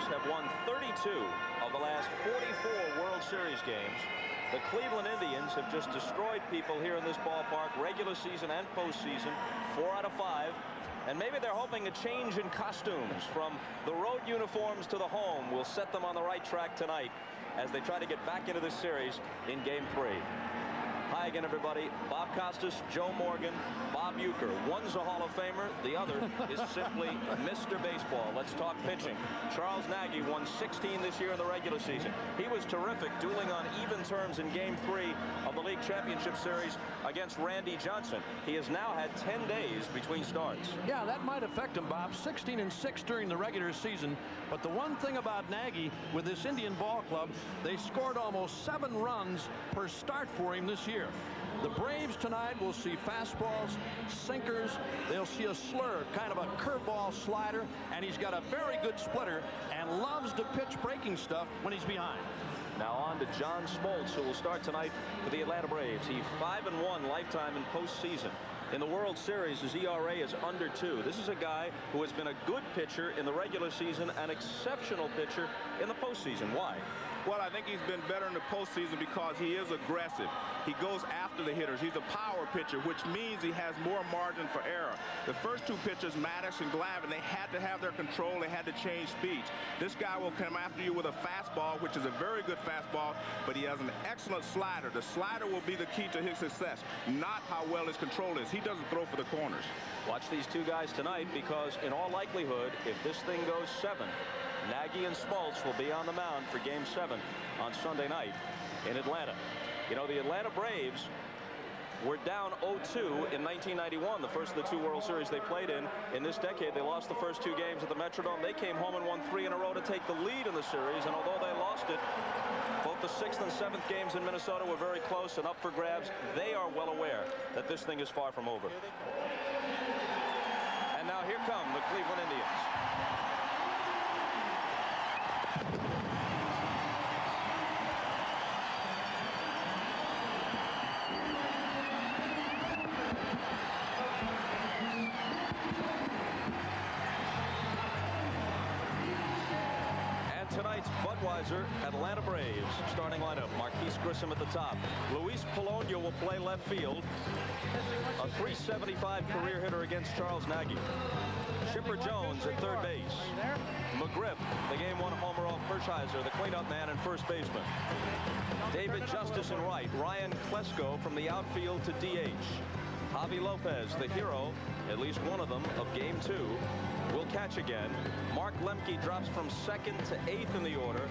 Braves have won 32 of the last 44 World Series games. The Cleveland Indians have just destroyed people here in this ballpark, regular season and postseason, 4 out of 5. And maybe they're hoping a change in costumes from the road uniforms to the home will set them on the right track tonight as they try to get back into this series in Game 3. Hi again, everybody. Bob Costas, Joe Morgan, Bob Uecker. One's a Hall of Famer. The other is simply Mr. Baseball. Let's talk pitching. Charles Nagy won 16 this year in the regular season. He was terrific, dueling on even terms in Game 3 of the League Championship Series against Randy Johnson. He has now had 10 days between starts. Yeah, that might affect him, Bob. 16-6 during the regular season. But the one thing about Nagy with this Indian ball club, they scored almost 7 runs per start for him this year. The Braves tonight will see fastballs, sinkers. They'll see a slur, kind of a curveball slider, and he's got a very good splitter and loves to pitch breaking stuff when he's behind. Now on to John Smoltz, who will start tonight for the Atlanta Braves. He's 5-1 lifetime in postseason. In the World Series, his ERA is under 2. This is a guy who has been a good pitcher in the regular season, an exceptional pitcher in the postseason. Why? Well, I think he's been better in the postseason because he is aggressive. He goes after the hitters. He's a power pitcher, which means he has more margin for error. The first two pitchers, Maddox and Glavine, they had to have their control. They had to change speeds. This guy will come after you with a fastball, which is a very good fastball, but he has an excellent slider. The slider will be the key to his success, not how well his control is. He doesn't throw for the corners. Watch these two guys tonight, because in all likelihood, if this thing goes 7, Nagy and Smoltz will be on the mound for Game 7 on Sunday night in Atlanta. You know, the Atlanta Braves were down 0-2 in 1991, the first of the 2 World Series they played in this decade. They lost the first 2 games at the Metrodome. They came home and won 3 in a row to take the lead in the series, and although they lost it, both the 6th and 7th games in Minnesota were very close and up for grabs. They are well aware that this thing is far from over. And now here come the Cleveland Indians. Tonight's Budweiser Atlanta Braves starting lineup. Marquise Grissom at the top. Luis Polonia will play left field. A .375 career hitter against Charles Nagy. Chipper Jones at third base. McGriff, the game 1 homer off Hershiser, the cleanup man and first baseman. David Justice in right. Ryan Klesko from the outfield to DH. Javi Lopez, the hero, at least one of them, of Game 2, will catch again. Mark Lemke drops from 2nd to 8th in the order.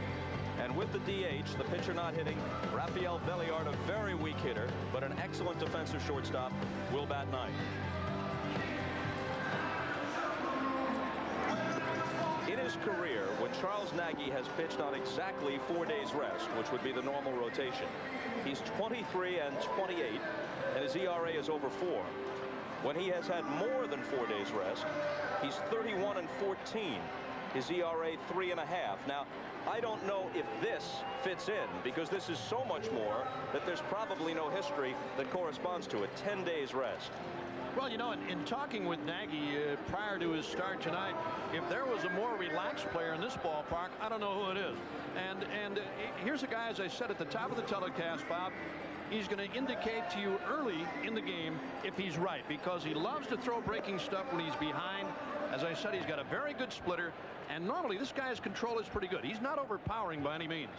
And with the DH, the pitcher not hitting, Rafael Belliard, a very weak hitter, but an excellent defensive shortstop, will bat 9th. In his career, when Charles Nagy has pitched on exactly 4 days rest, which would be the normal rotation, he's 23-28, and his ERA is over 4. When he has had more than 4 days rest, he's 31-14. His ERA 3.5. Now, I don't know if this fits in, because this is so much more that there's probably no history that corresponds to it. 10 days rest. Well, you know, in talking with Nagy prior to his start tonight, if there was a more relaxed player in this ballpark, I don't know who it is. And here's a guy, as I said at the top of the telecast, Bob, he's going to indicate to you early in the game if he's right, because he loves to throw breaking stuff when he's behind. As I said, he's got a very good splitter, and normally this guy's control is pretty good. He's not overpowering by any means.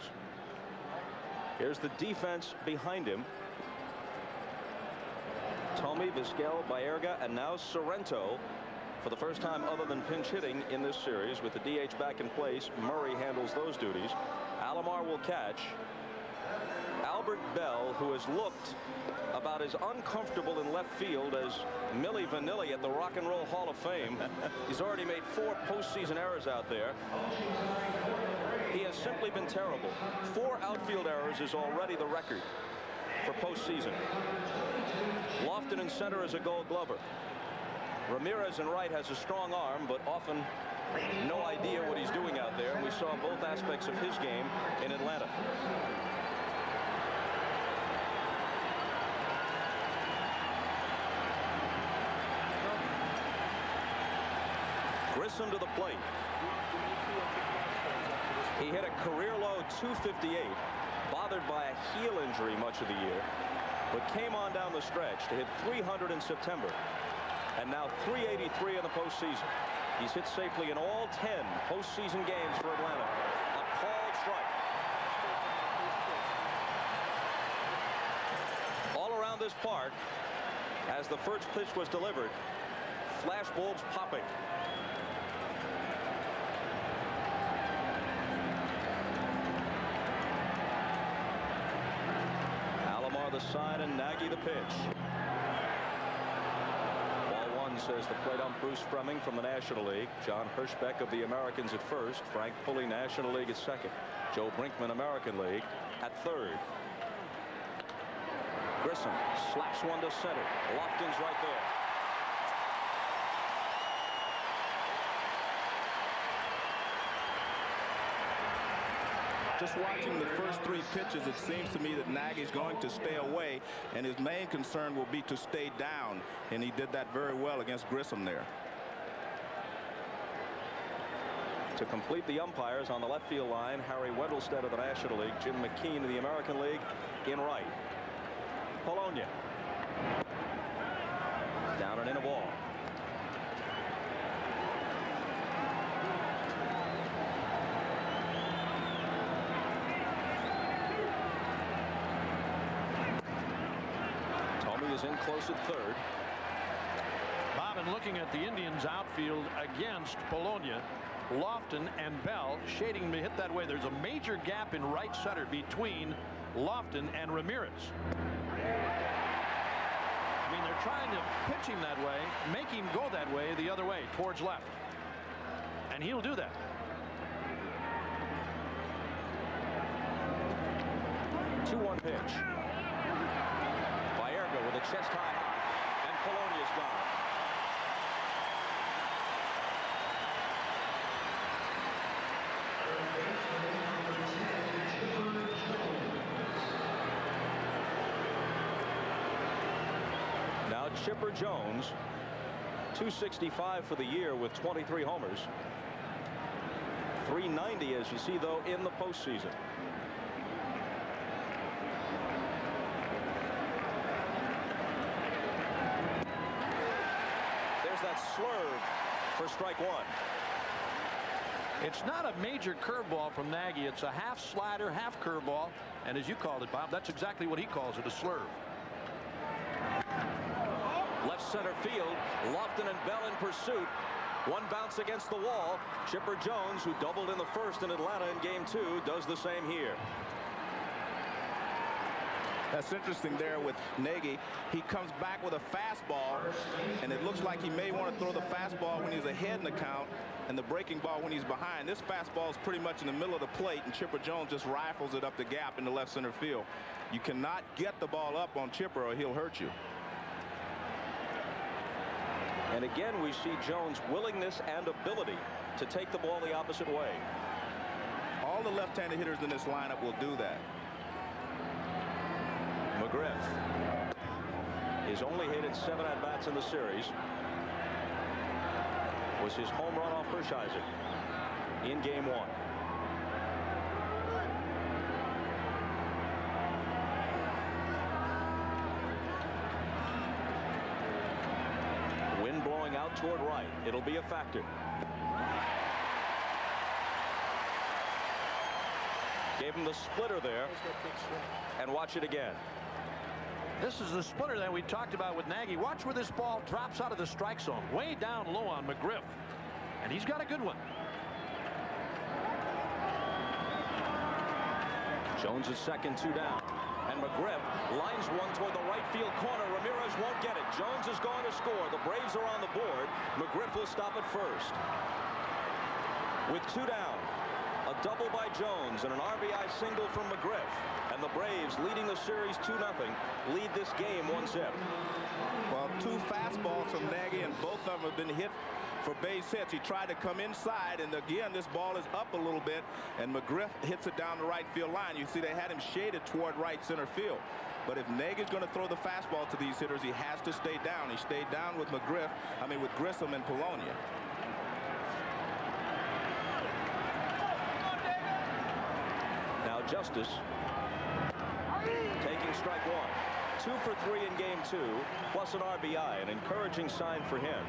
Here's the defense behind him. Thome, Vizquel, Baerga, and now Sorrento. For the first time other than pinch hitting in this series, with the DH back in place, Murray handles those duties. Alomar will catch. Albert Bell, who has looked about as uncomfortable in left field as Milli Vanilli at the Rock and Roll Hall of Fame. He's already made 4 postseason errors out there. He has simply been terrible. 4 outfield errors is already the record for postseason. Lofton in center is a Gold Glover. Ramirez in right has a strong arm, but often no idea what he's doing out there. And we saw both aspects of his game in Atlanta. Grissom to the plate. He hit a career-low 258, bothered by a heel injury much of the year, but came on down the stretch to hit 300 in September, and now 383 in the postseason. He's hit safely in all 10 postseason games for Atlanta. A called strike. All around this park, as the first pitch was delivered, flash bulbs popping. Alomar the side and Nagy the pitch. Ball one, says the plate ump Bruce Fremming from the National League. John Hirschbeck of the Americans at first. Frank Pulley, National League, at second. Joe Brinkman, American League, at third. Grissom slaps one to center. Lofton's right there. Just watching the first three pitches, it seems to me that Nagy's going to stay away, and his main concern will be to stay down, and he did that very well against Grissom there. To complete the umpires on the left field line, Harry Wendelstedt of the National League, Jim McKean of the American League in right. Polonia. Down and in a ball. Tommy is in close at third. Bob, and looking at the Indians outfield against Polonia, Lofton and Bell shading to hit that way. There's a major gap in right center between Lofton and Ramirez. I mean, they're trying to pitch him that way, make him go that way, the other way, towards left. And he'll do that. Two-one pitch. Baerga with a chest high, and Polonia's gone. Now Chipper Jones, 265 for the year with 23 homers. 390, as you see, though, in the postseason. There's that slurve for strike one. It's not a major curveball from Nagy. It's a half slider, half curveball. And as you called it, Bob, that's exactly what he calls it, a slurve. Left center field, Lofton and Bell in pursuit. One bounce against the wall. Chipper Jones, who doubled in the first in Atlanta in game two, does the same here. That's interesting there with Nagy. He comes back with a fastball, and it looks like he may want to throw the fastball when he's ahead in the count and the breaking ball when he's behind. This fastball is pretty much in the middle of the plate, and Chipper Jones just rifles it up the gap in the left center field. You cannot get the ball up on Chipper or he'll hurt you. And again, we see Jones' willingness and ability to take the ball the opposite way. All the left-handed hitters in this lineup will do that. McGriff is only hit in 7 at-bats in the series. Was his home run off Hershiser in game one. Wind blowing out toward right. It'll be a factor. Gave him the splitter there. And watch it again. This is the splitter that we talked about with Nagy. Watch where this ball drops out of the strike zone, way down low on McGriff. And he's got a good one. Jones is second, 2 down. And McGriff lines one toward the right field corner. Ramirez won't get it. Jones is going to score. The Braves are on the board. McGriff will stop at first. With 2 down, a double by Jones and an RBI single from McGriff. And the Braves, leading the series 2-0, lead this game 1-0. Well, 2 fastballs from Nagy, and both of them have been hit for base hits. He tried to come inside, and again, this ball is up a little bit, and McGriff hits it down the right field line. You see they had him shaded toward right center field. But if Nagy's going to throw the fastball to these hitters, he has to stay down. He stayed down with with Grissom and Polonia. Justice taking strike one. 2 for 3 in game 2, plus an RBI, an encouraging sign for him.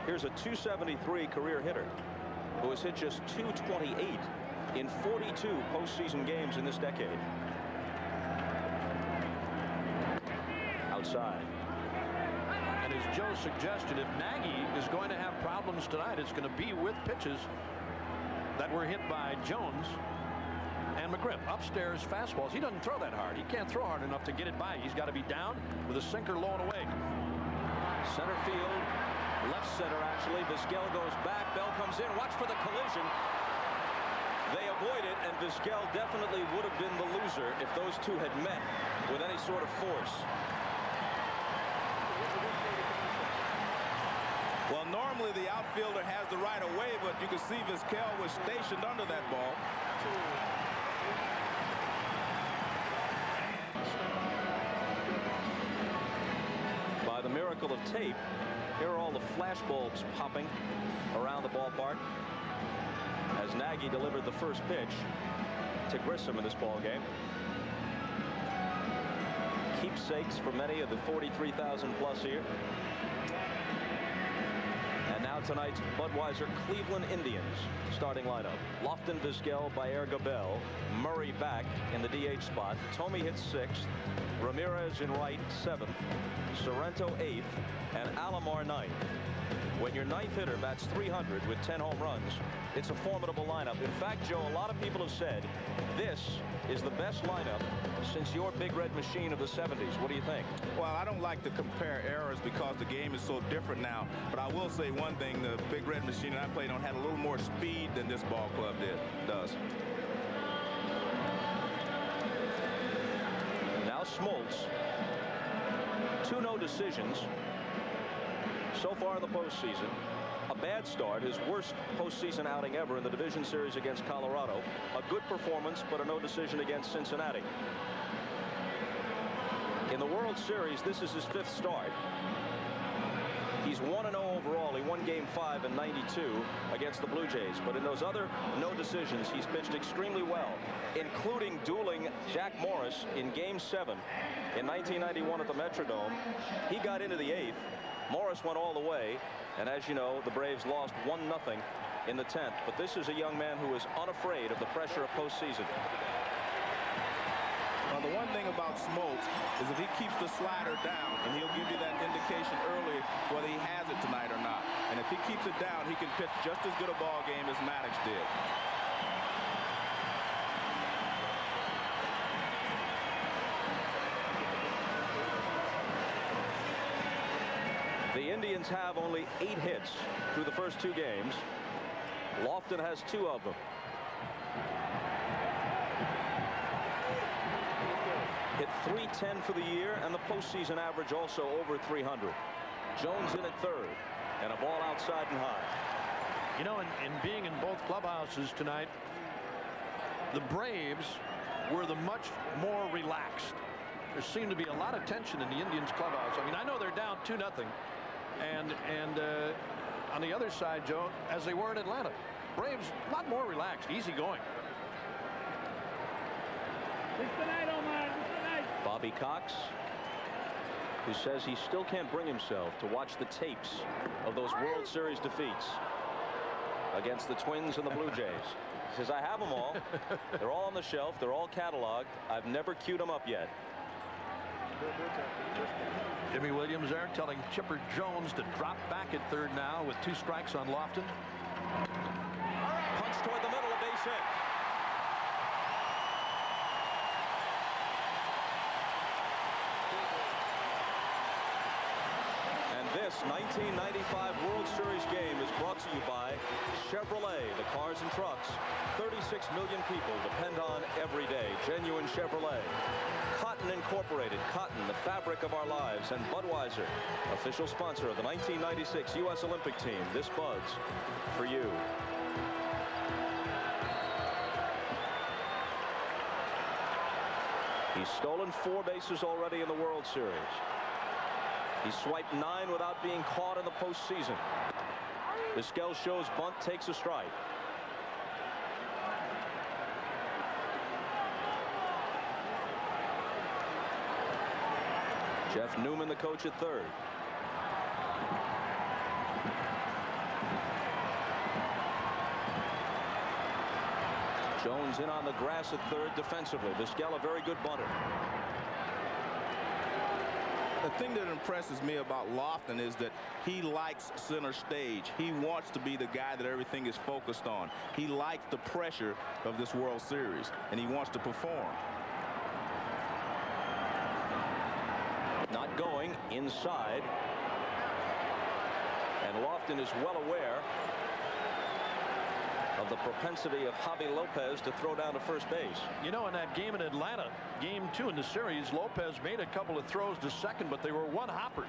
Here's a .273 career hitter who has hit just .228 in 42 postseason games in this decade. Outside. And as Joe suggested, if Nagy is going to have problems tonight, it's going to be with pitches that were hit by Jones and McGriff. Upstairs fastballs. He doesn't throw that hard. He can't throw hard enough to get it by. He's got to be down with a sinker low and away. Center field, left center actually. Vizquel goes back. Bell comes in. Watch for the collision. They avoid it, and Vizquel definitely would have been the loser if those two had met with any sort of force. Well, normally the outfielder has the right of way, but you can see Vizquel was stationed under that ball. By the miracle of tape, here are all the flash bulbs popping around the ballpark as Nagy delivered the first pitch to Grissom in this ball game. Keepsakes for many of the 43,000 plus here. And now tonight's Budweiser Cleveland Indians starting lineup. Lofton, Vizquel, Baerga-Bell, Murray back in the DH spot. Thome hits 6th. Ramirez in right 7th. Sorrento 8th. And Alomar 9th. When your 9th hitter bats 300 with 10 home runs, it's a formidable lineup. In fact, Joe, a lot of people have said this is the best lineup since your Big Red Machine of the 70s. What do you think? Well, I don't like to compare eras because the game is so different now. But I will say one thing: the Big Red Machine that I played on had a little more speed than this ball club does. Now Smoltz. 2 no decisions so far in the postseason. A bad start, his worst postseason outing ever in the division series against Colorado. A good performance, but a no decision against Cincinnati. In the World Series, this is his 5th start. He's 1-0 overall. He won game 5 in '92 against the Blue Jays. But in those other no decisions, he's pitched extremely well, including dueling Jack Morris in game 7 in 1991 at the Metrodome. He got into the 8th. Morris went all the way, and as you know, the Braves lost 1-0 in the 10th. But this is a young man who is unafraid of the pressure of postseason. Well, the one thing about Smoltz is if he keeps the slider down, and he'll give you that indication early whether he has it tonight or not. And if he keeps it down, he can pitch just as good a ball game as Maddox did. The Indians have only 8 hits through the first 2 games. Lofton has 2 of them. Hit .310 for the year, and the postseason average also over 300. Jones in at 3rd, and a ball outside and high. You know, in being in both clubhouses tonight, the Braves were the much more relaxed. There seemed to be a lot of tension in the Indians clubhouse. I mean, I know they're down 2-0. And on the other side, Joe, as they were in Atlanta, Braves a lot more relaxed, easy going. Bobby Cox, who says he still can't bring himself to watch the tapes of those World Series defeats against the Twins and the Blue Jays. He says, I have them all. They're all on the shelf. They're all cataloged. I've never queued them up yet. Jimmy Williams there telling Chipper Jones to drop back at 3rd now with 2 strikes on Lofton. Punch toward the middle, a base hit. And this 1995 World Series game is brought to you by Chevrolet, the cars and trucks 36 million people depend on every day. Genuine Chevrolet. Cotton Incorporated, cotton, the fabric of our lives, and Budweiser, official sponsor of the 1996 U.S. Olympic team. This Bud's for you. He's stolen 4 bases already in the World Series. He swiped 9 without being caught in the postseason. Vizquel shows bunt, takes a strike. Jeff Newman, the coach at third. Jones in on the grass at third defensively. Vizquel, a very good bunter. The thing that impresses me about Lofton is that he likes center stage. He wants to be the guy that everything is focused on. He likes the pressure of this World Series, and he wants to perform. Not going inside. And Lofton is well aware of the propensity of Javi Lopez to throw down to first base. You know, in that game in Atlanta, game 2 in the series, Lopez made a couple of throws to second, but they were one-hoppers.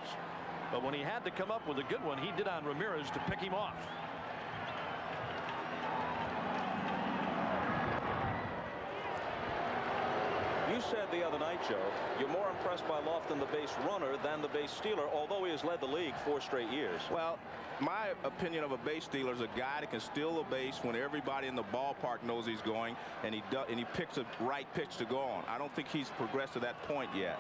But when he had to come up with a good one, he did on Ramirez to pick him off. You said the other night, Joe, you're more impressed by Lofton, the base runner, than the base stealer, although he has led the league 4 straight years. Well, my opinion of a base stealer is a guy that can steal a base when everybody in the ballpark knows he's going, and he picks a right pitch to go on. I don't think he's progressed to that point yet.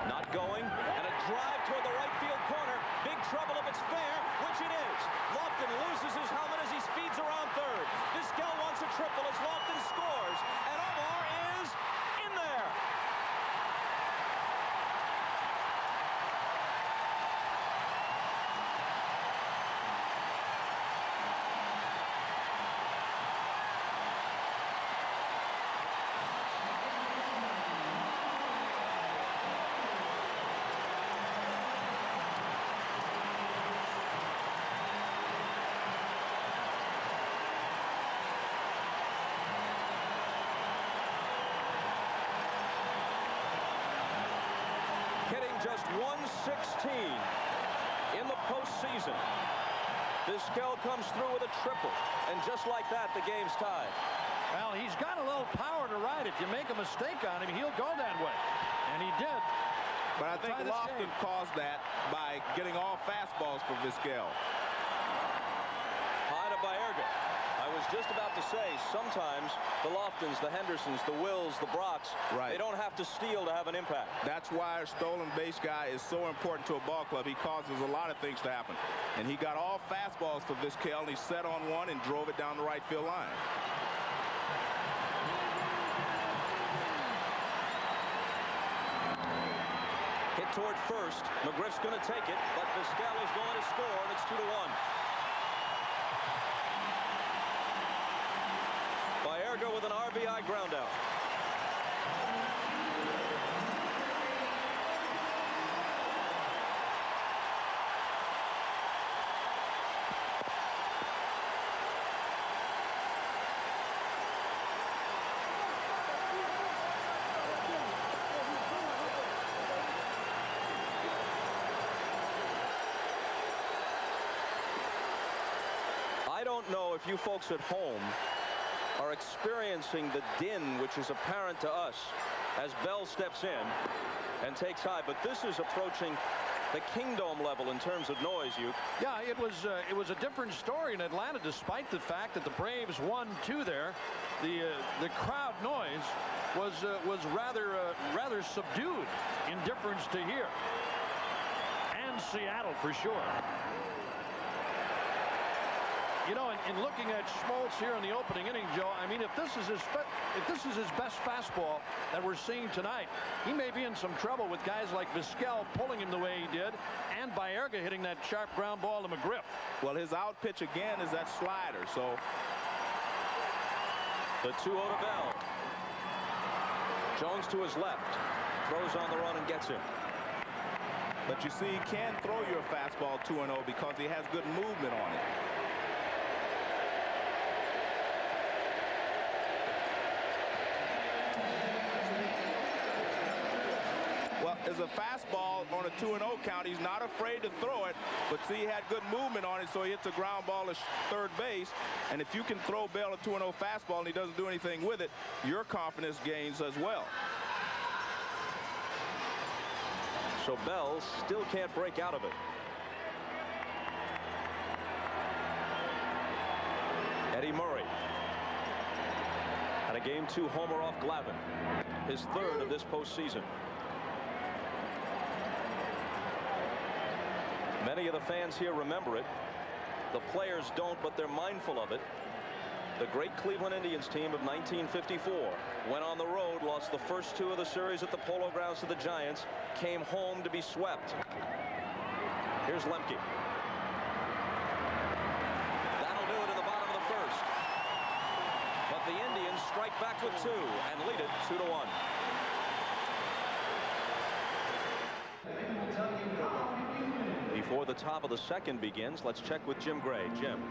Not going, and a drive toward the right field corner. Big trouble if it's fair, which it is. Lofton loses his helmet as he speeds around third. Vizquel wants a triple as Lofton scores, and Omar is in there. Hitting just 116 in the postseason. Vizquel comes through with a triple, and just like that, the game's tied. Well, he's got a little power to ride. If you make a mistake on him, he'll go that way. And he did. But I think Lofton caused that by getting all fastballs for Vizquel. High to Baerga. I was just about to say, sometimes the Loftons, the Hendersons, the Wills, the Brocks, they don't have to steal to have an impact. That's why a stolen base guy is so important to a ball club. He causes a lot of things to happen. And he got all fastballs for Vizquel, and he set on one and drove it down the right field line. Hit toward first. McGriff's going to take it, but Vizquel is going to score, and it's 2-1. Baerga with an RBI ground out. I don't know if you folks at home are experiencing the din which is apparent to us as Bell steps in and takes high, but this is approaching the Kingdome level in terms of noise. Yeah, it was a different story in Atlanta, despite the fact that the Braves won 2 there. The crowd noise was rather subdued in difference to here and Seattle for sure. You know, in looking at Schmaltz here in the opening inning, Joe, I mean, if this is his best fastball that we're seeing tonight, he may be in some trouble with guys like Vizquel pulling him the way he did, and Baerga hitting that sharp ground ball to McGriff. Well, his out pitch again is that slider, so the 2-0 to Bell. Jones to his left, throws on the run and gets him. But you see, he can throw your fastball 2-0 because he has good movement on it. As a fastball on a 2-0 count, he's not afraid to throw it, but see, he had good movement on it, so he hits a ground ball to third base. And if you can throw Bell a 2-0 fastball and he doesn't do anything with it, your confidence gains as well. So Bell still can't break out of it. Eddie Murray had a Game 2 homer off Glavine, his third of this postseason. Many of the fans here remember it. The players don't, but they're mindful of it. The great Cleveland Indians team of 1954 went on the road, lost the first 2 of the series at the Polo Grounds to the Giants, came home to be swept. Here's Lemke. That'll do it in the bottom of the first. But the Indians strike back with 2 and lead it 2-1. Before the top of the second begins, let's check with Jim Gray. Jim.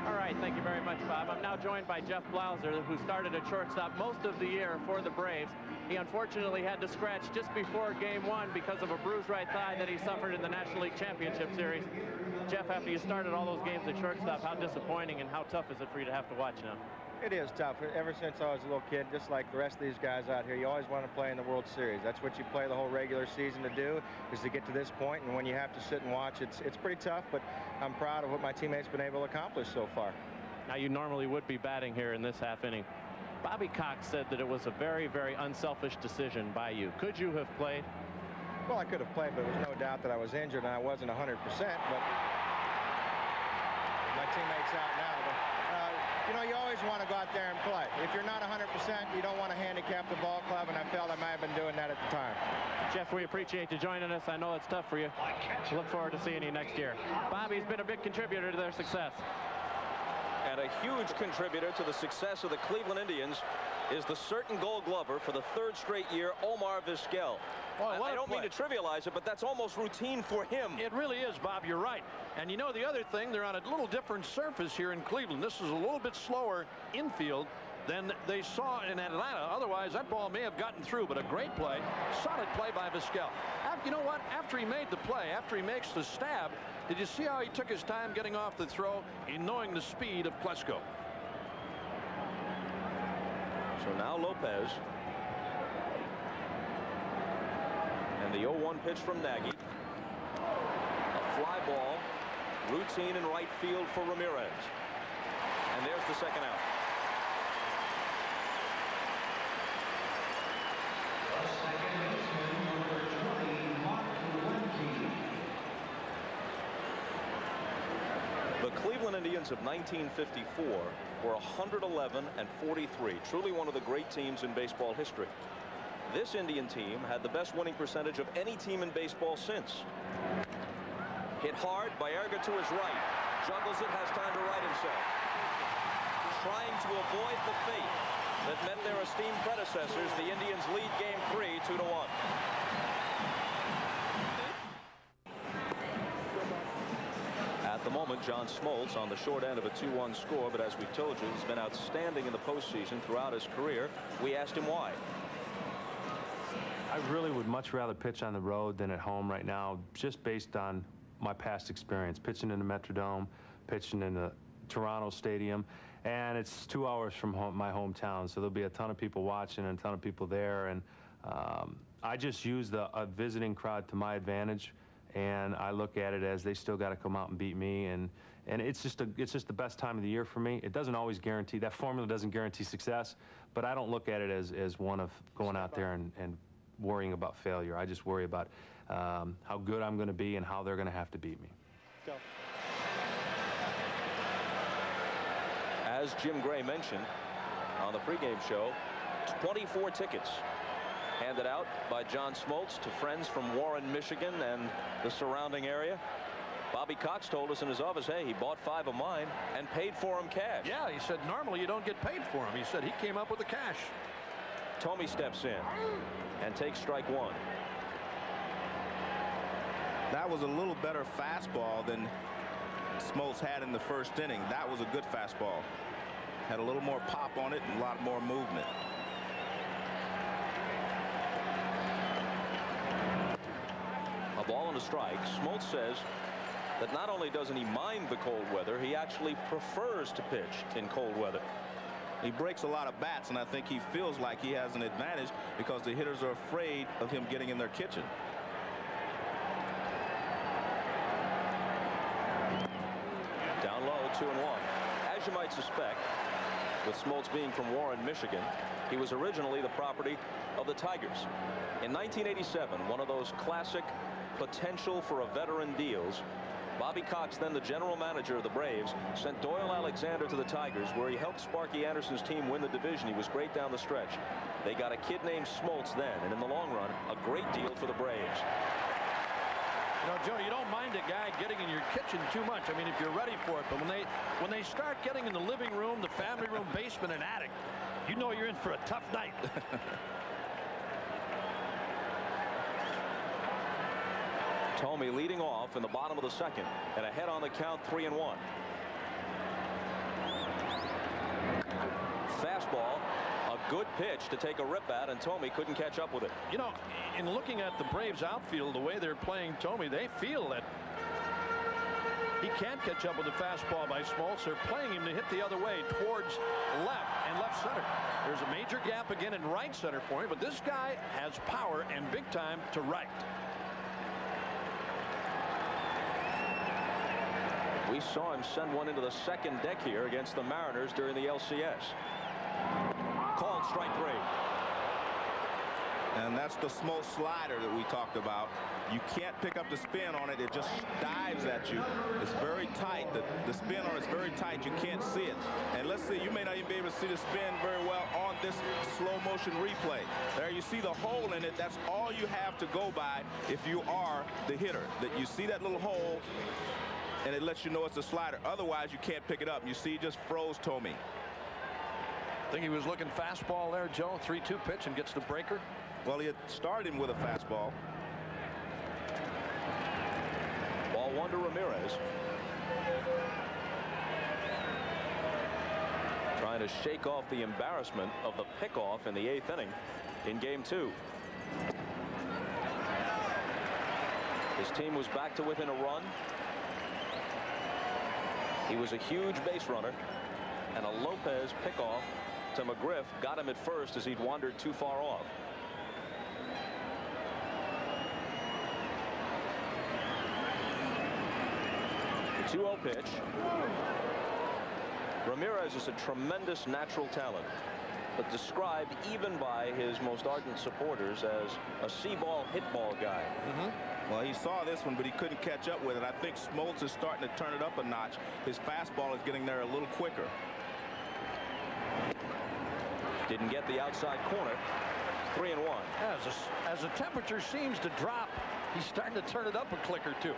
All right, thank you very much, Bob. I'm now joined by Jeff Blauser, who started at shortstop most of the year for the Braves. He unfortunately had to scratch just before Game 1 because of a bruised right thigh that he suffered in the National League Championship Series. Jeff, after you started all those games at shortstop, how disappointing and how tough is it for you to have to watch now? It is tough. Ever since I was a little kid, just like the rest of these guys out here, you always want to play in the World Series. That's what you play the whole regular season to do, is to get to this point. And when you have to sit and watch, it's pretty tough, but I'm proud of what my teammates been able to accomplish so far. Now, you normally would be batting here in this half inning. Bobby Cox said that it was a very, very unselfish decision by you. Could you have played? Well, I could have played, but there's no doubt that I was injured and I wasn't 100%, but my teammates out now. But, you know, you always want to go out there and play. If you're not 100%, you don't want to handicap the ball club, and I felt I might have been doing that at the time. Jeff, we appreciate you joining us. I know it's tough for you. Look forward to seeing you next year. Bobby's been a big contributor to their success. And a huge contributor to the success of the Cleveland Indians is the certain Gold Glover for the 3rd straight year, Omar Vizquel. I don't mean to trivialize it, but that's almost routine for him. It really is, Bob. You're right. And you know, the other thing, they're on a little different surface here in Cleveland. This is a little bit slower infield than they saw in Atlanta. Otherwise, that ball may have gotten through, but a great play, solid play by Vizquel. You know what? After he made the play, after he makes the stab, did you see how he took his time getting off the throw in knowing the speed of Klesko? So now Lopez. And the 0-1 pitch from Nagy. A fly ball, routine in right field for Ramirez. And there's the second out. The Cleveland Indians of 1954 were 111 and 43, truly one of the great teams in baseball history. This Indian team had the best winning percentage of any team in baseball since. Hit hard, Baerga to his right. Juggles it, has time to right himself. Trying to avoid the fate that met their esteemed predecessors, the Indians lead Game 3 2-1. At the moment, John Smoltz on the short end of a 2-1 score, but as we've told you, he's been outstanding in the postseason throughout his career. We asked him why. I really would much rather pitch on the road than at home right now, just based on my past experience, pitching in the Metrodome, pitching in the Toronto Stadium, and it's 2 hours from my hometown, so there'll be a ton of people watching and a ton of people there, and I just use the visiting crowd to my advantage, and I look at it as they still got to come out and beat me, and it's just the best time of the year for me. It doesn't always guarantee, that formula doesn't guarantee success, but I don't look at it as one of going out there and worrying about failure. I just worry about how good I'm going to be and how they're going to have to beat me. Go. As Jim Gray mentioned on the pregame show, 24 tickets handed out by John Smoltz to friends from Warren, Michigan and the surrounding area. Bobby Cox told us in his office, hey, he bought 5 of mine and paid for them cash. Yeah, he said normally you don't get paid for them. He said he came up with the cash. Thome steps in and takes strike 1. That was a little better fastball than Smoltz had in the first inning. That was a good fastball. Had a little more pop on it and a lot more movement. A ball and a strike. Smoltz says that not only doesn't he mind the cold weather, he actually prefers to pitch in cold weather. He breaks a lot of bats, and I think he feels like he has an advantage because the hitters are afraid of him getting in their kitchen. Down low, 2-1. As you might suspect, with Smoltz being from Warren, Michigan. He was originally the property of the Tigers. In 1987, one of those classic potential for a veteran deals, Bobby Cox, then the general manager of the Braves, sent Doyle Alexander to the Tigers, where he helped Sparky Anderson's team win the division. He was great down the stretch. They got a kid named Smoltz then, and in the long run, a great deal for the Braves. You know, Joe, you don't mind a guy getting in your kitchen too much. I mean, if you're ready for it. But when they start getting in the living room, the family room, basement, and attic, you know you're in for a tough night. Thome leading off in the bottom of the second, and ahead on the count, 3-1. Fastball, a good pitch to take a rip at, and Thome couldn't catch up with it. You know, in looking at the Braves outfield, the way they're playing Thome, they feel that he can't catch up with the fastball by Smoltz. They're playing him to hit the other way towards left and left center. There's a major gap again in right center for him, but this guy has power and big time to right. We saw him send one into the second deck here against the Mariners during the LCS. Called strike 3. And that's the Smoltz slider that we talked about. You can't pick up the spin on it. It just dives at you. It's very tight. The spin on it's very tight. You can't see it. And let's see, you may not even be able to see the spin very well on this slow motion replay. There you see the hole in it. That's all you have to go by if you are the hitter. That you see that little hole, and it lets you know it's a slider. Otherwise, you can't pick it up. You see, he just froze Thome. I think he was looking fastball there, Joe. 3-2 pitch and gets the breaker. Well, he had started him with a fastball. Ball 1 to Ramirez. Trying to shake off the embarrassment of the pickoff in the 8th inning in Game 2. His team was back to within a run. He was a huge base runner, and a Lopez pickoff to McGriff got him at first as he'd wandered too far off. The 2-0 pitch. Ramirez is a tremendous natural talent, but described even by his most ardent supporters as a see-ball, hit-ball guy. Well, he saw this one, but he couldn't catch up with it. I think Smoltz is starting to turn it up a notch. His fastball is getting there a little quicker. Didn't get the outside corner. 3-1. As the temperature seems to drop, he's starting to turn it up a click or two.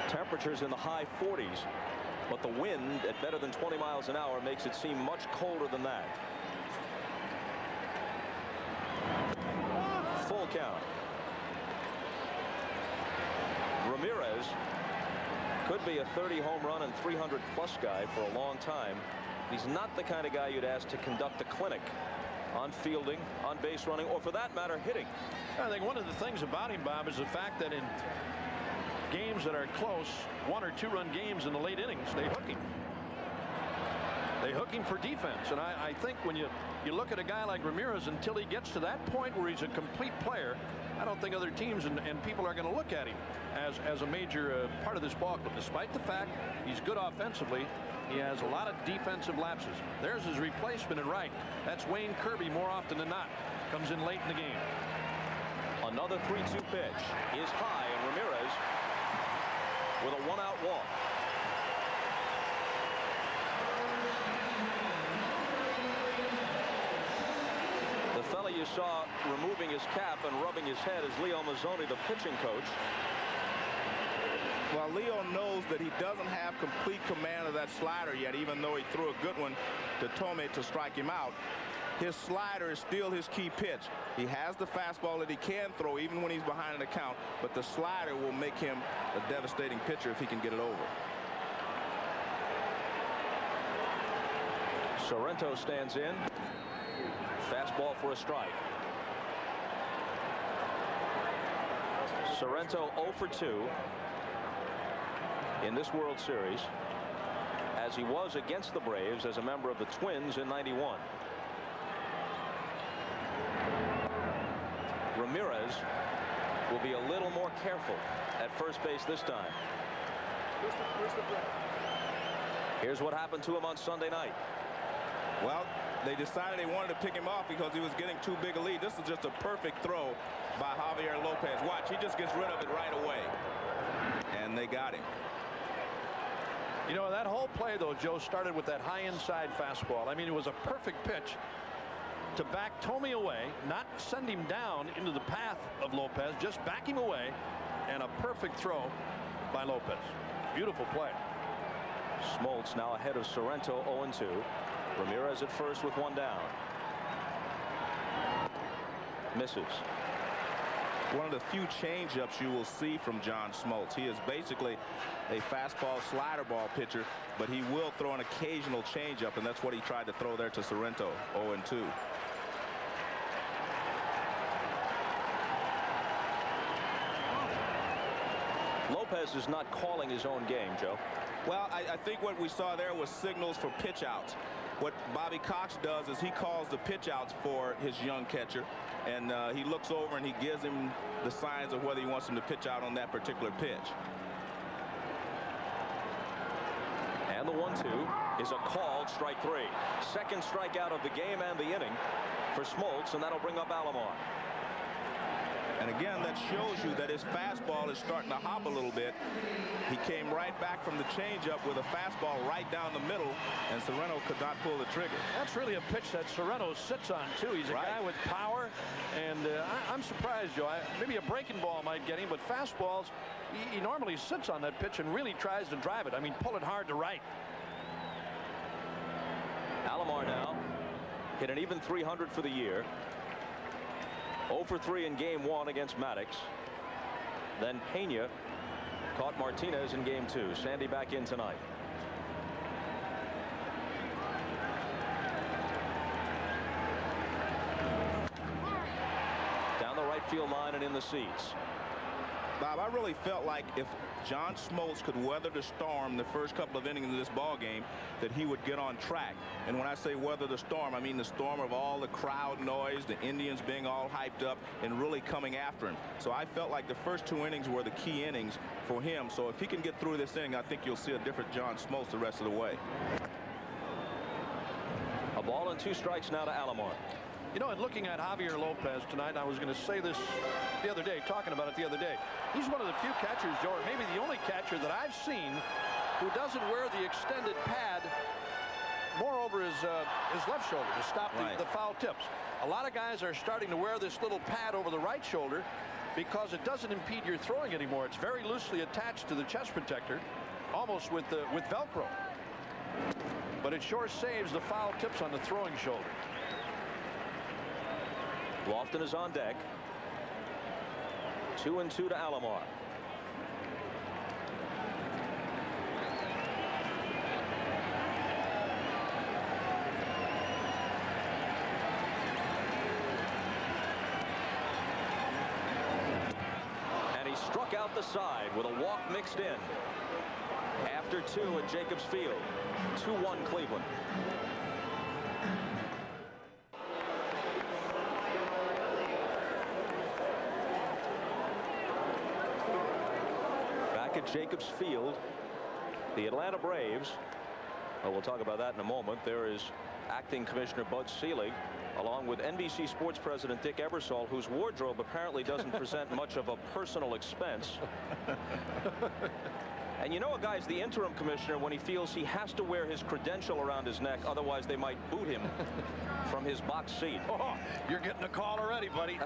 Temperatures in the high 40s, but the wind at better than 20 miles an hour makes it seem much colder than that. Full count. Ramirez could be a 30 home run and 300 plus guy for a long time. He's not the kind of guy you'd ask to conduct a clinic on fielding, on base running, or for that matter, hitting. I think one of the things about him, Bob, is the fact that in games that are close, 1 or 2 run games in the late innings, they hook him. They hook him for defense. And I think when you look at a guy like Ramirez, until he gets to that point where he's a complete player, I don't think other teams and people are going to look at him as a major part of this ball club. Despite the fact he's good offensively, he has a lot of defensive lapses. There's his replacement in right. That's Wayne Kirby more often than not. Comes in late in the game. Another 3-2 pitch is high, and Ramirez with a 1-out walk. The fella you saw removing his cap and rubbing his head is Leo Mazzoni, the pitching coach. Well, Leo knows that he doesn't have complete command of that slider yet, even though he threw a good one to Thome to strike him out. His slider is still his key pitch. He has the fastball that he can throw even when he's behind an account, but the slider will make him a devastating pitcher if he can get it over. Sorrento stands in. Fastball for a strike. Sorrento 0 for 2 in this World Series, as he was against the Braves as a member of the Twins in '91. Ramirez will be a little more careful at first base this time. Here's what happened to him on Sunday night. Well, they decided they wanted to pick him off because he was getting too big a lead. This is just a perfect throw by Javier Lopez. Watch, he just gets rid of it right away. And they got him. You know, that whole play, though, Joe, started with that high inside fastball. I mean, it was a perfect pitch to back Thome away, not send him down into the path of Lopez, just back him away, and a perfect throw by Lopez. Beautiful play. Smoltz now ahead of Sorrento, 0-2. Ramirez at first with one down. Misses. One of the few changeups you will see from John Smoltz. He is basically a fastball slider ball pitcher, but he will throw an occasional changeup, and that's what he tried to throw there to Sorrento, 0-2. Lopez is not calling his own game, Joe. Well, I think what we saw there was signals for pitch outs. What Bobby Cox does is he calls the pitch outs for his young catcher, and he looks over and he gives him the signs of whether he wants him to pitch out on that particular pitch. And the 1-2 is a called strike three. Second strikeout of the game and the inning for Smoltz, and that'll bring up Alomar. And again, that shows you that his fastball is starting to hop a little bit. He came right back from the changeup with a fastball right down the middle, and Sorrento could not pull the trigger. That's really a pitch that Sorrento sits on, too. He's a guy with power, and I'm surprised, Joe. Maybe a breaking ball might get him, but fastballs, he normally sits on that pitch and really tries to drive it. I mean, pull it hard to right. Alomar now hit an even 300 for the year. 0 for 3 in game 1 against Maddox. Then Pena caught Martinez in game 2. Sandy back in tonight. Down the right field line and in the seats. Bob, I really felt like if John Smoltz could weather the storm the first couple of innings of this ball game, that he would get on track. And when I say weather the storm, I mean the storm of all the crowd noise, the Indians being all hyped up and really coming after him. So I felt like the first 2 innings were the key innings for him. So if he can get through this inning, I think you'll see a different John Smoltz the rest of the way. A ball and 2 strikes now to Alomar. You know, and looking at Javier Lopez tonight, I was going to say this the other day, talking about it the other day. He's one of the few catchers, Joe, or maybe the only catcher that I've seen who doesn't wear the extended pad more over his left shoulder to stop the foul tips. A lot of guys are starting to wear this little pad over the right shoulder because it doesn't impede your throwing anymore. It's very loosely attached to the chest protector, almost with Velcro. But it sure saves the foul tips on the throwing shoulder. Lofton is on deck. 2-2 to Alomar. And he struck out the side with a walk mixed in. After 2 at Jacobs Field. 2-1 Cleveland. At Jacobs Field, the Atlanta Braves, well, we'll talk about that in a moment. There is acting Commissioner Bud Selig, along with NBC Sports President Dick Ebersol, whose wardrobe apparently doesn't present much of a personal expense. And you know, a guy's the interim commissioner when he feels he has to wear his credential around his neck, otherwise they might boot him from his box seat. Oh, you're getting a call already, buddy.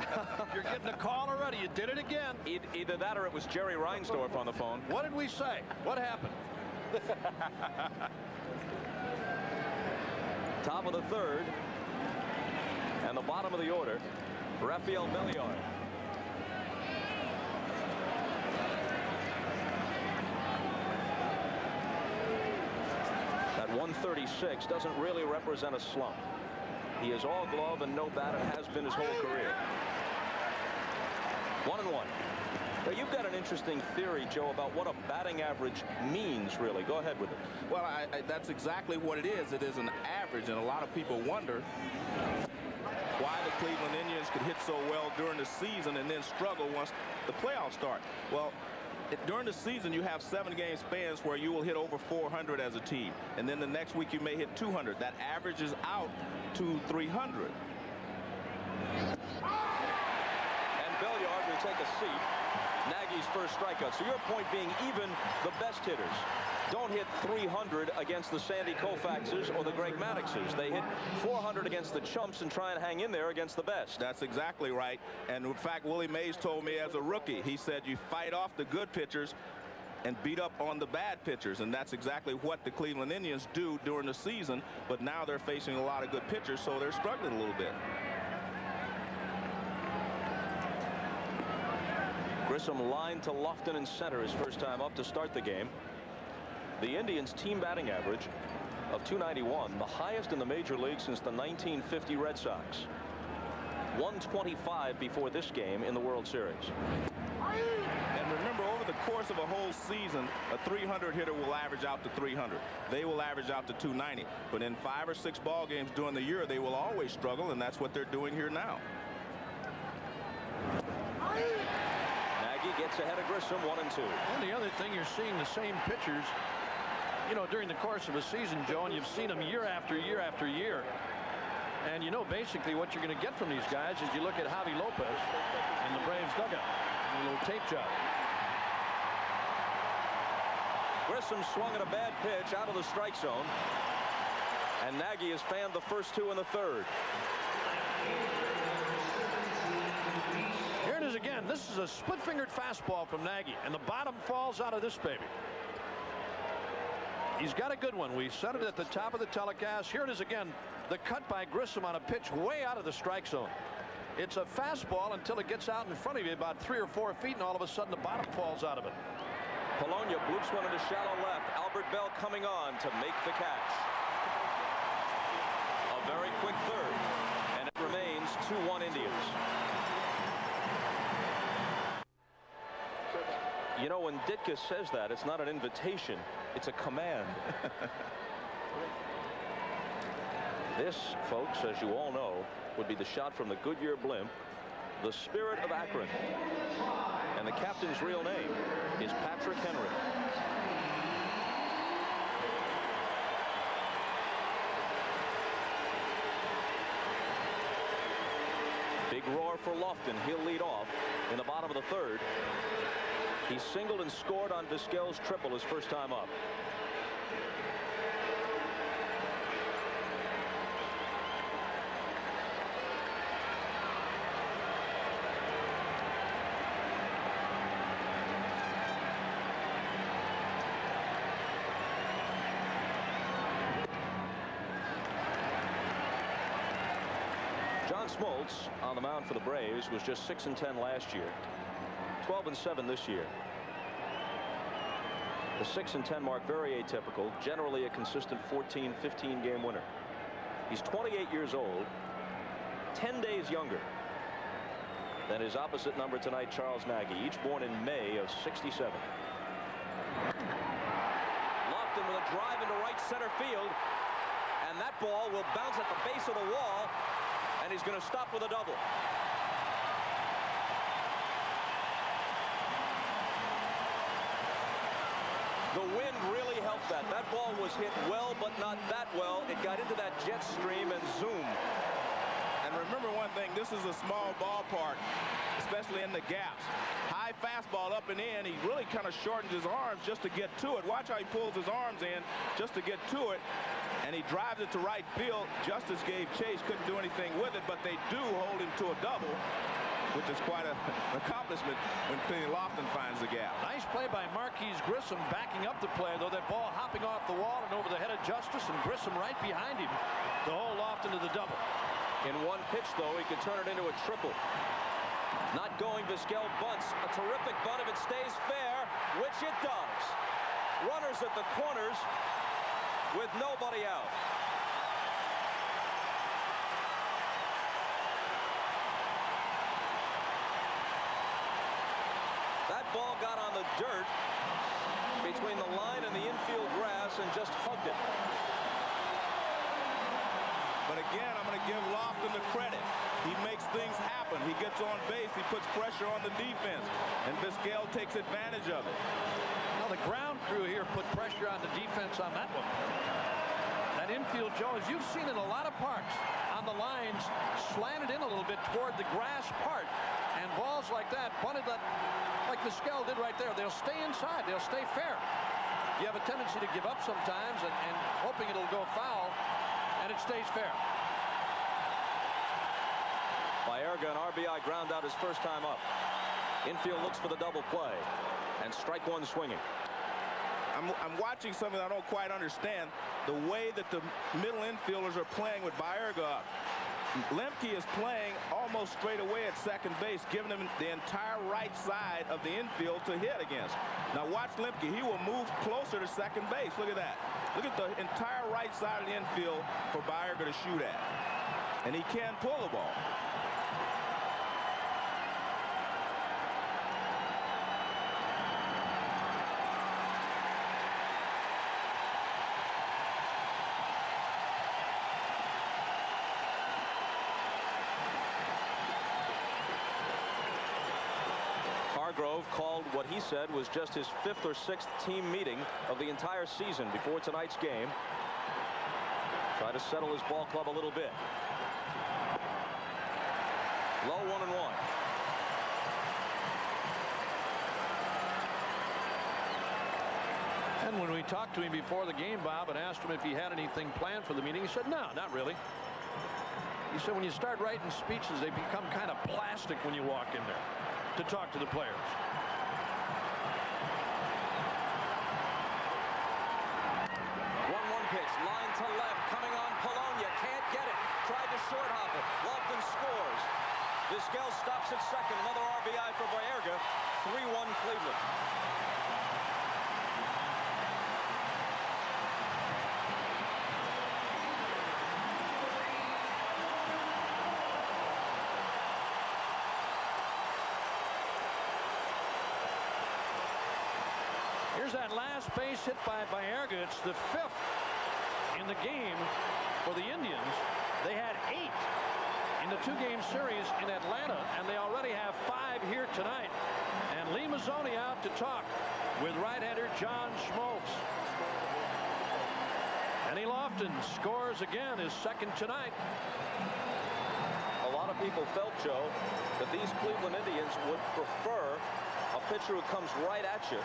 You're getting a call already. You did it again. Either that or it was Jerry Reinsdorf on the phone. What did we say? What happened? Top of the 3rd. And the bottom of the order, Rafael Belliard. That 136 doesn't really represent a slump. He is all glove and no bat and has been his whole career. 1-1. Now, you've got an interesting theory, Joe, about what a batting average means, really. Go ahead with it. Well, that's exactly what it is. It is an average, and a lot of people wonder why the Cleveland Indians could hit so well during the season and then struggle once the playoffs start. Well, During the season, you have 7-game spans where you will hit over 400 as a team. And then the next week you may hit 200. That averages out to 300. And Belliard will take a seat. Nagy's first strikeout. So your point being, even the best hitters don't hit 300 against the Sandy Koufaxes or the Greg Maddoxes. They hit 400 against the chumps and try and hang in there against the best. That's exactly right. And in fact, Willie Mays told me as a rookie, he said you fight off the good pitchers and beat up on the bad pitchers. And that's exactly what the Cleveland Indians do during the season. But now they're facing a lot of good pitchers, so they're struggling a little bit. Grissom lined to Lofton in center his first time up to start the game. The Indians' team batting average of .291, the highest in the major league since the 1950 Red Sox. 125 before this game in the World Series. And remember, over the course of a whole season, a 300 hitter will average out to 300. They will average out to 290. But in 5 or 6 ball games during the year, they will always struggle, and that's what they're doing here now. Nagy gets ahead of Grissom, 1-2. And the other thing, you're seeing the same pitchers, you know, during the course of a season, Joe, and you've seen them year after year after year. And you know basically what you're going to get from these guys is you look at Javi Lopez in the Braves dugout. A little tape job. Grissom swung at a bad pitch out of the strike zone. And Nagy has fanned the first 2 in the third. Here it is again. This is a split-fingered fastball from Nagy, and the bottom falls out of this baby. He's got a good one. We said it at the top of the telecast. Here it is again. The cut by Grissom on a pitch way out of the strike zone. It's a fastball until it gets out in front of you about 3 or 4 feet, and all of a sudden the bottom falls out of it. Polonia bloops one into shallow left. Albert Bell coming on to make the catch. A very quick third, and it remains 2-1 Indians. You know, when Ditka says that, it's not an invitation, it's a command. This, folks, as you all know, would be the shot from the Goodyear blimp, the Spirit of Akron. And the captain's real name is Patrick Henry. Big roar for Lofton. He'll lead off in the bottom of the third. He singled and scored on Vizquel's triple his first time up. John Smoltz on the mound for the Braves was just 6-10 last year. 12-7 this year. The 6-10 mark very atypical, generally a consistent 14-15 game winner. He's 28 years old, 10 days younger than his opposite number tonight, Charles Nagy, each born in May of '67. Lofton with a drive into right center field, and that ball will bounce at the base of the wall, and he's going to stop with a double. The wind really helped that. That ball was hit well, but not that well. It got into that jet stream and zoomed. And remember one thing, this is a small ballpark, especially in the gaps. High fastball up and in. He really kind of shortened his arms just to get to it. Watch how he pulls his arms in just to get to it. And he drives it to right field. Justice gave chase, couldn't do anything with it, but they do hold him to a double, which is quite an accomplishment when Kenny Lofton finds the gap. Nice play by Marquise Grissom backing up the play, though. That ball hopping off the wall and over the head of Justice, and Grissom right behind him to hold Lofton to the double. In one pitch, though, he could turn it into a triple. Not going, Vizquel bunts. A terrific bunt if it stays fair, which it does. Runners at the corners with nobody out. That ball got on the dirt between the line and the infield grass and just hugged it. But But again, I'm going to give Lofton the credit. He makes things happen. He gets on base. He puts pressure on the defense. And Vizquel takes advantage of it. Now the ground crew here put pressure on the defense on that one. That infield, Joe, as you've seen in a lot of parks, on the lines, slanted in a little bit toward the grass part. And balls like that, bunted that, like Vizquel did right there, they'll stay inside. They'll stay fair. You have a tendency to give up sometimes and hoping it'll go foul, and it stays fair. Baerga, an RBI ground out his first time up. Infield looks for the double play, and strike one swinging. I'm watching something I don't quite understand. The way that the middle infielders are playing with Baerga up. Lemke is playing almost straight away at second base, giving him the entire right side of the infield to hit against. Now watch Lemke. He will move closer to second base. Look at that. Look at the entire right side of the infield for Baerga to shoot at. And he can pull the ball. Hargrove called what he said was just his 5th or 6th team meeting of the entire season before tonight's game. Try to settle his ball club a little bit. Low 1-1. And when we talked to him before the game, Bob, and asked him if he had anything planned for the meeting, he said, no, not really. He said when you start writing speeches, they become kind of plastic when you walk in there to talk to the players. Pitch, line to left, coming on Polonia, can't get it. Tried to short hop it. Lofton scores. Vizquel stops at second. Another RBI for Baerga. 3-1 Cleveland. Here's that last base hit by Baerga. It's the 5th in the game for the Indians. They had 8 in the 2-game series in Atlanta, and they already have 5 here tonight. And Lee Mazzoni out to talk with right-hander John Schmaltz. Kenny Lofton scores again, his 2nd tonight. A lot of people felt, Joe, that these Cleveland Indians would prefer a pitcher who comes right at you,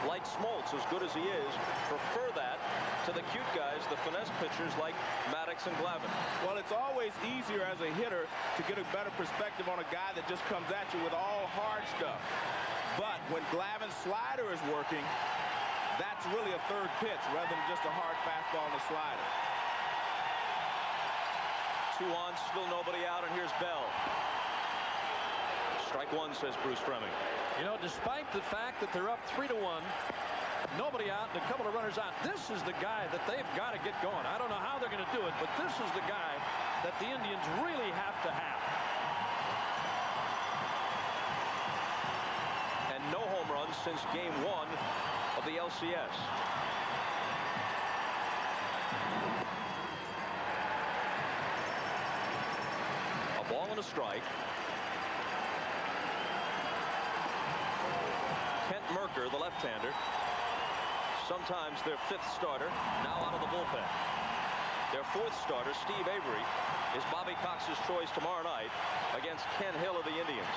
like Smoltz, as good as he is, prefer that to the cute guys, the finesse pitchers like Maddox and Glavine. Well, it's always easier as a hitter to get a better perspective on a guy that just comes at you with all hard stuff. But when Glavine's slider is working, that's really a third pitch rather than just a hard fastball and a slider. 2 on, still nobody out, and here's Bell. Strike one, says Bruce Fleming. You know, despite the fact that they're up 3-1, nobody out and a couple of runners out, this is the guy that they've got to get going. I don't know how they're going to do it, but this is the guy that the Indians really have to have. And no home runs since game 1 of the LCS. A ball and a strike. Kent Merker, the left-hander, sometimes their 5th starter, now out of the bullpen. Their 4th starter, Steve Avery, is Bobby Cox's choice tomorrow night against Ken Hill of the Indians.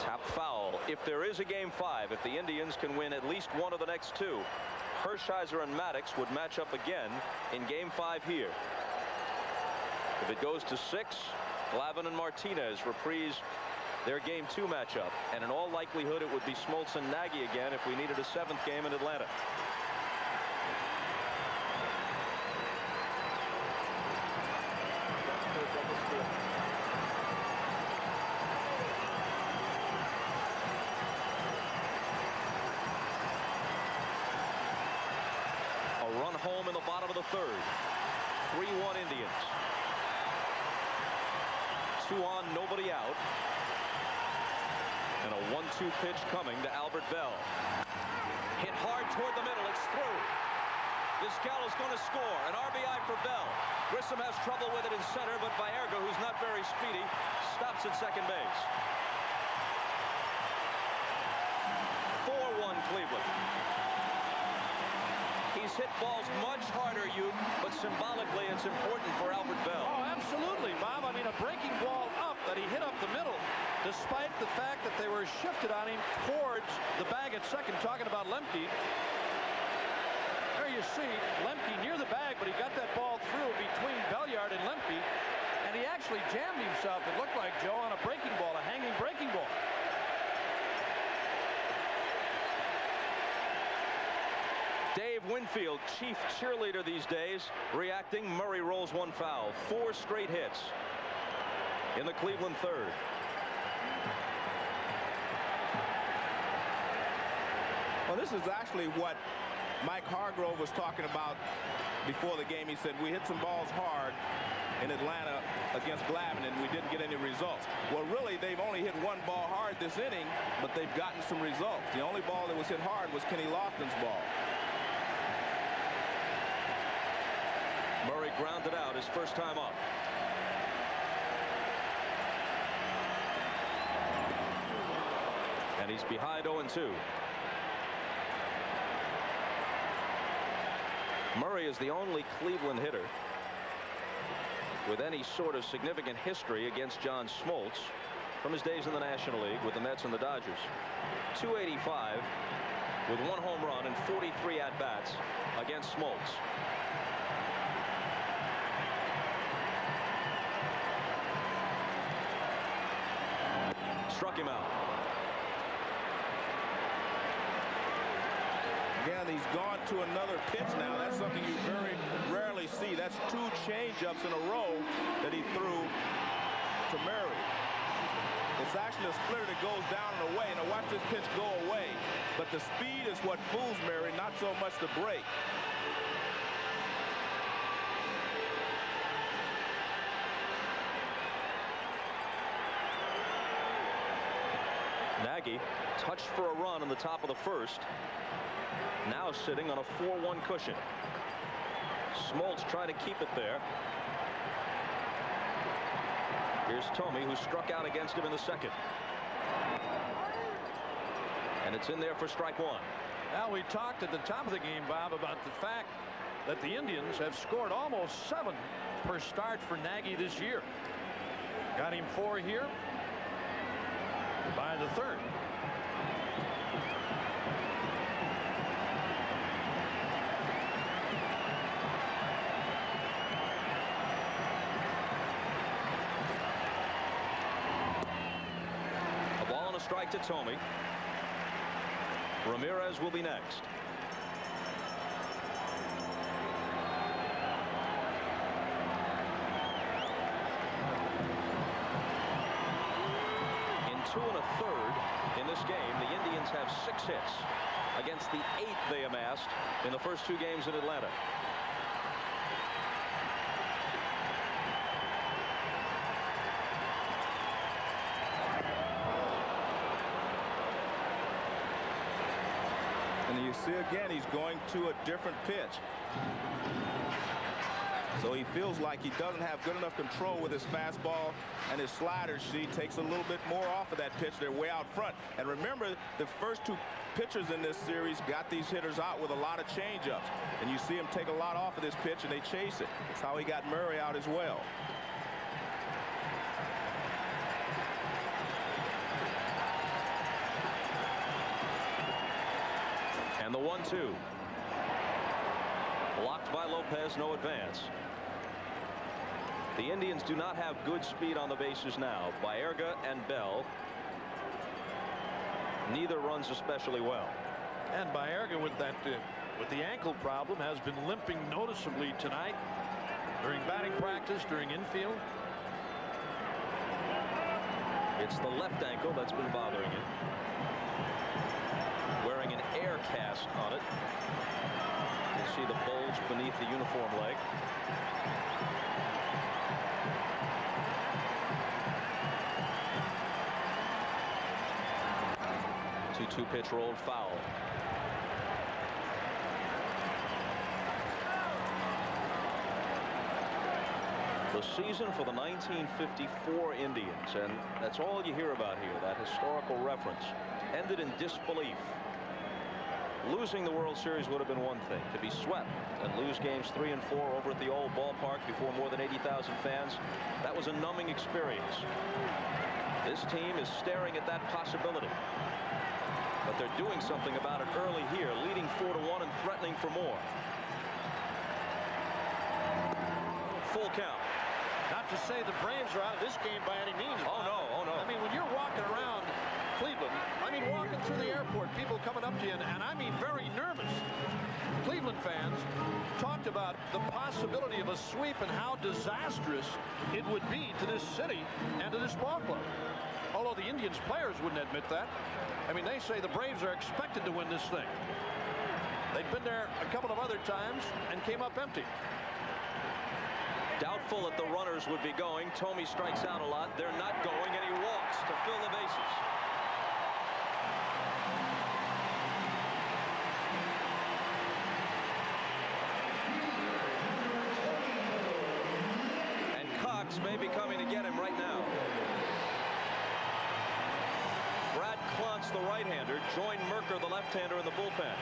Tap foul. If there is a game 5, if the Indians can win at least one of the next 2, Hershiser and Maddox would match up again in game 5 here. If it goes to 6, Glavine and Martinez reprise their game 2 matchup, and in all likelihood it would be Smoltz and Nagy again if we needed a 7th game in Atlanta. A run home in the bottom of the 3rd. 3-1 Indians. 2 on, nobody out. And a 1-2 pitch coming to Albert Bell. Hit hard toward the middle. It's through. Vizquel is going to score. An RBI for Bell. Grissom has trouble with it in center, but Baerga, who's not very speedy, stops at second base. 4-1 Cleveland. He's hit balls much harder, but symbolically it's important for Albert Bell. Oh, absolutely, Bob. I mean, a breaking ball up that he hit up the middle, despite the fact that they were shifted on him towards the bag at second, talking about Lemke. There you see Lemke near the bag, but he got that ball through between Belliard and Lemke, and he actually jammed himself, it looked like, Joe, on a breaking ball, a hanging breaking ball. Dave Winfield, chief cheerleader these days, reacting. Murray rolls one foul. 4 straight hits in the Cleveland third. Well, this is actually what Mike Hargrove was talking about before the game. He said, we hit some balls hard in Atlanta against Glavine, and we didn't get any results. Well, really, they've only hit one ball hard this inning, but they've gotten some results. The only ball that was hit hard was Kenny Lofton's ball. Murray grounded out his first time up. And he's behind 0-2. Murray is the only Cleveland hitter with any sort of significant history against John Smoltz from his days in the National League with the Mets and the Dodgers. 285 with 1 home run and 43 at-bats against Smoltz. Struck him out. Again, he's gone to another pitch now. That's something you very rarely see. That's 2 changeups in a row that he threw to Murray. It's actually a splitter that goes down and away. Now watch this pitch go away. But the speed is what fools Murray, not so much the break. Nagy touched for a run in the top of the first. Now sitting on a 4-1 cushion. Smoltz trying to keep it there. Here's Thome, who struck out against him in the second. And it's in there for strike 1. Now, we talked at the top of the game, Bob, about the fact that the Indians have scored almost 7 per start for Nagy this year. Got him 4 here by the third. A ball and a strike to Thome. Ramirez will be next. In 2 1/3 in this game, the Indians have 6 hits against the 8 they amassed in the first 2 games in Atlanta. And you see again, he's going to a different pitch. So he feels like he doesn't have good enough control with his fastball, and his slider, she takes a little bit more off of that pitch. They're way out front. And remember, the first 2 pitchers in this series got these hitters out with a lot of changeups. And you see him take a lot off of this pitch, and they chase it. That's how he got Murray out as well. And the 1-2. Blocked by Lopez, no advance. The Indians do not have good speed on the bases now. Baerga and Bell. Neither runs especially well. And Baerga, with the ankle problem, has been limping noticeably tonight during batting practice, during infield. It's the left ankle that's been bothering him. Wearing an air cast on it. You see the bulge beneath the uniform leg. Two pitch rolled foul. The season for the 1954 Indians, and that's all you hear about here, that historical reference, ended in disbelief. Losing the World Series would have been one thing. To be swept and lose games 3 and 4 over at the old ballpark before more than 80,000 fans, that was a numbing experience. This team is staring at that possibility. But they're doing something about it early here, leading 4-1 and threatening for more. Full count. Not to say the Braves are out of this game by any means. Oh, no. Oh, no. I mean, when you're walking around Cleveland, I mean, walking through the airport, people coming up to you, and I mean very nervous. Cleveland fans talked about the possibility of a sweep and how disastrous it would be to this city and to this ball club. Although the Indians players wouldn't admit that. I mean, they say the Braves are expected to win this thing. They'd been there a couple of other times and came up empty. Doubtful that the runners would be going. Thome strikes out a lot. They're not going, and he walks to fill the bases. And Cox may be coming to get him right now. Brad Klontz, the right-hander, joined Merker, the left-hander, in the bullpen.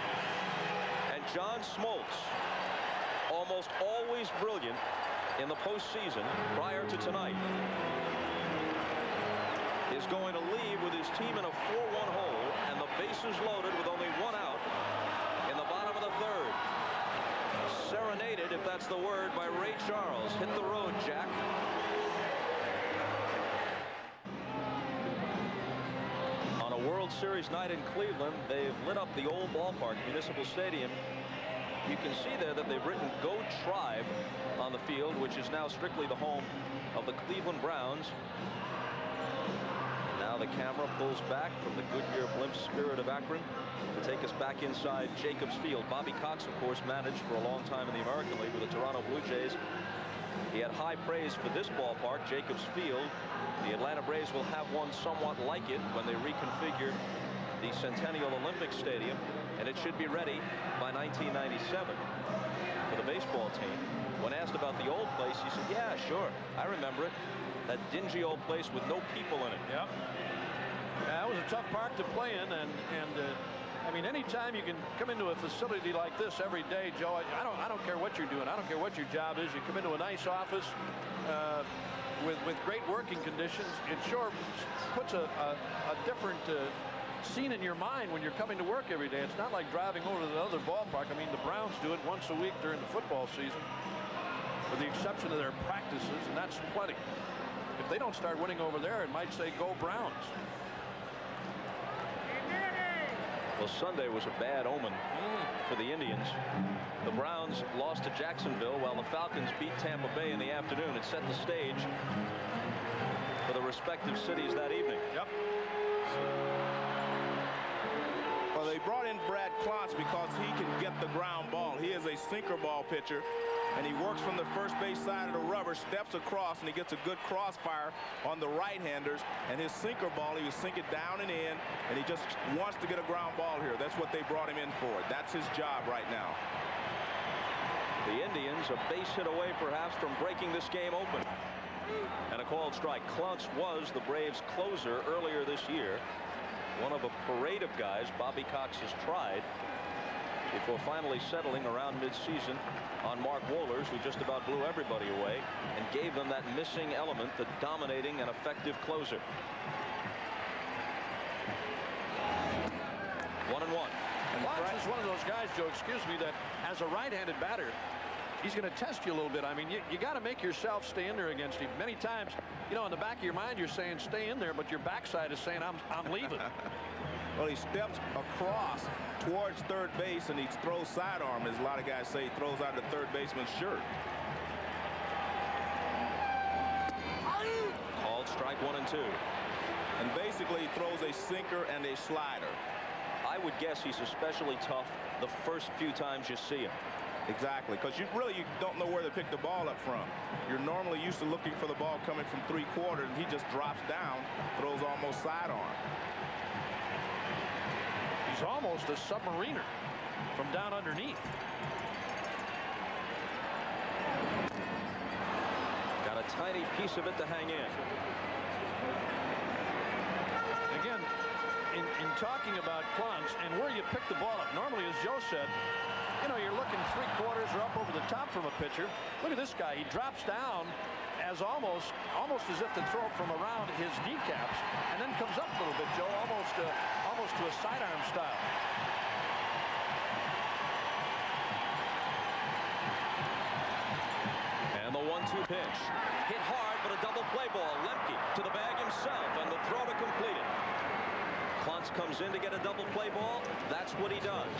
And John Smoltz, almost always brilliant in the postseason prior to tonight, is going to leave with his team in a 4-1 hole and the bases loaded with only 1 out in the bottom of the 3rd. Serenaded, if that's the word, by Ray Charles. Hit the road, Jack. On a World Series night in Cleveland, they've lit up the old ballpark, Municipal Stadium. You can see there that they've written "Go Tribe" on the field, which is now strictly the home of the Cleveland Browns. Now the camera pulls back from the Goodyear Blimp Spirit of Akron to take us back inside Jacobs Field. Bobby Cox, of course, managed for a long time in the American League with the Toronto Blue Jays. He had high praise for this ballpark, Jacobs Field. The Atlanta Braves will have one somewhat like it when they reconfigure the Centennial Olympic Stadium, and it should be ready by 1997 for the baseball team. When asked about the old place, he said, yeah, sure, I remember it. That dingy old place with no people in it. Yep. That was a tough park to play in, and I mean, anytime you can come into a facility like this every day, Joe, I don't care what you're doing. I don't care what your job is. You come into a nice office with great working conditions. It sure puts a different scene in your mind when you're coming to work every day. It's not like driving over to the other ballpark. I mean, the Browns do it once a week during the football season, with the exception of their practices, and that's plenty. If they don't start winning over there, it might say "Go Browns." Well, Sunday was a bad omen for the Indians. The Browns lost to Jacksonville while the Falcons beat Tampa Bay in the afternoon. It set the stage for the respective cities that evening. Yep. Well, they brought in Brad Klontz because he can get the ground ball. He is a sinker ball pitcher, and he works from the first base side of the rubber, steps across, and he gets a good crossfire on the right-handers. And his sinker ball, he will sink it down and in, and he just wants to get a ground ball here. That's what they brought him in for. That's his job right now. The Indians a base hit away perhaps from breaking this game open. And a called strike. Klontz was the Braves closer earlier this year. One of a parade of guys Bobby Cox has tried before finally settling around mid-season on Mark Wohlers, who just about blew everybody away and gave them that missing element, the dominating and effective closer. 1-1. Klontz is one of those guys, Joe, excuse me, that as a right-handed batter, he's going to test you a little bit. I mean, you got to make yourself stay in there against him. Many times, you know, in the back of your mind, you're saying stay in there, but your backside is saying I'm leaving. Well, he steps across towards third base, and he throws sidearm, as a lot of guys say. He throws out the third baseman's shirt. Called strike 1 and 2. And basically, he throws a sinker and a slider. I would guess he's especially tough the first few times you see him. Exactly, because you don't know where to pick the ball up from. You're normally used to looking for the ball coming from 3/4, and he just drops down, throws almost sidearm. He's almost a submariner from down underneath. Got a a tiny piece of it to hang in. Again, in talking about Klontz and where you pick the ball up, normally, as Joe said, you know, you're looking 3/4 or up over the top from a pitcher. Look at this guy. He drops down as almost as if to throw it from around his kneecaps, and then comes up a little bit, Joe, almost to a sidearm style. And the 1-2 pitch. Hit hard, but a double play ball. Lemke to the bag himself, and the throw to complete it. Klontz comes in to get a double play ball. That's what he does.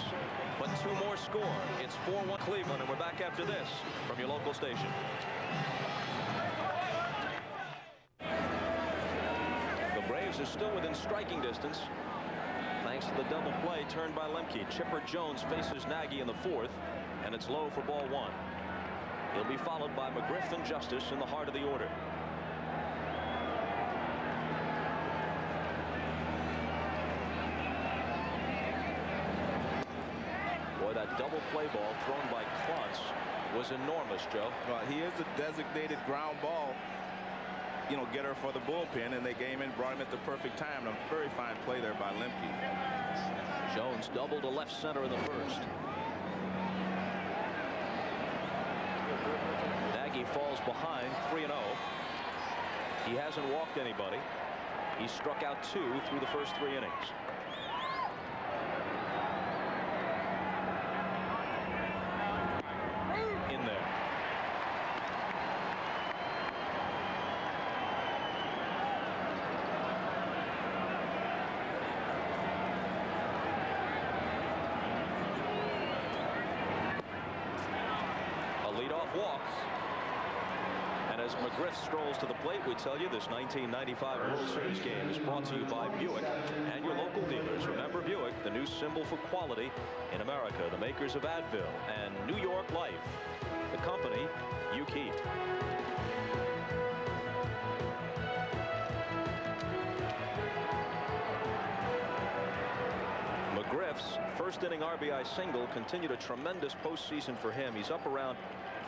But 2 more score. It's 4-1 Cleveland, and we're back after this from your local station. The Braves are still within striking distance, thanks to the double play turned by Lemke. Chipper Jones faces Nagy in the 4th, and it's low for ball 1. He'll be followed by McGriff and Justice in the heart of the order. Boy, that double play ball thrown by Klontz was enormous, Joe. Well, he is a designated ground ball, you know, getter for the bullpen, and they came in, brought him at the perfect time. A very fine play there by Lemke. Jones doubled to left center in the 1st. Nagy falls behind 3-0. He hasn't walked anybody. He struck out 2 through the first 3 innings. In there. A leadoff walk. And as McGriff strolls to the plate, we tell you this 1995 World Series game is brought to you by Buick and your local dealers. Remember Buick, the new symbol for quality in America, the makers of Advil and New York Life, the company you keep. McGriff's first inning RBI single continued a tremendous postseason for him. He's up around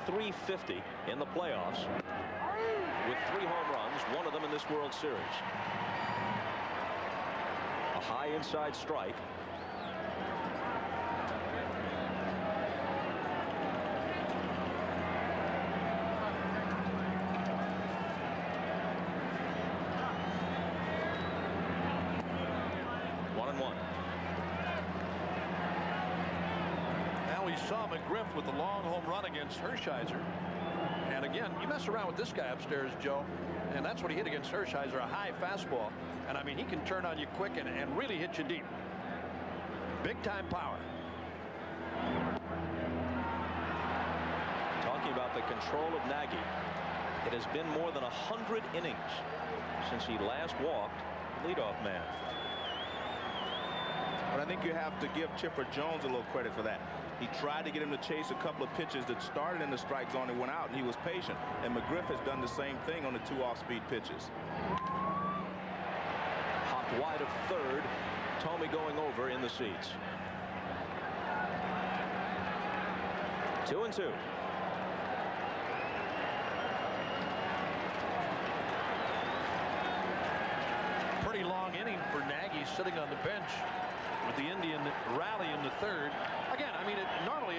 350 in the playoffs with 3 home runs, 1 of them in this World Series. A high inside strike. Saw McGriff with the long home run against Hershiser. And again, you mess around with this guy upstairs, Joe, and that's what he hit against Hershiser, a high fastball. And I mean, he can turn on you quick and really hit you deep. Big time power. Talking about the control of Nagy. It has been more than 100 innings since he last walked leadoff man. But I think you have to give Chipper Jones a little credit for that. He tried to get him to chase a couple of pitches that started in the strike zone and went out, and he was patient. And McGriff has done the same thing on the 2 off-speed pitches. Hopped wide of 3rd. Thome going over in the seats. 2-2. Pretty long inning for Nagy sitting on the bench with the Indian rally in the 3rd. Again, I mean, normally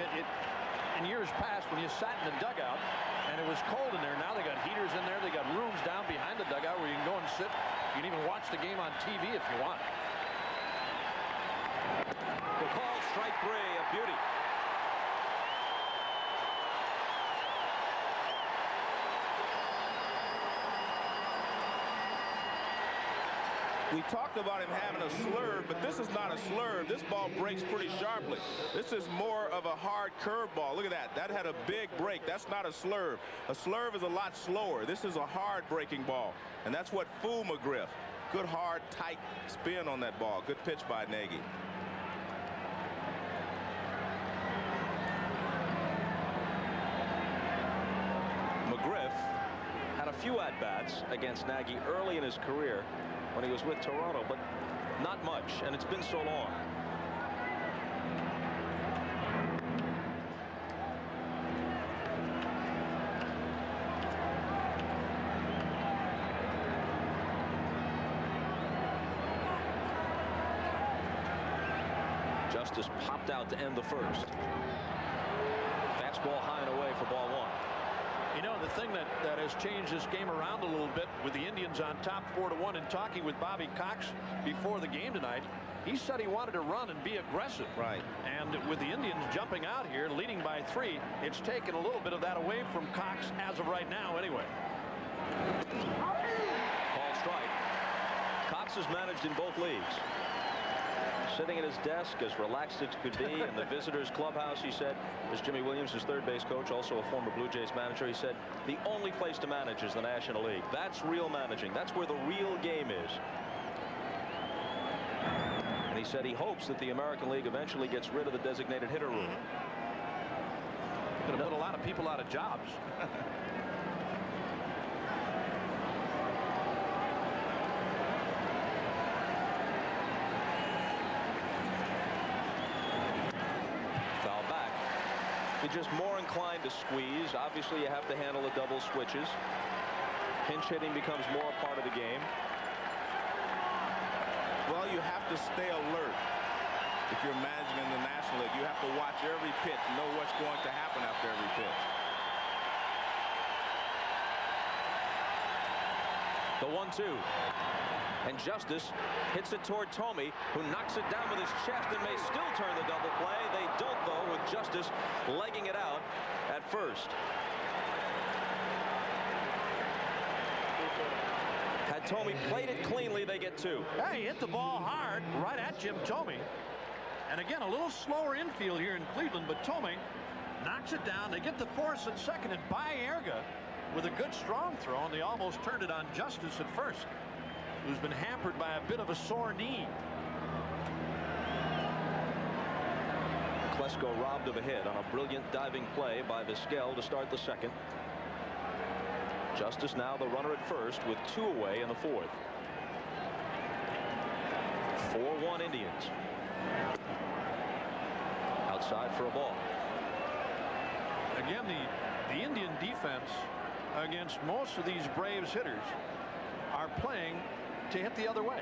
in years past when you sat in the dugout and it was cold in there, now they got heaters in there. They got rooms down behind the dugout where you can go and sit. You can even watch the game on TV if you want. The call, strike 3, a beauty. We talked about him having a slurve, but this is not a slurve. This ball breaks pretty sharply. This is more of a hard curveball. Look at that. That had a big break. That's not a slurve. A slurve is a lot slower. This is a hard breaking ball, and that's what fooled McGriff. Good, hard, tight spin on that ball. Good pitch by Nagy. McGriff had a few at-bats against Nagy early in his career when he was with Toronto, but not much, and it's been so long. Justice popped out to end the first. Fastball high and away for ball one. You know, the thing that has changed this game around a little bit with the Indians on top 4-1, and talking with Bobby Cox before the game tonight, he said he wanted to run and be aggressive. Right. And with the Indians jumping out here, leading by 3, it's taken a little bit of that away from Cox as of right now anyway. Called strike. Cox is managed in both leagues. Sitting at his desk, as relaxed as could be in the visitors clubhouse, he said, as Jimmy Williams, his third base coach, also a former Blue Jays manager, he said, the only place to manage is the National League. That's real managing. That's where the real game is. And he said he hopes that the American League eventually gets rid of the designated hitter rule. Going to put a lot of people out of jobs. You're just more inclined to squeeze. Obviously, you have to handle the double switches. Pinch hitting becomes more a part of the game. Well, you have to stay alert. If you're managing in the National League, you have to watch every pitch, know what's going to happen after every pitch. The 1-2. And Justice hits it toward Thome, who knocks it down with his chest and may still turn the double play. They don't, though, with Justice legging it out at first. Had Thome played it cleanly, they get 2. Hey, he hit the ball hard right at Jim Thome. And again, a little slower infield here in Cleveland, but Thome knocks it down. They get the force at second, and Baerga with a good strong throw, and they almost turned it on Justice at first, who's been hampered by a bit of a sore knee. Klesko robbed of a hit on a brilliant diving play by Vizquel to start the second. Justice now the runner at first with 2 away in the fourth. 4-1 Indians. Outside for a ball. Again, the Indian defense against most of these Braves hitters are playing to hit the other way.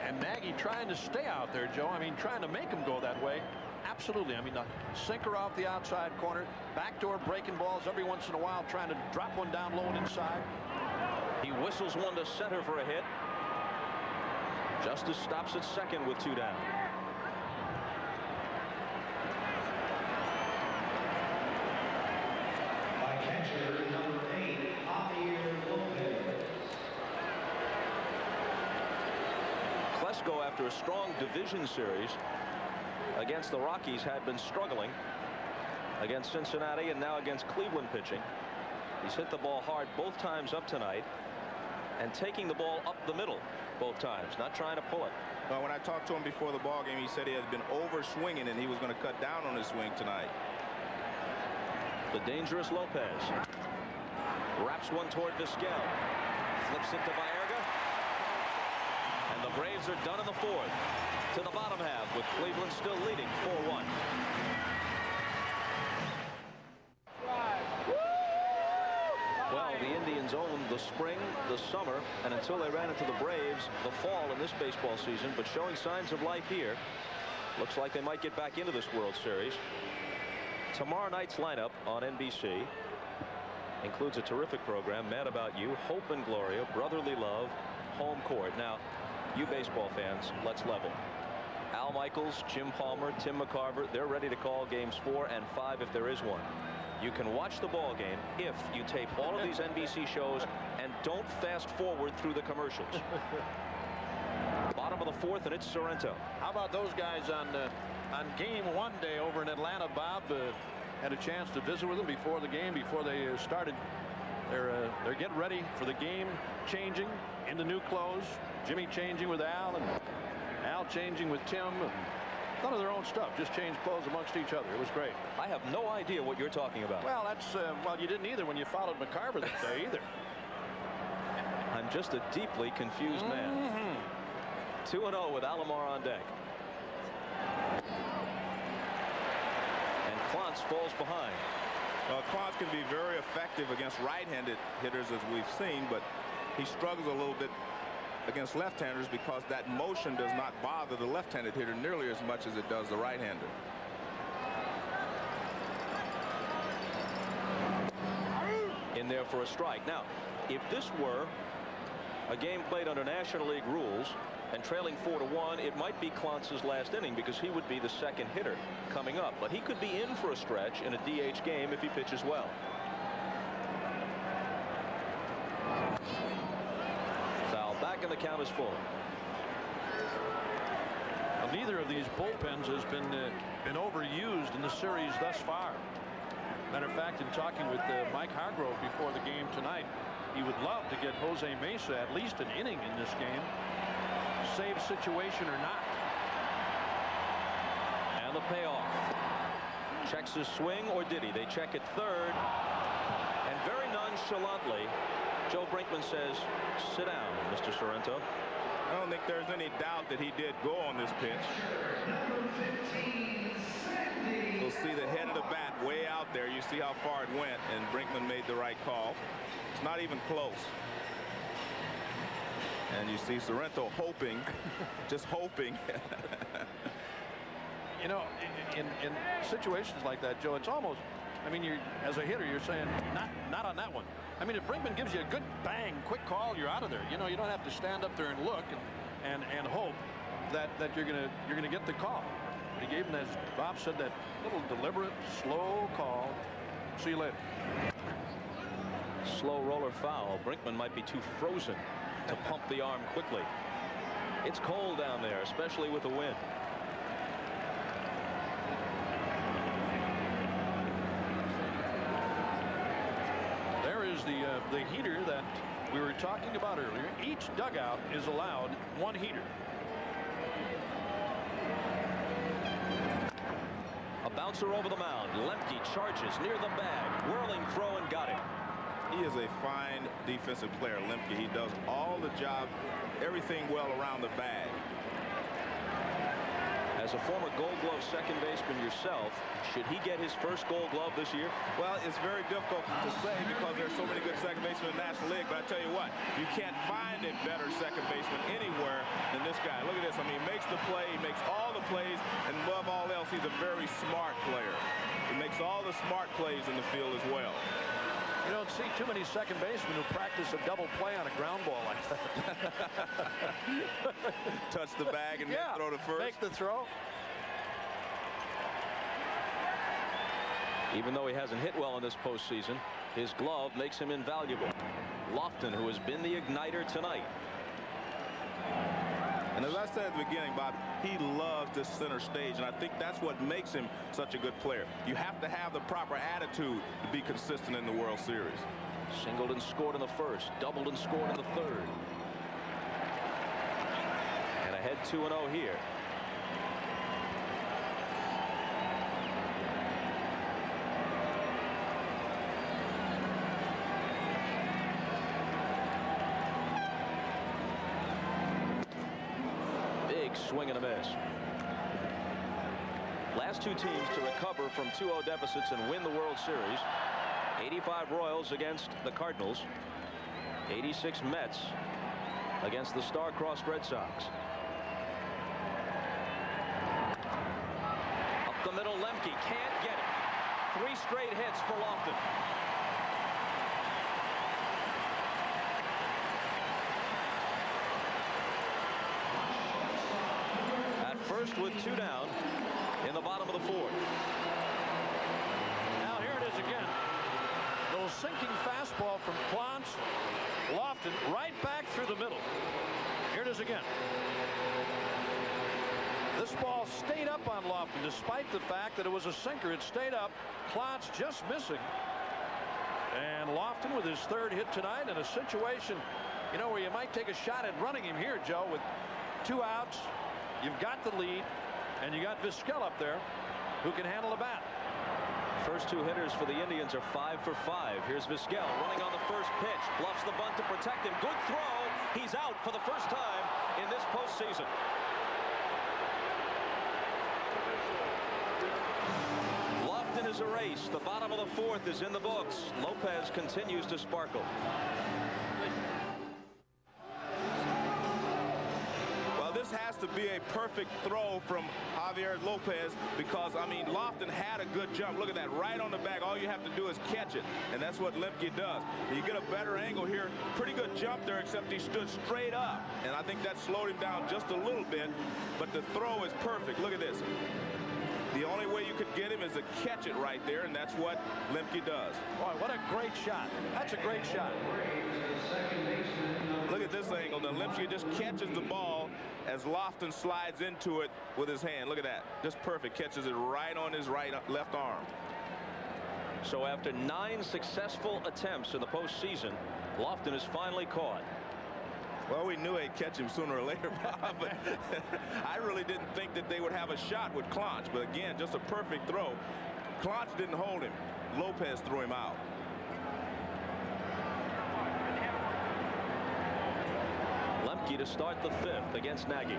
And Nagy trying to stay out there, Joe. I mean, trying to make them go that way. Absolutely. I mean, the sinker off the outside corner, backdoor breaking balls every once in a while, trying to drop one down low and inside. He whistles one to center for a hit. Justice stops at second with 2 down. By catcher number 8, Javier Lopez. Klesko, after a strong division series against the Rockies, had been struggling against Cincinnati and now against Cleveland pitching. He's hit the ball hard both times up tonight and taking the ball up the middle both times, not trying to pull it. When I talked to him before the ball game, he said he had been over swinging and he was going to cut down on his swing tonight. The dangerous Lopez wraps one toward Vizquel, flips it to Baerga, and the Braves are done in the fourth. To the bottom half with Cleveland still leading 4-1. Well, the Indians owned the spring, the summer, and until they ran into the Braves, the fall in this baseball season, but showing signs of life here. Looks like they might get back into this World Series. Tomorrow night's lineup on NBC includes a terrific program, Mad About You, Hope and Gloria, Brotherly Love, Home Court. Now, you baseball fans, let's level. Al Michaels, Jim Palmer, Tim McCarver, they're ready to call games 4 and 5 if there is one. You can watch the ball game if you tape all of these NBC shows and don't fast forward through the commercials. Bottom of the fourth, and it's Sorrento. How about those guys on game 1 day over in Atlanta? Bob had a chance to visit with them before the game, before they started. They're getting ready for the game, changing into new clothes. Jimmy changing with Al, and Al changing with Tim. None of their own stuff, just changed clothes amongst each other. It was great. I have no idea what you're talking about. Well, that's well, you didn't either when you followed McCarver that day either. I'm just a deeply confused man. 2-0 with Alomar on deck. And Clance falls behind. Clance can be very effective against right-handed hitters, as we've seen, but he struggles a little bit against left-handers because that motion does not bother the left-handed hitter nearly as much as it does the right-hander. In there for a strike. Now, if this were a game played under National League rules and trailing 4-1, it might be Klantz's last inning because he would be the second hitter coming up. But he could be in for a stretch in a DH game if he pitches well. Foul back, and the count is full. Well, neither of these bullpens has been overused in the series thus far. Matter of fact, in talking with Mike Hargrove before the game tonight, he would love to get Jose Mesa at least an inning in this game, save situation or not. And the payoff. Checks his swing, or did he? They check at third, and very nonchalantly, Joe Brinkman says, "Sit down, Mr. Sorrento." I don't think there's any doubt that he did go on this pitch. You'll see the head of the bat way out there. You see how far it went, and Brinkman made the right call. It's not even close. And you see Sorrento hoping, just hoping. You know, in situations like that, Joe, it's almost, I mean, as a hitter, you're saying not on that one. I mean, if Brinkman gives you a good bang, quick call, you're out of there. You know, you don't have to stand up there and look and hope that you're gonna get the call. But he gave him, as Bob said, that little deliberate, slow call. See you later. Slow roller foul. Brinkman might be too frozen to pump the arm quickly. It's cold down there, especially with the wind. There is the heater that we were talking about earlier. Each dugout is allowed one heater. A bouncer over the mound. Lemke charges near the bag. Whirling throw, and got him. He is a fine defensive player, Lemke. He does all the job, everything well around the bag. As a former Gold Glove second baseman yourself, should he get his first Gold Glove this year? Well, it's very difficult to say because there's so many good second basemen in the National League. But I tell you what, you can't find a better second baseman anywhere than this guy. Look at this. I mean, he makes the play, he makes all the plays, and above all else, he's a very smart player. He makes all the smart plays in the field as well. You don't see too many second basemen who practice a double play on a ground ball like that. Touch the bag and then throw to first. Make the throw. Even though he hasn't hit well in this postseason, his glove makes him invaluable. Lofton, who has been the igniter tonight. And as I said at the beginning, Bob, he loves this center stage, and I think that's what makes him such a good player. You have to have the proper attitude to be consistent in the World Series. Singled and scored in the first, doubled and scored in the third. And ahead 2-0 here. Swing and a miss. Last two teams to recover from 2-0 deficits and win the World Series. 85 Royals against the Cardinals. 86 Mets against the star-crossed Red Sox. Up the middle, Lemke can't get it. 3 straight hits for Lofton. First with 2 down in the bottom of the 4th. Now here it is again. Little sinking fastball from Klantz. Lofton right back through the middle. Here it is again. This ball stayed up on Lofton despite the fact that it was a sinker. It stayed up. Klantz just missing. And Lofton with his 3rd hit tonight in a situation, you know, where you might take a shot at running him here, Joe, with 2 outs. You've got the lead, and you got Vizquel up there who can handle the bat. First 2 hitters for the Indians are 5 for 5. Here's Vizquel running on the first pitch. Bluffs the bunt to protect him. Good throw. He's out for the first time in this postseason. Lofton is erased. The bottom of the 4th is in the books. Lopez continues to sparkle. This has to be a perfect throw from Javier Lopez because, I mean, Lofton had a good jump. Look at that, right on the back. All you have to do is catch it, and that's what Lemke does. You get a better angle here. Pretty good jump there, except he stood straight up, and I think that slowed him down just a little bit, but the throw is perfect. Look at this. The only way you could get him is to catch it right there, and that's what Lemke does. Boy, what a great shot. That's a great shot. Look at this angle. Now Lemke just catches the ball as Lofton slides into it with his hand. Look at that. Just perfect. Catches it right on his left arm. So after 9 successful attempts in the postseason, Lofton is finally caught. Well, we knew they'd catch him sooner or later, Bob, but I really didn't think that they would have a shot with Clonch. But again, just a perfect throw. Clonch didn't hold him. Lopez threw him out. Lemke to start the 5th against Nagy.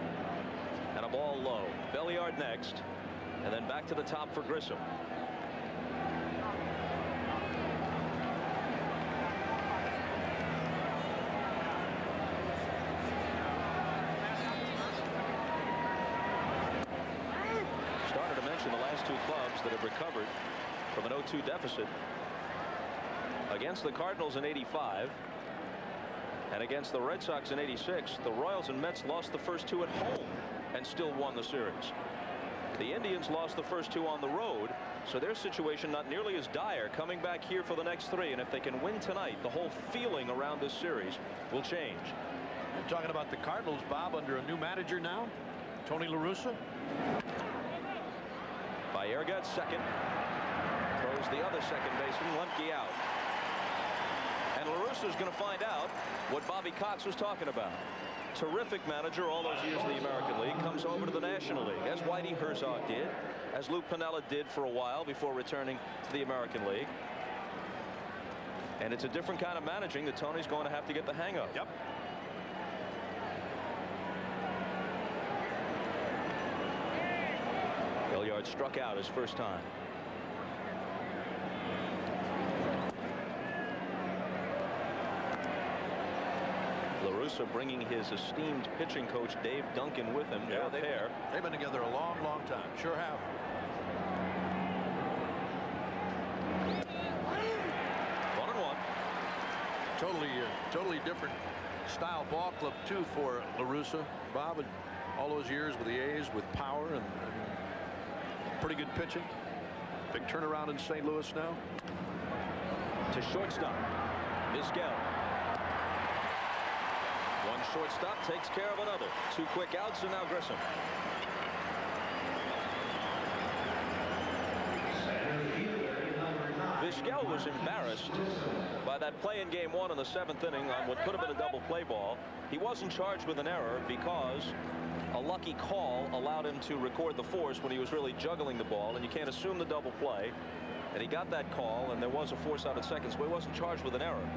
And a ball low. Belliard next. And then back to the top for Grissom. The last 2 clubs that have recovered from an 0-2 deficit against the Cardinals in '85 and against the Red Sox in '86. The Royals and Mets lost the first 2 at home and still won the series. The Indians lost the first 2 on the road, so their situation not nearly as dire coming back here for the next 3. And if they can win tonight, the whole feeling around this series will change. You're talking about the Cardinals, Bob, under a new manager now, Tony La Russa. Baerga at second. Throws the other second baseman, Lemke, out. And La Russa's going to find out what Bobby Cox was talking about. Terrific manager all those years in the American League. Comes over to the National League, as Whitey Herzog did, as Lou Piniella did for a while before returning to the American League. And it's a different kind of managing that Tony's going to have to get the hang of. Yep. Belliard struck out his first time. La Russa bringing his esteemed pitching coach Dave Duncan with him. Yeah, they've been together a long, long time. Sure have. 1-1. Totally different style ball club too for La Russa. Bob, and all those years with the A's with power and pretty good pitching. Big turnaround in St. Louis now. To shortstop, Vizquel. One shortstop takes care of another. 2 quick outs, and now Grissom. Vizquel was embarrassed by that play in game 1 in the 7th inning on what could have been a double play ball. He wasn't charged with an error because a lucky call allowed him to record the force when he was really juggling the ball, and you can't assume the double play. And he got that call, and there was a force out at second, so he wasn't charged with an error.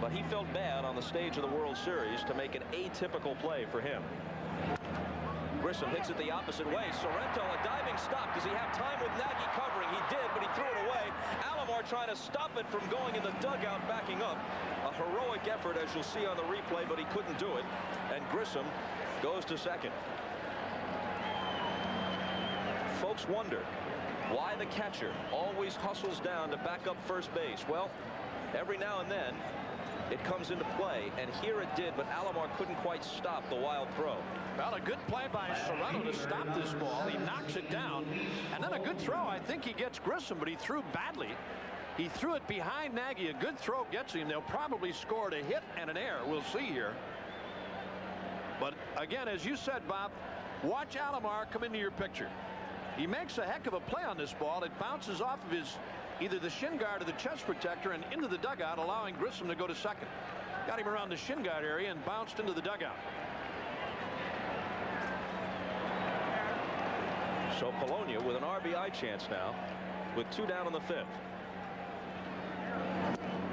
But he felt bad on the stage of the World Series to make an atypical play for him. Grissom hits it the opposite way. Sorrento, a diving stop. Does he have time with Nagy covering? He did, but he threw it away. Alomar trying to stop it from going in the dugout, backing up. A heroic effort, as you'll see on the replay, but he couldn't do it. And Grissom goes to second. Folks wonder why the catcher always hustles down to back up first base. Well, every now and then it comes into play, and here it did, but Alomar couldn't quite stop the wild throw. Well, a good play by Sorrento to stop this ball. He knocks it down, and then a good throw. I think he gets Grissom, but he threw badly. He threw it behind Nagy. A good throw gets him. They'll probably score a hit and an error. We'll see here. But again, as you said, Bob, watch Alomar come into your picture. He makes a heck of a play on this ball. It bounces off of his either the shin guard or the chest protector and into the dugout, allowing Grissom to go to second. Got him around the shin guard area and bounced into the dugout. So Polonia with an RBI chance now with 2 down in the 5th.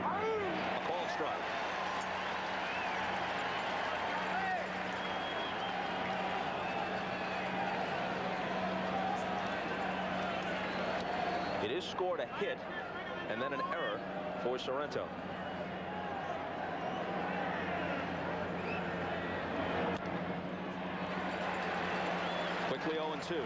A ball strike. It is scored a hit and then an error for Sorrento. Quickly 0-2.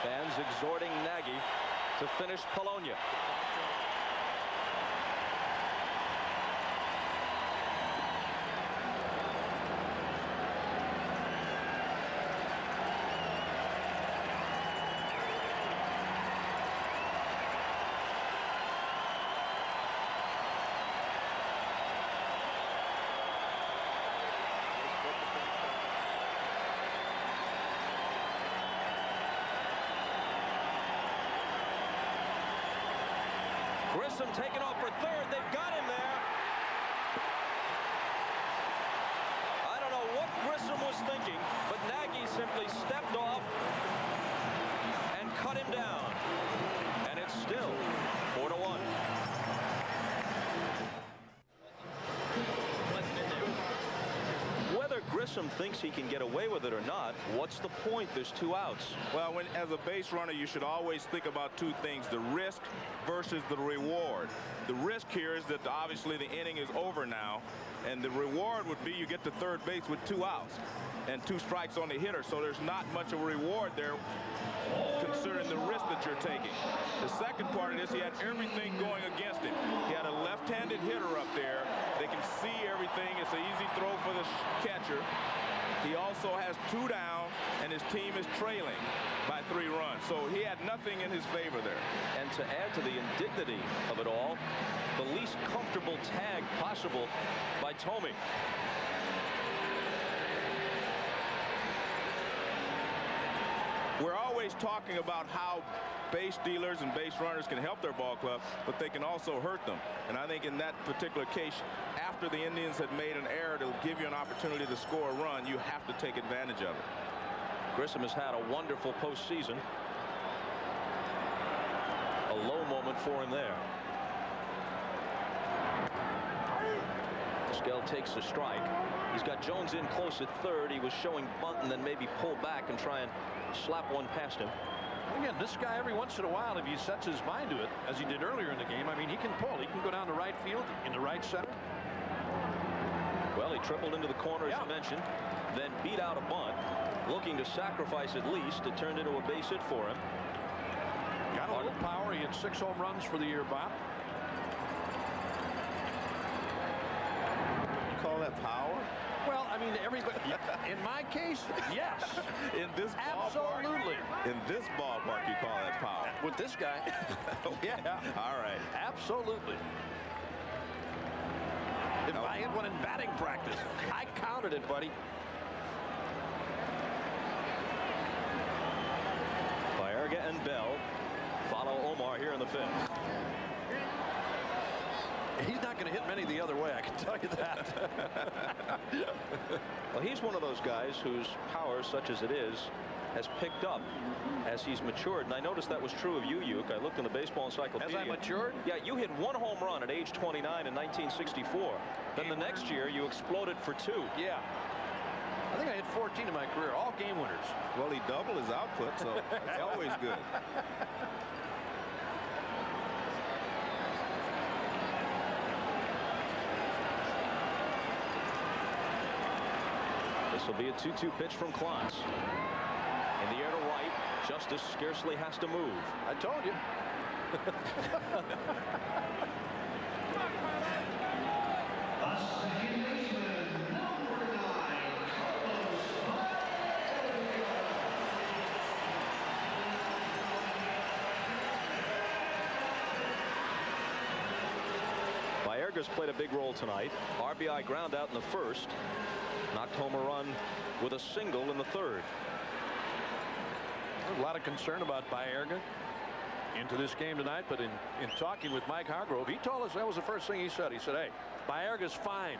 Fans exhorting Nagy to finish Polonia. Grissom taken off for third. They've got him there. I don't know what Grissom was thinking, but Nagy simply stepped off and cut him down. And it's still 4-1. Whether Grissom thinks he can get away with it or not, what's the point? There's 2 outs. Well, as a base runner, you should always think about 2 things: the risk versus the reward. The risk here is that obviously the inning is over now, and the reward would be you get to third base with 2 outs and 2 strikes on the hitter. So there's not much of a reward there considering the risk that you're taking. The second part of this, he had everything going against him. He had a left-handed hitter up there. They can see everything. It's an easy throw for the catcher. He also has 2 down, and his team is trailing by 3 runs. So he had nothing in his favor there. And to add to the indignity of it all, the least comfortable tag possible by Thome. We're always talking about how base stealers and base runners can help their ball club, but they can also hurt them. And I think in that particular case, after the Indians had made an error to give you an opportunity to score a run, you have to take advantage of it. Grissom has had a wonderful postseason. A low moment for him there. Skell takes a strike. He's got Jones in close at third. He was showing bunt and then maybe pull back and try and slap one past him. Again, this guy every once in a while, if he sets his mind to it, as he did earlier in the game, I mean, he can pull. He can go down to right field, in the right center. Well, he tripled into the corner, as you mentioned, then beat out a bunt, looking to sacrifice at least. It turned into a base hit for him. Got a little power. He had 6 home runs for the year, Bob. You call that power? Well, I mean, everybody, in my case, yes. In this ballpark? Absolutely. In this ballpark, you call that power? With this guy. Okay. Yeah. All right. Absolutely. If I hit one in batting practice, I counted it, buddy. Baerga and Bell follow Omar here in the 5th. He's not going to hit many the other way, I can tell you that. Well, he's one of those guys whose power, such as it is, has picked up as he's matured. And I noticed that was true of you, Uke. I looked in the baseball encyclopedia. As I matured? Yeah, you hit 1 home run at age 29 in 1964. Then the next year, you exploded for 2. Yeah. I think I hit 14 in my career, all game winners. Well, he doubled his output, so it's always good. This will be a 2-2 pitch from Klotz. In the air to right, Justice scarcely has to move. I told you. Baerga's played a big role tonight. RBI ground out in the 1st. Knocked home a run with a single in the 3rd. There's a lot of concern about Baerga into this game tonight, but in talking with Mike Hargrove, he told us that was the first thing he said. He said, hey, Baerga's fine.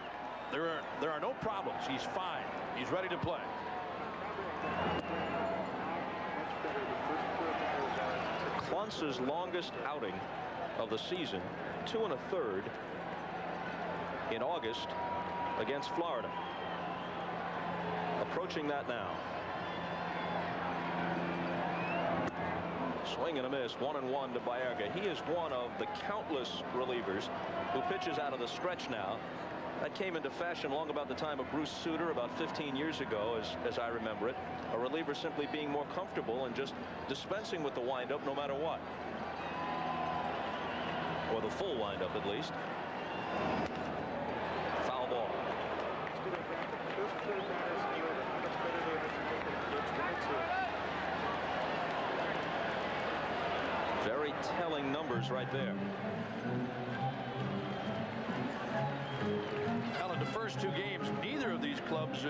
There are no problems. He's fine. He's ready to play. Klotz's longest outing of the season, 2 1/3 in August against Florida. Approaching that now. Swing and a miss. 1-1 to Baerga. He is one of the countless relievers who pitches out of the stretch now. That came into fashion long about the time of Bruce Sutter about 15 years ago, as I remember it. A reliever simply being more comfortable and just dispensing with the windup no matter what. Or the full windup, at least. Foul ball. Very telling numbers right there. Well, in the first two games, neither of these clubs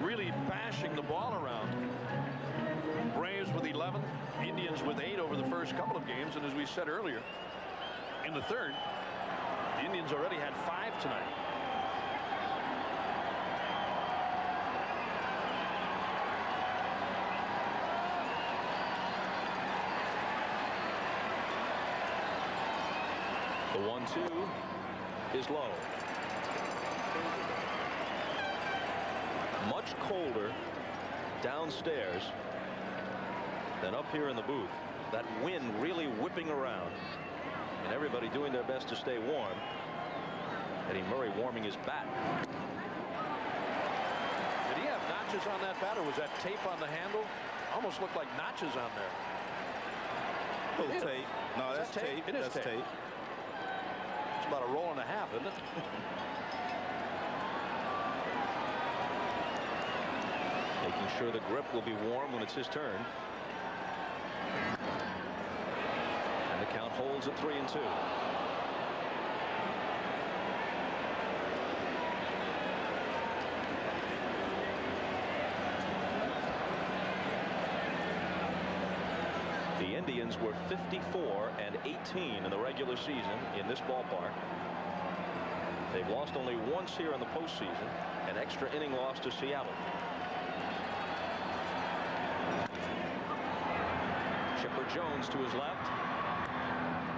really bashing the ball around. Braves with 11, Indians with 8 over the first couple of games, and as we said earlier, in the third, the Indians already had 5 tonight. The 1-2 is low. Much colder downstairs than up here in the booth. That wind really whipping around and everybody doing their best to stay warm. Eddie Murray warming his bat. Did he have notches on that bat, or was that tape on the handle? Almost looked like notches on there. Little tape. No, that's tape. It is that's tape. It's about a roll and a half, isn't it? Making sure the grip will be warm when it's his turn. And the count holds at 3-2. The Indians were 54-18 in the regular season in this ballpark. They've lost only once here in the postseason, an extra inning loss to Seattle. Chipper Jones to his left.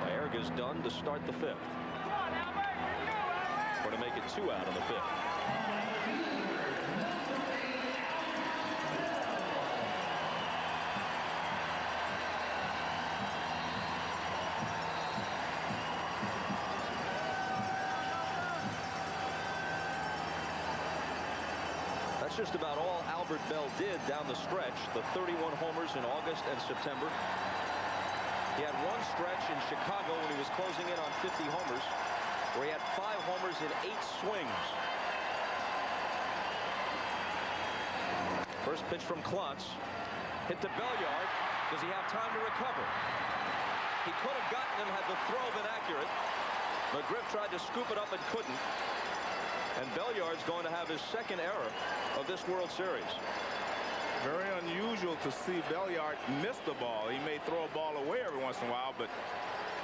Baerga's done to start the 5th. Or to make it 2 out in the 5th. That's just about all Albert Bell did down the stretch. The 31 homers in August and September. He had one stretch in Chicago when he was closing in on 50 homers, where he had 5 homers in 8 swings. First pitch from Klontz. Hit to Belliard. Does he have time to recover? He could have gotten him had the throw been accurate. McGriff tried to scoop it up and couldn't. And Belliard's going to have his second error of this World Series. Very unusual to see Belliard miss the ball. He may throw a ball away every once in a while, but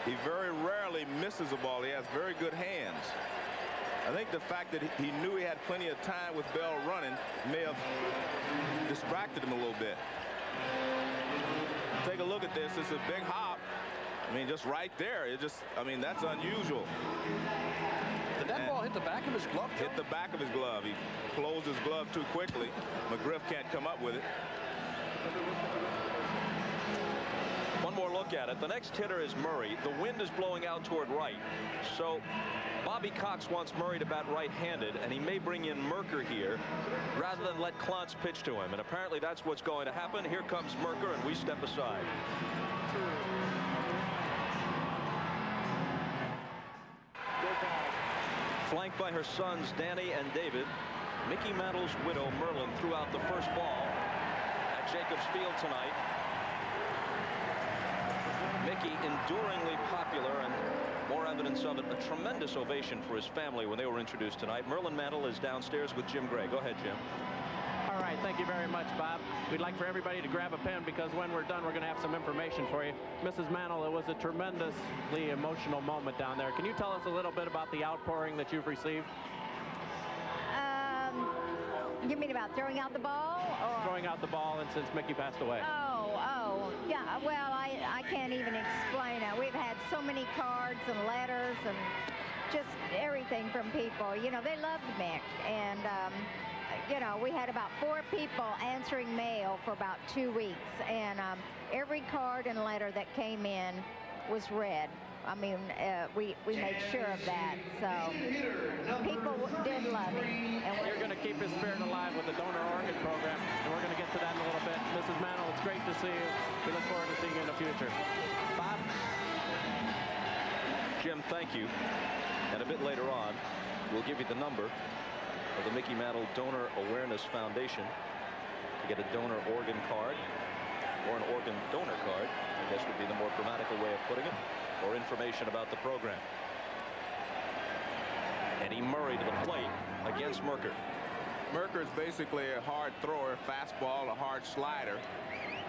he very rarely misses a ball. He has very good hands. I think the fact that he knew he had plenty of time with Bell running may have distracted him a little bit. Take a look at this. It's a big hop. I mean, just right there. That's unusual. Did that ball hit the back of his glove? Hit the back of his glove. He closed his glove too quickly. McGriff can't come up with it. One more look at it. The next hitter is Murray. The wind is blowing out toward right. So Bobby Cox wants Murray to bat right-handed, and he may bring in Merker here rather than let Klontz pitch to him. And apparently that's what's going to happen. Here comes Merker, and we step aside. Flanked by her sons Danny and David, Mickey Mantle's widow Merlin threw out the first ball at Jacobs Field tonight. Mickey enduringly popular, and more evidence of it, a tremendous ovation for his family when they were introduced tonight. Merlin Mantle is downstairs with Jim Gray. Go ahead, Jim. All right, thank you very much, Bob. We'd like for everybody to grab a pen, because when we're done, we're going to have some information for you. Mrs. Mantle, it was a tremendously emotional moment down there. Can you tell us a little bit about the outpouring that you've received? You mean about throwing out the ball? Or? Throwing out the ball, and since Mickey passed away. Oh, yeah. Well, I can't even explain it. We've had so many cards and letters and just everything from people. You know, they loved Mick, and you know, we had about 4 people answering mail for about 2 weeks, and every card and letter that came in was read. I mean, we made sure of that. So people did love him. And you're going to keep his spirit alive with the donor organ program, and we're going to get to that in a little bit. Mrs. Mantle, it's great to see you. We look forward to seeing you in the future. Bob? Jim, thank you. And a bit later on, we'll give you the number of the Mickey Mantle Donor Awareness Foundation to get a donor organ card, or an organ donor card, I guess would be the more grammatical way of putting it, or information about the program. Eddie Murray to the plate against Mercker. Mercker is basically a hard thrower, fastball, a hard slider,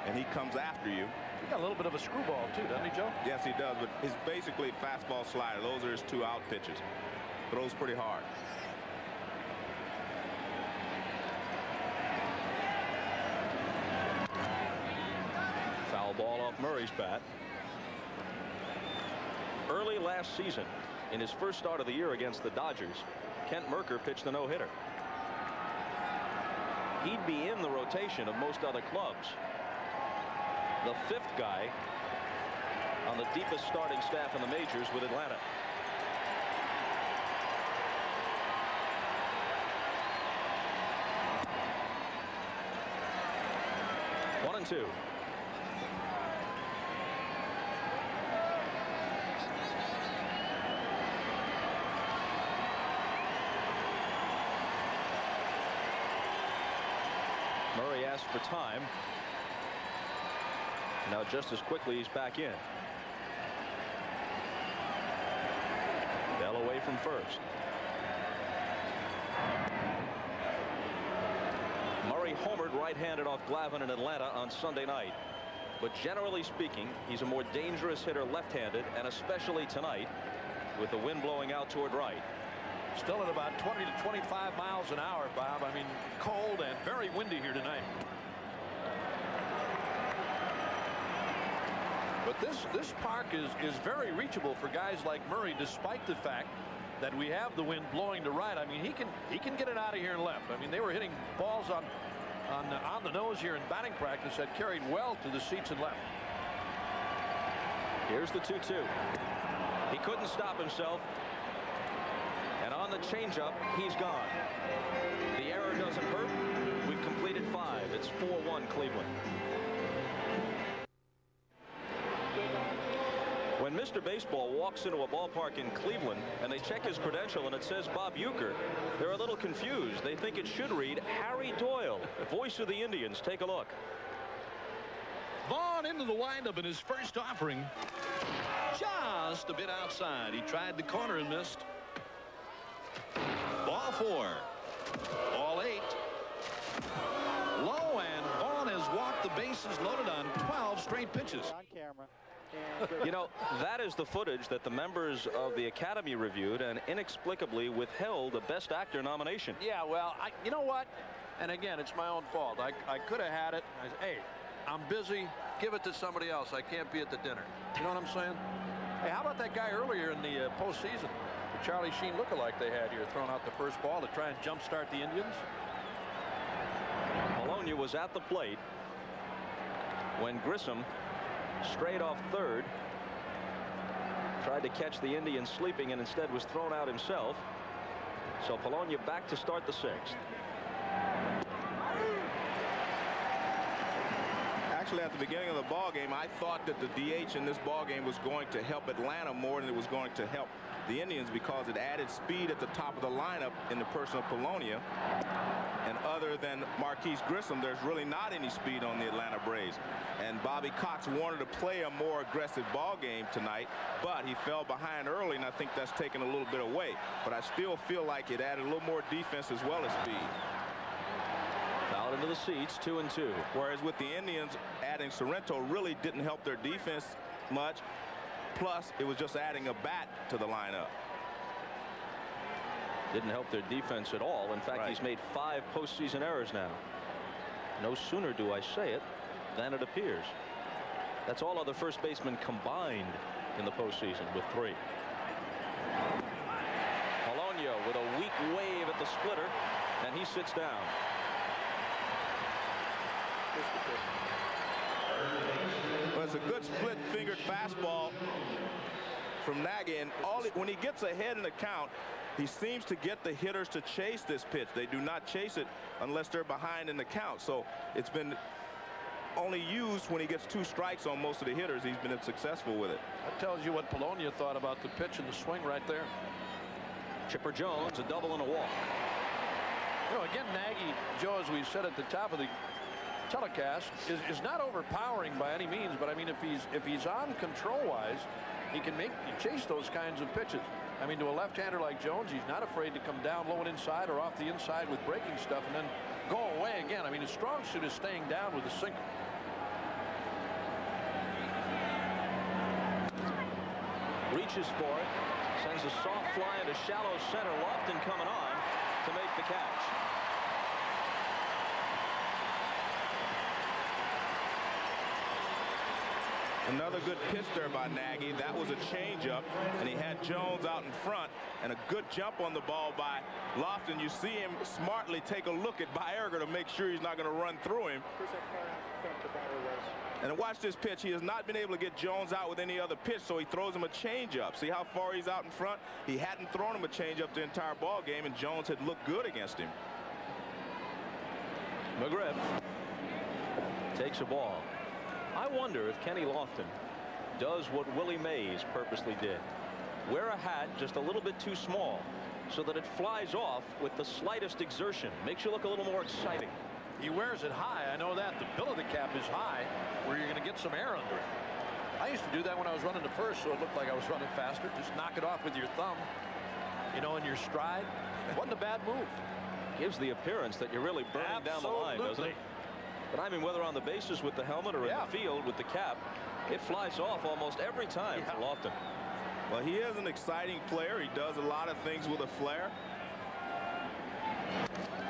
and he comes after you. He got a little bit of a screwball too, doesn't he, Joe? Yes, he does, but he's basically fastball, slider. Those are his 2 out pitches. Throws pretty hard. Foul ball off Murray's bat. Early last season, in his first start of the year against the Dodgers, Kent Mercker pitched a no-hitter. He'd be in the rotation of most other clubs. The 5th guy on the deepest starting staff in the majors with Atlanta. One and two. Murray asked for time. Now just as quickly he's back in. Bell away from first. Murray homered right-handed off Glavine in Atlanta on Sunday night. But generally speaking, he's a more dangerous hitter left-handed, and especially tonight with the wind blowing out toward right. Still at about 20 to 25 miles an hour, Bob. I mean, cold and very windy here tonight. But this park is very reachable for guys like Murray, despite the fact that we have the wind blowing to right. I mean, he can get it out of here and left. I mean, they were hitting balls on the nose here in batting practice that carried well to the seats and left. Here's the 2-2. He couldn't stop himself. And on the changeup, he's gone. The error doesn't hurt. We've completed 5. It's 4-1 Cleveland. When Mr. Baseball walks into a ballpark in Cleveland and they check his credential and it says Bob Uecker, they're a little confused. They think it should read Harry Doyle, voice of the Indians. Take a look. Vaughn into the windup in his first offering. Just a bit outside. He tried the corner and missed. Ball 4. Ball 8. Low, and Vaughn has walked the bases loaded on 12 straight pitches. On camera. You know, that is the footage that the members of the Academy reviewed and inexplicably withheld a Best Actor nomination. Yeah, well, you know what? And again, it's my own fault. I could have had it. I said, hey, I'm busy. Give it to somebody else. I can't be at the dinner. You know what I'm saying? Hey, how about that guy earlier in the postseason? The Charlie Sheen lookalike they had here, throwing out the first ball to try and jumpstart the Indians. Polonia was at the plate when Grissom straight off third, tried to catch the Indians sleeping and instead was thrown out himself. So Polonia back to start the 6th. Actually, at the beginning of the ball game, I thought that the DH in this ball game was going to help Atlanta more than it was going to help the Indians, because it added speed at the top of the lineup in the person of Polonia. And other than Marquise Grissom, there's really not any speed on the Atlanta Braves. And Bobby Cox wanted to play a more aggressive ball game tonight, but he fell behind early, and I think that's taken a little bit away. But I still feel like it added a little more defense as well as speed. Fouled into the seats, 2-2. Whereas with the Indians, adding Sorrento really didn't help their defense much. Plus, it was just adding a bat to the lineup. Didn't help their defense at all. In fact, he's made 5 postseason errors now. No sooner do I say it than it appears. That's all other first basemen combined in the postseason with 3. Polonia with a weak wave at the splitter. and he sits down. Well, it's a good split-fingered fastball from Nagy, and when he gets ahead in the count, he seems to get the hitters to chase this pitch. They do not chase it unless they're behind in the count. So it's been only used when he gets 2 strikes on most of the hitters. He's been successful with it. That tells you what Polonia thought about the pitch and the swing right there. Chipper Jones, a double and a walk. You know, again, Nagy, Joe, as we said at the top of the telecast, is not overpowering by any means, but I mean, if he's on control-wise, he can chase those kinds of pitches. I mean, to a left-hander like Jones, he's not afraid to come down low and inside or off the inside with breaking stuff and then go away again. I mean, his strong suit is staying down with the sinker. Reaches for it, sends a soft fly into shallow center. Lofton coming on to make the catch. Another good pitch there by Nagy. That was a changeup, and he had Jones out in front, and a good jump on the ball by Lofton. You see him smartly take a look at Baerga to make sure he's not going to run through him. And watch this pitch. He has not been able to get Jones out with any other pitch, so he throws him a changeup. See how far he's out in front? He hadn't thrown him a changeup the entire ball game, and Jones had looked good against him. McGriff takes a ball. I wonder if Kenny Lofton does what Willie Mays purposely did. Wear a hat just a little bit too small so that it flies off with the slightest exertion. Makes you look a little more exciting. He wears it high. I know that. The bill of the cap is high where you're going to get some air under it. I used to do that when I was running to first, so it looked like I was running faster. Just knock it off with your thumb, you know, in your stride. It wasn't a bad move. Gives the appearance that you're really burning down the line, doesn't it? But I mean, whether on the bases with the helmet or in the field with the cap, it flies off almost every time for Lofton. Well, he is an exciting player. He does a lot of things with a flair.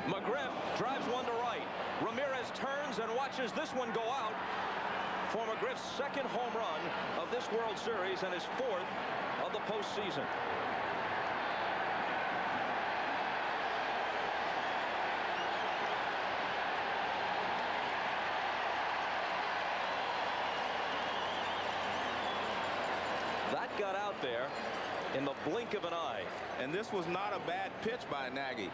McGriff drives one to right. Ramirez turns and watches this one go out for McGriff's 2nd home run of this World Series and his 4th of the postseason. That got out there in the blink of an eye. And this was not a bad pitch by Nagy.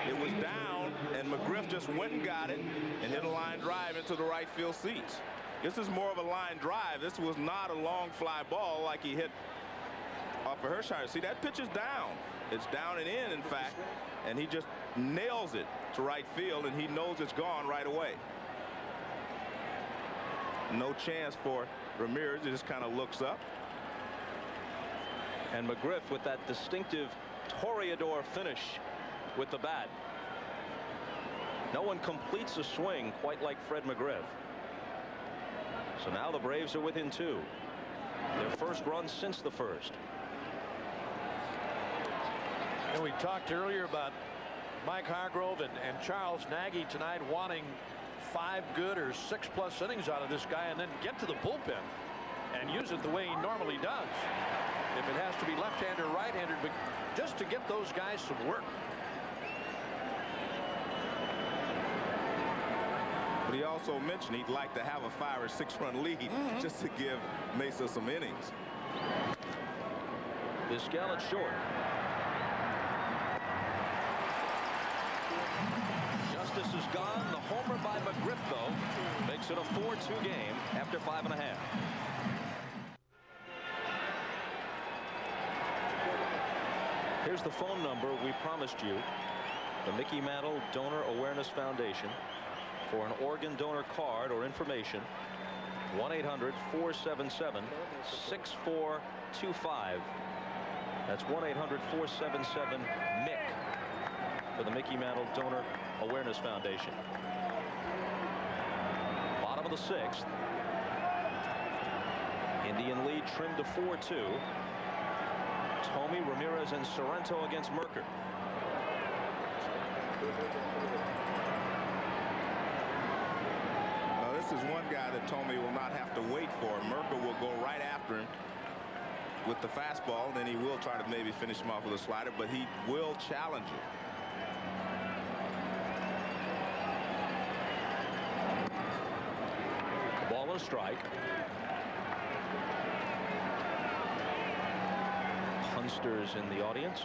It was down, and McGriff just went and got it and hit a line drive into the right field seats. This is more of a line drive. This was not a long fly ball like he hit off of Hershiser. See, that pitch is down. It's down and in fact, and he just nails it to right field, and he knows it's gone right away. No chance for Ramirez. He just kind of looks up. And McGriff with that distinctive Toreador finish with the bat. No one completes a swing quite like Fred McGriff. So now the Braves are within 2. Their first run since the first. And we talked earlier about Mike Hargrove and Charles Nagy tonight wanting 5 good or 6+ innings out of this guy and then get to the bullpen and use it the way he normally does. If it has to be left-hander, right-hander, but just to get those guys some work. But he also mentioned he'd like to have a 5 or 6 run lead just to give Mesa some innings. Vizquel at short. Justice is gone. The homer by McGriff, though, makes it a 4-2 game after 5.5. Here's the phone number we promised you. The Mickey Mantle Donor Awareness Foundation. For an organ donor card or information, 1-800-477-6425. That's 1-800-477-MIC for the Mickey Mantle Donor Awareness Foundation. Bottom of the 6th. Indian lead trimmed to 4-2. Thome, Ramirez, and Sorrento against Mercker. This is one guy that Thome will not have to wait for. Mercker will go right after him with the fastball, then he will try to maybe finish him off with a slider, but he will challenge it. Shallow strike. Punsters in the audience.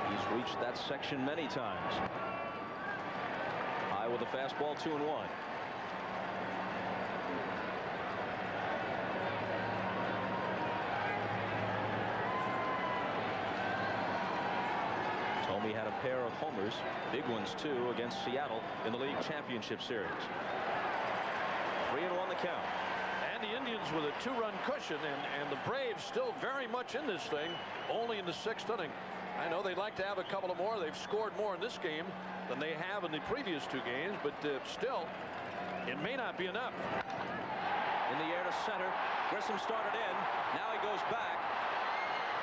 He's reached that section many times. High with a fastball, 2-1. Thome had a pair of homers, big ones too, against Seattle in the league championship series. 3-1 the count. And the Indians with a 2-run cushion, and the Braves still very much in this thing, only in the 6th inning. I know they'd like to have a couple of more. They've scored more in this game than they have in the previous 2 games, but still, it may not be enough. In the air to center. Grissom started in. Now he goes back.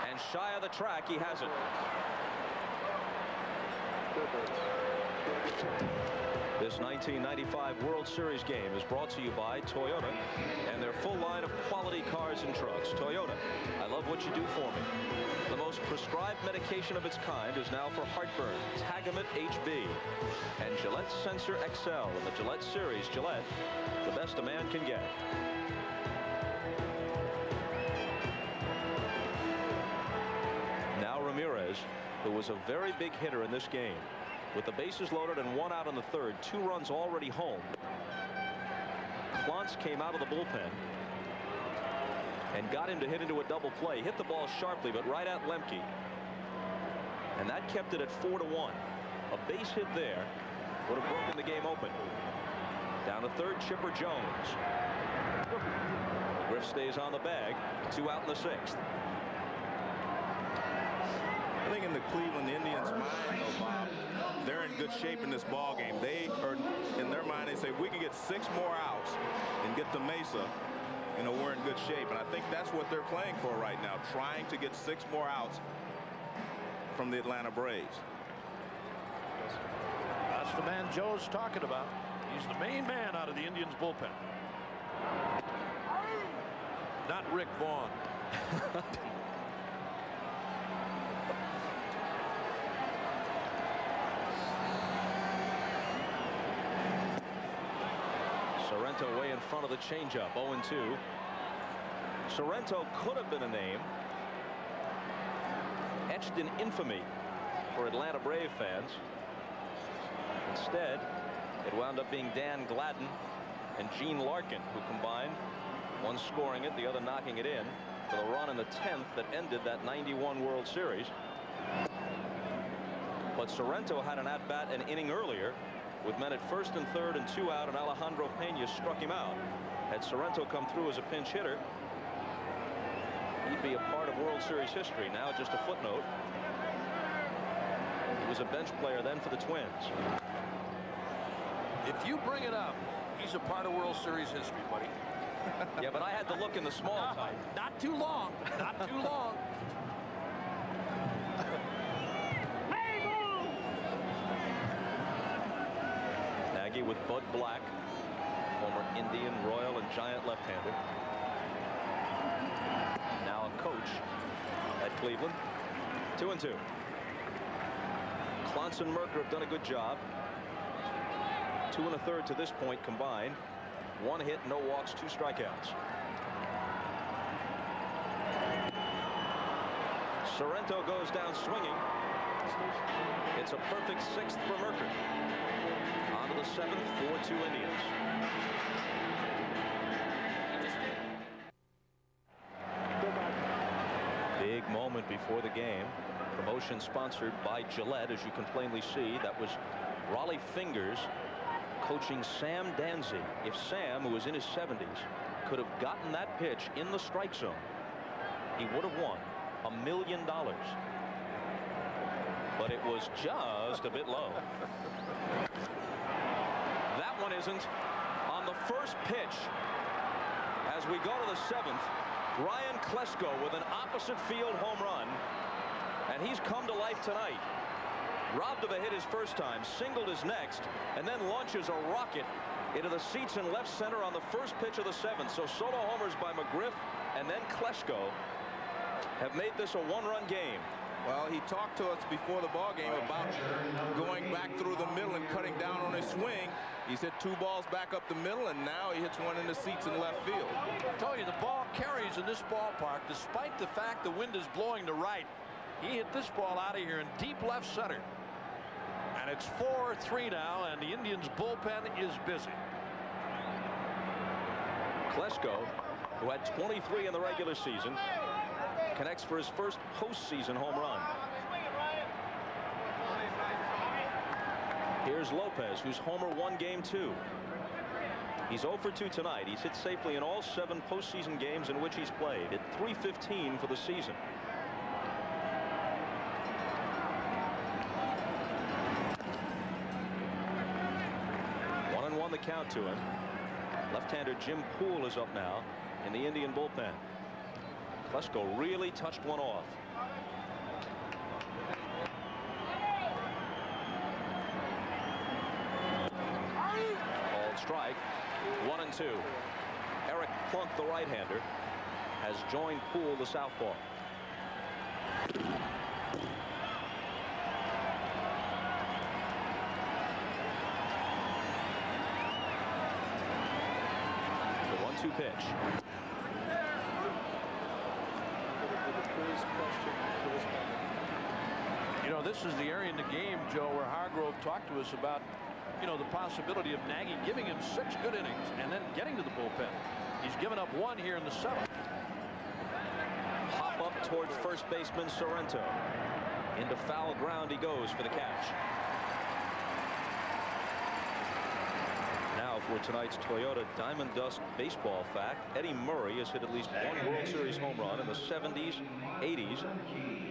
And shy of the track, he has it. This 1995 World Series game is brought to you by Toyota and their full line of quality cars and trucks. Toyota, I love what you do for me. The most prescribed medication of its kind is now for heartburn, Tagamet HB, and Gillette Sensor XL in the Gillette series. Gillette, the best a man can get. Now Ramirez, who was a very big hitter in this game. With the bases loaded and 1 out in the 3rd, 2 runs already home. Clontz came out of the bullpen and got him to hit into a double play. Hit the ball sharply, but right at Lemke. And that kept it at 4-1. A base hit there would have broken the game open. Down to 3rd, Chipper Jones. Griff stays on the bag. 2 out in the 6th. I think in the Cleveland Indians' mind, though, Bob, they're in good shape in this ball game. They are, in their mind, they say, if we can get 6 more outs and get to Mesa, you know, we're in good shape. And I think that's what they're playing for right now, trying to get 6 more outs from the Atlanta Braves. That's the man Joe's talking about. He's the main man out of the Indians bullpen. Not Rick Vaughn. Sorrento way in front of the changeup. 0-2. Sorrento could have been a name etched in infamy for Atlanta Brave fans. Instead, it wound up being Dan Gladden and Gene Larkin who combined, one scoring it, the other knocking it in for the run in the 10th that ended that 91 World Series. But Sorrento had an at-bat an inning earlier with men at 1st and 3rd and 2 out, and Alejandro Pena struck him out. Had Sorrento come through as a pinch hitter, he'd be a part of World Series history. Now just a footnote. He was a bench player then for the Twins. If you bring it up, he's a part of World Series history, buddy. Yeah, but I had to look in the small type. Not too long. Not too long. Nagy with Bud Black, former Indian, Royal, and Giant left-hander. Now a coach at Cleveland. 2-2. Clontz and Merker have done a good job. 2 1/3 to this point combined. 1 hit, no walks, 2 strikeouts. Sorrento goes down swinging. It's a perfect 6th for Merker. On to the 7th, 4-2 Indians. Big moment before the game. Promotion sponsored by Gillette, as you can plainly see. That was Raleigh Fingers coaching Sam Danzy. If Sam, who was in his 70s, could have gotten that pitch in the strike zone, he would have won $1 million. But it was just a bit low. That one isn't. On the first pitch, as we go to the 7th, Ryan Klesko with an opposite field home run, and he's come to life tonight. Robbed of a hit his first time, singled his next, and then launches a rocket into the seats in left center on the first pitch of the 7th. So solo homers by McGriff and then Klesko have made this a 1-run game. Well, he talked to us before the ball game about going back through the middle and cutting down He's hit 2 balls back up the middle, and now he hits one in the seats in left field. I told you, the ball carries in this ballpark, despite the fact the wind is blowing to right. He hit this ball out of here in deep left center. And it's 4-3 now, and the Indians bullpen is busy. Klesko, who had 23 in the regular season, connects for his first postseason home run. Here's Lopez, whose homer won game 2. He's 0 for 2 tonight. He's hit safely in all 7 postseason games in which he's played. Hit .315 for the season. The count to him. Left-hander Jim Poole is up now in the Indian bullpen. Klesko really touched one off. Called strike. 1-2. Eric Plunk, the right-hander, has joined Poole, the southpaw. Pitch. You know, this is the area in the game, Joe, where Hargrove talked to us about, you know, the possibility of Nagy giving him 6 good innings and then getting to the bullpen. He's given up 1 here in the 7th. Hop up towards first baseman Sorrento. Into foul ground he goes for the catch. Now for tonight's Toyota Diamond Dust baseball fact, Eddie Murray has hit at least 1 World Series home run in the 70s, 80s,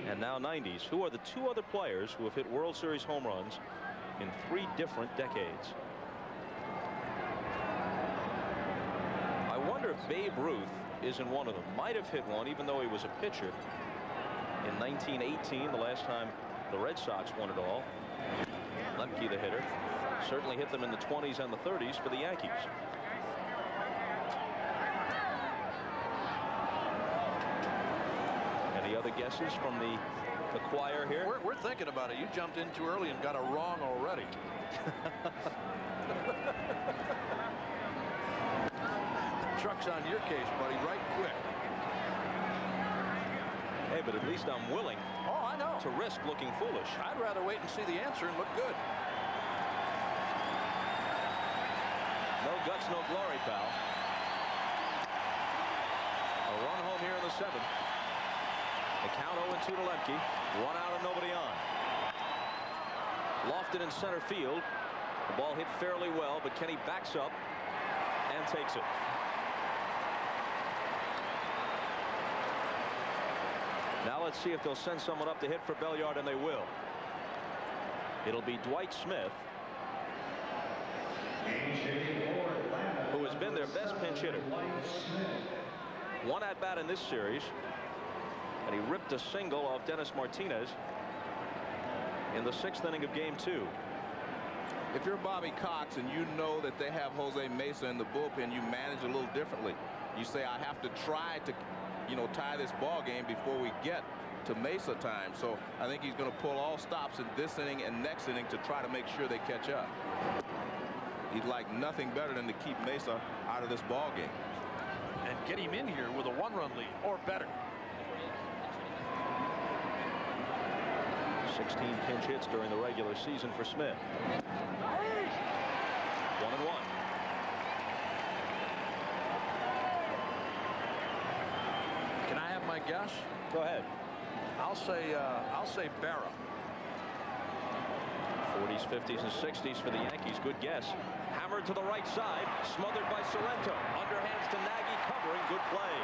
and now 90s. Who are the 2 other players who have hit World Series home runs in 3 different decades? I wonder if Babe Ruth isn't one of them. Might have hit one, even though he was a pitcher, in 1918, the last time the Red Sox won it all. Lemke, the hitter, certainly hit them in the 20s and the 30s for the Yankees. Any other guesses from the choir here? We're thinking about it. You jumped in too early and got it wrong already. Truck's on your case, buddy, right quick. Hey, but at least I'm willing to risk looking foolish. I'd rather wait and see the answer and look good. No guts, no glory, pal. A run home here in the 7th. The count 0-2 to Lemke. 1 out and nobody on. Lofted in center field. The ball hit fairly well, but Kenny backs up and takes it. Now let's see if they'll send someone up to hit for Belliard, and they will. It'll be Dwight Smith, who has been their best pinch hitter. 1 at-bat in this series, and he ripped a single off Dennis Martinez in the 6th inning of game 2. If you're Bobby Cox and you know that they have Jose Mesa in the bullpen, you manage a little differently. You say, I have to try to, tie this ball game before we get to Mesa time. So I think he's going to pull all stops in this inning and next inning to try to make sure they catch up. He'd like nothing better than to keep Mesa out of this ball game. And get him in here with a 1-run lead or better. 16 pinch hits during the regular season for Smith. 1-1. Can I have my guess? Go ahead. I'll say Berra. 40s, 50s, and 60s for the Yankees. Good guess. Hammered to the right side, smothered by Sorrento. Underhands to Nagy, covering. Good play.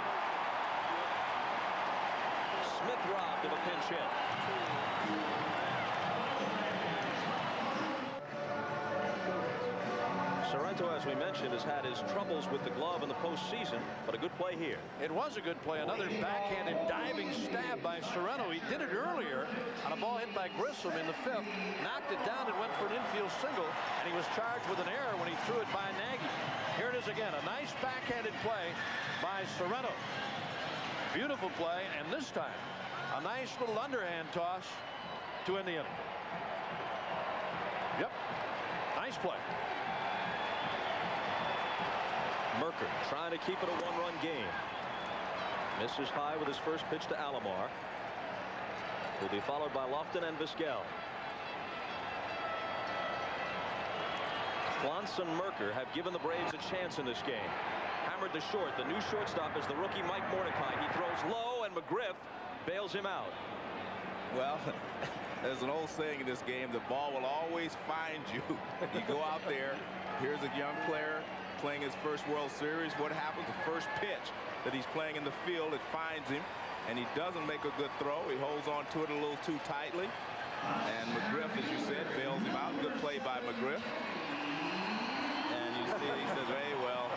Smith robbed of a pinch hit. Sorrento, as we mentioned, has had his troubles with the glove in the postseason, but a good play here. It was a good play. Another backhanded diving stab by Sorrento. He did it earlier on a ball hit by Grissom in the 5th, knocked it down and went for an infield single, and he was charged with an error when he threw it by Nagy. Here it is again, a nice backhanded play by Sorrento. Beautiful play, and this time a nice little underhand toss to end the inning. Yep, nice play. Merker trying to keep it a one-run game. Misses high with his first pitch to Alomar. Will be followed by Lofton and Vizquel. Clance and Merker have given the Braves a chance in this game. Hammered to short. The new shortstop is the rookie Mike Mordecai. He throws low, and McGriff bails him out. Well, there's an old saying in this game, the ball will always find you. You go out there, here's a young player playing his first World Series. What happens? The first pitch that he's playing in the field, it finds him, and he doesn't make a good throw. He holds on to it a little too tightly. And McGriff, as you said, bails him out. Good play by McGriff. And you see, he says, hey, well,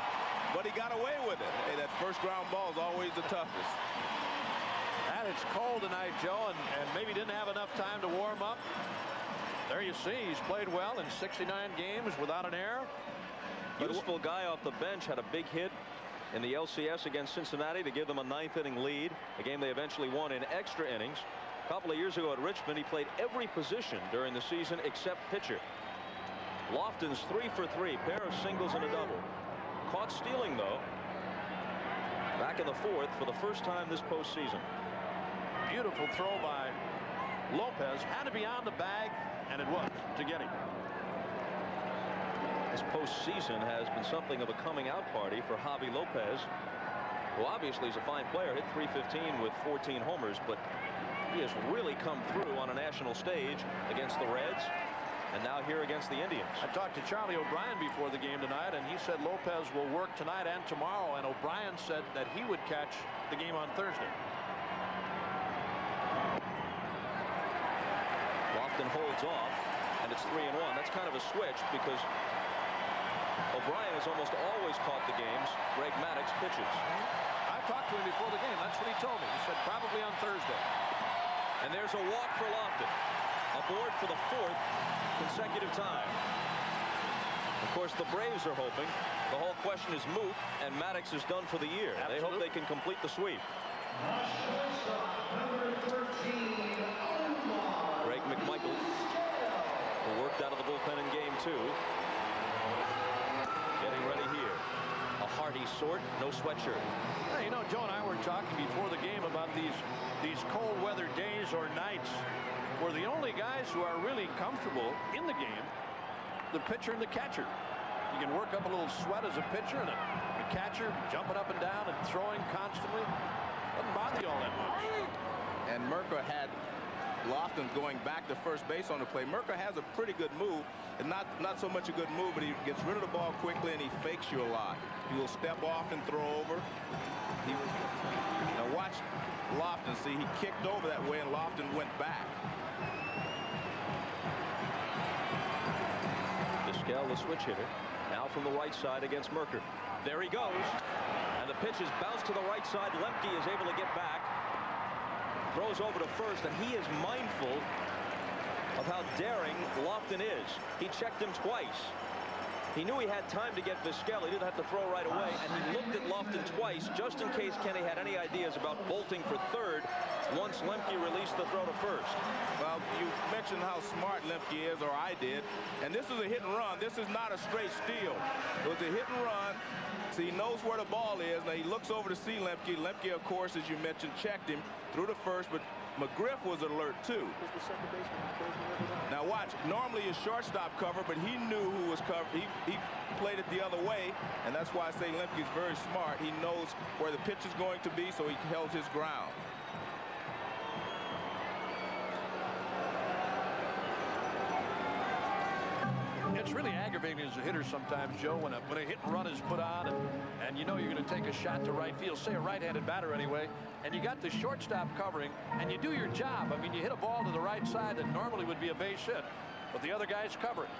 but he got away with it. Hey, that first ground ball is always the toughest. And it's cold tonight, Joe, and maybe didn't have enough time to warm up. There you see, he's played well in 69 games without an error. Useful guy off the bench, had a big hit in the LCS against Cincinnati to give them a 9th-inning lead, a game they eventually won in extra innings. A couple of years ago at Richmond, he played every position during the season except pitcher. Lofton's 3 for 3, pair of singles and a double. Caught stealing, though, back in the 4th for the first time this postseason. Beautiful throw by Lopez. Had to be on the bag, and it was to get him. This postseason has been something of a coming out party for Javi Lopez, who obviously is a fine player. Hit .315 with 14 homers, but he has really come through on a national stage against the Reds and now here against the Indians. I talked to Charlie O'Brien before the game tonight, and he said Lopez will work tonight and tomorrow, and O'Brien said that he would catch the game on Thursday. Lofton holds off, and it's 3-1. That's kind of a switch because O'Brien has almost always caught the games Greg Maddux pitches. I talked to him before the game. That's what he told me. He said probably on Thursday. And there's a walk for Lofton. Aboard for the 4th consecutive time. Of course, the Braves are hoping the whole question is moot and Maddux is done for the year. Absolutely. They hope they can complete the sweep. Greg McMichael, who worked out of the bullpen in game 2. Getting ready here. A hearty sort, no sweatshirt. Hey, you know, Joe and I were talking before the game about these cold weather days or nights where the only guys who are really comfortable in the game, the pitcher and the catcher. You can work up a little sweat as a pitcher, and a catcher jumping up and down and throwing constantly. Doesn't bother you all that much. And Merker had Lofton going back to first base on the play. Merker has a pretty good move, and not so much a good move, but he gets rid of the ball quickly and he fakes you a lot. He will step off and throw over. Now watch Lofton. See, he kicked over that way and Lofton went back. Vizquel, the switch hitter, now from the right side against Merker. There he goes, and the pitch is bounced to the right side. Lemke is able to get back, throws over to first, and he is mindful of how daring Lofton is. He checked him twice. He knew he had time to get Vizquel. He didn't have to throw right away, and he looked at Lofton twice just in case Kenny had any ideas about bolting for third once Lemke released the throw to first. Well, you mentioned how smart Lemke is, or I did, and this is a hit and run. This is not a straight steal. It was a hit and run, so he knows where the ball is. Now he looks over to see Lemke. Lemke, of course, as you mentioned, checked him through the first, but McGriff was alert too. Now watch, normally his shortstop cover, but he knew who was covered. He played it the other way, and that's why I say Lemke's very smart. He knows where the pitch is going to be, so he held his ground. It's really aggravating as a hitter sometimes, Joe, when a hit and run is put on and you know you're going to take a shot to right field, say a right-handed batter anyway, and you got the shortstop covering, and you do your job. I mean, you hit a ball to the right side that normally would be a base hit, but the other guy's covering.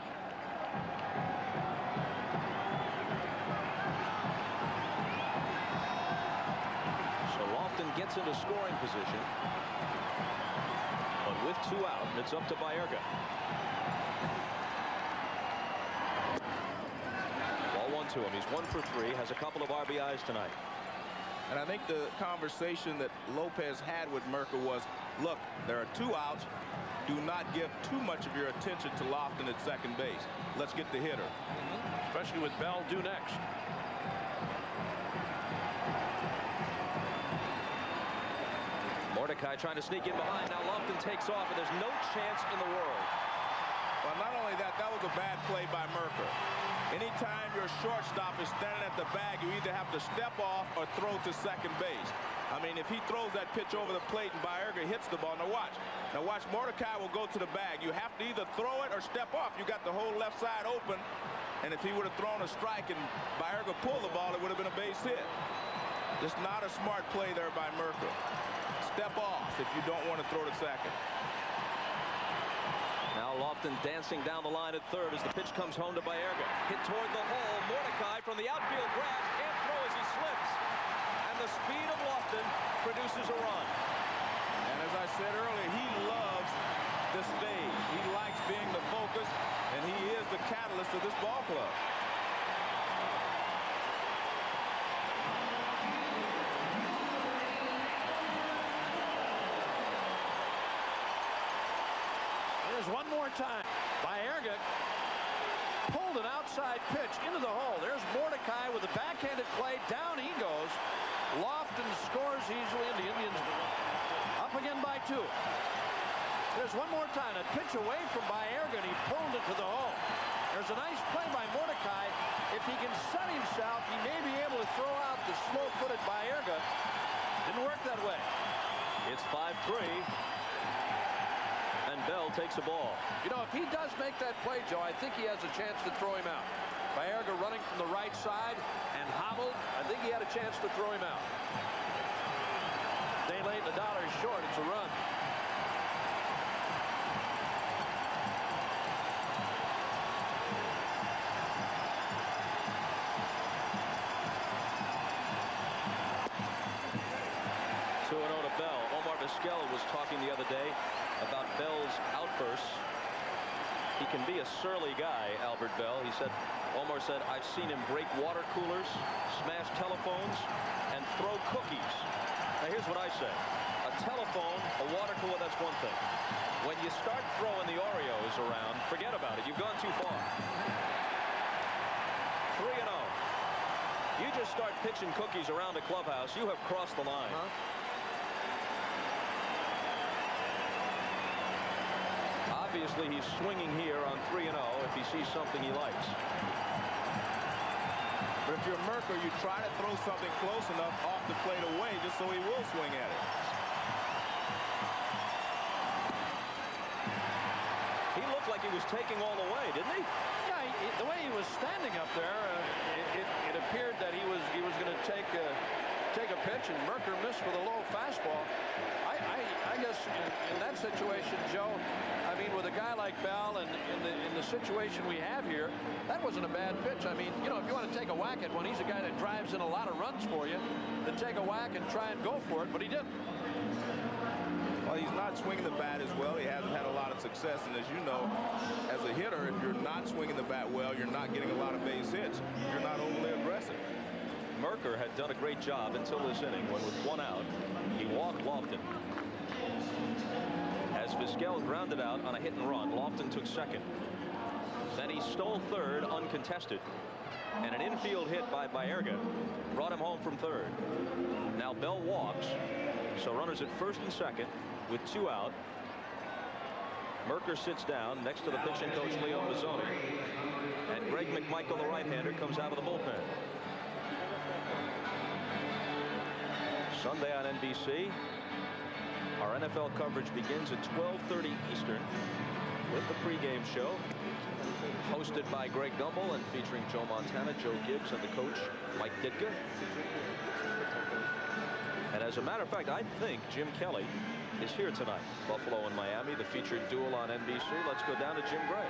So Lofton gets into scoring position, but with 2 out, it's up to Baerga. To him. He's 1 for 3, has a couple of RBIs tonight. And I think the conversation that Lopez had with Merker was, look, there are 2 outs. do not give too much of your attention to Lofton at second base. Let's get the hitter. Especially with Bell due next. Mordecai trying to sneak in behind. Now Lofton takes off, and there's no chance in the world. Well, not only that, that was a bad play by Mercker. Anytime your shortstop is standing at the bag, you either have to step off or throw to second base. I mean, if he throws that pitch over the plate and Baerga hits the ball, now watch. Now watch, Mordecai will go to the bag. You have to either throw it or step off. You got the whole left side open, and if he would have thrown a strike and Baerga pulled the ball, it would have been a base hit. Just not a smart play there by Mercker. Step off if you don't want to throw to second. Now Lofton dancing down the line at third as the pitch comes home to Baerga. Hit toward the hole. Mordecai from the outfield grass can't throw as he slips. And the speed of Lofton produces a run. And as I said earlier, he loves the stage. He likes being the focus, and he is the catalyst of this ball club. One more time. Baerga pulled an outside pitch into the hole. There's Mordecai with a backhanded play. Down he goes. Lofton scores easily, and the Indians up again by 2. There's one more time. A pitch away from Baerga, and he pulled it to the hole. There's a nice play by Mordecai. If he can set himself, he may be able to throw out the slow-footed Baerga. Didn't work that way. It's 5-3. And Bell takes a ball. You know, if he does make that play, Joe, I think he has a chance to throw him out. Baerga running from the right side and hobbled. I think he had a chance to throw him out. Day late and $1 short. It's a run. To Bell. Omar Vizquel was talking the other day about Bell's outbursts. He can be a surly guy, Albert Bell. He said, Omar said, I've seen him break water coolers, smash telephones, and throw cookies. Now here's what I say. A telephone, a water cooler, that's one thing. When you start throwing the Oreos around, forget about it. You've gone too far. 3-0. You just start pitching cookies around a clubhouse, you have crossed the line. Obviously, he's swinging here on 3-0 if he sees something he likes. But if you're Mercker, you try to throw something close enough off the plate away just so he will swing at it. He looked like he was taking all the way, didn't he? Yeah, the way he was standing up there, it appeared that he was going to take a pitch, and Mercker missed with a low fastball. I guess in that situation, Joe, I mean, with a guy like Bell and in the situation we have here, that wasn't a bad pitch. I mean, you know, if you want to take a whack at one, he's a guy that drives in a lot of runs for you, to take a whack and try and go for it, but he didn't. Well, he's not swinging the bat as well. He hasn't had a lot of success, and as you know, as a hitter, if you're not swinging the bat well, you're not getting a lot of base hits. You're not overly aggressive. Mercker had done a great job until this inning when with 1 out, he walked Lofton. As Vizquel grounded out on a hit and run, Lofton took second. Then he stole third uncontested. And an infield hit by Baerga brought him home from third. Now Bell walks, so runners at first and second with 2 out. Mercker sits down next to the pitching coach Leo Mazzoni. And Greg McMichael, the right-hander, comes out of the bullpen. Sunday on NBC. Our NFL coverage begins at 12:30 Eastern with the pregame show hosted by Greg Gumbel and featuring Joe Montana, Joe Gibbs, and the coach Mike Ditka. And as a matter of fact, I think Jim Kelly is here tonight. Buffalo and Miami, the featured duel on NBC. Let's go down to Jim Gray.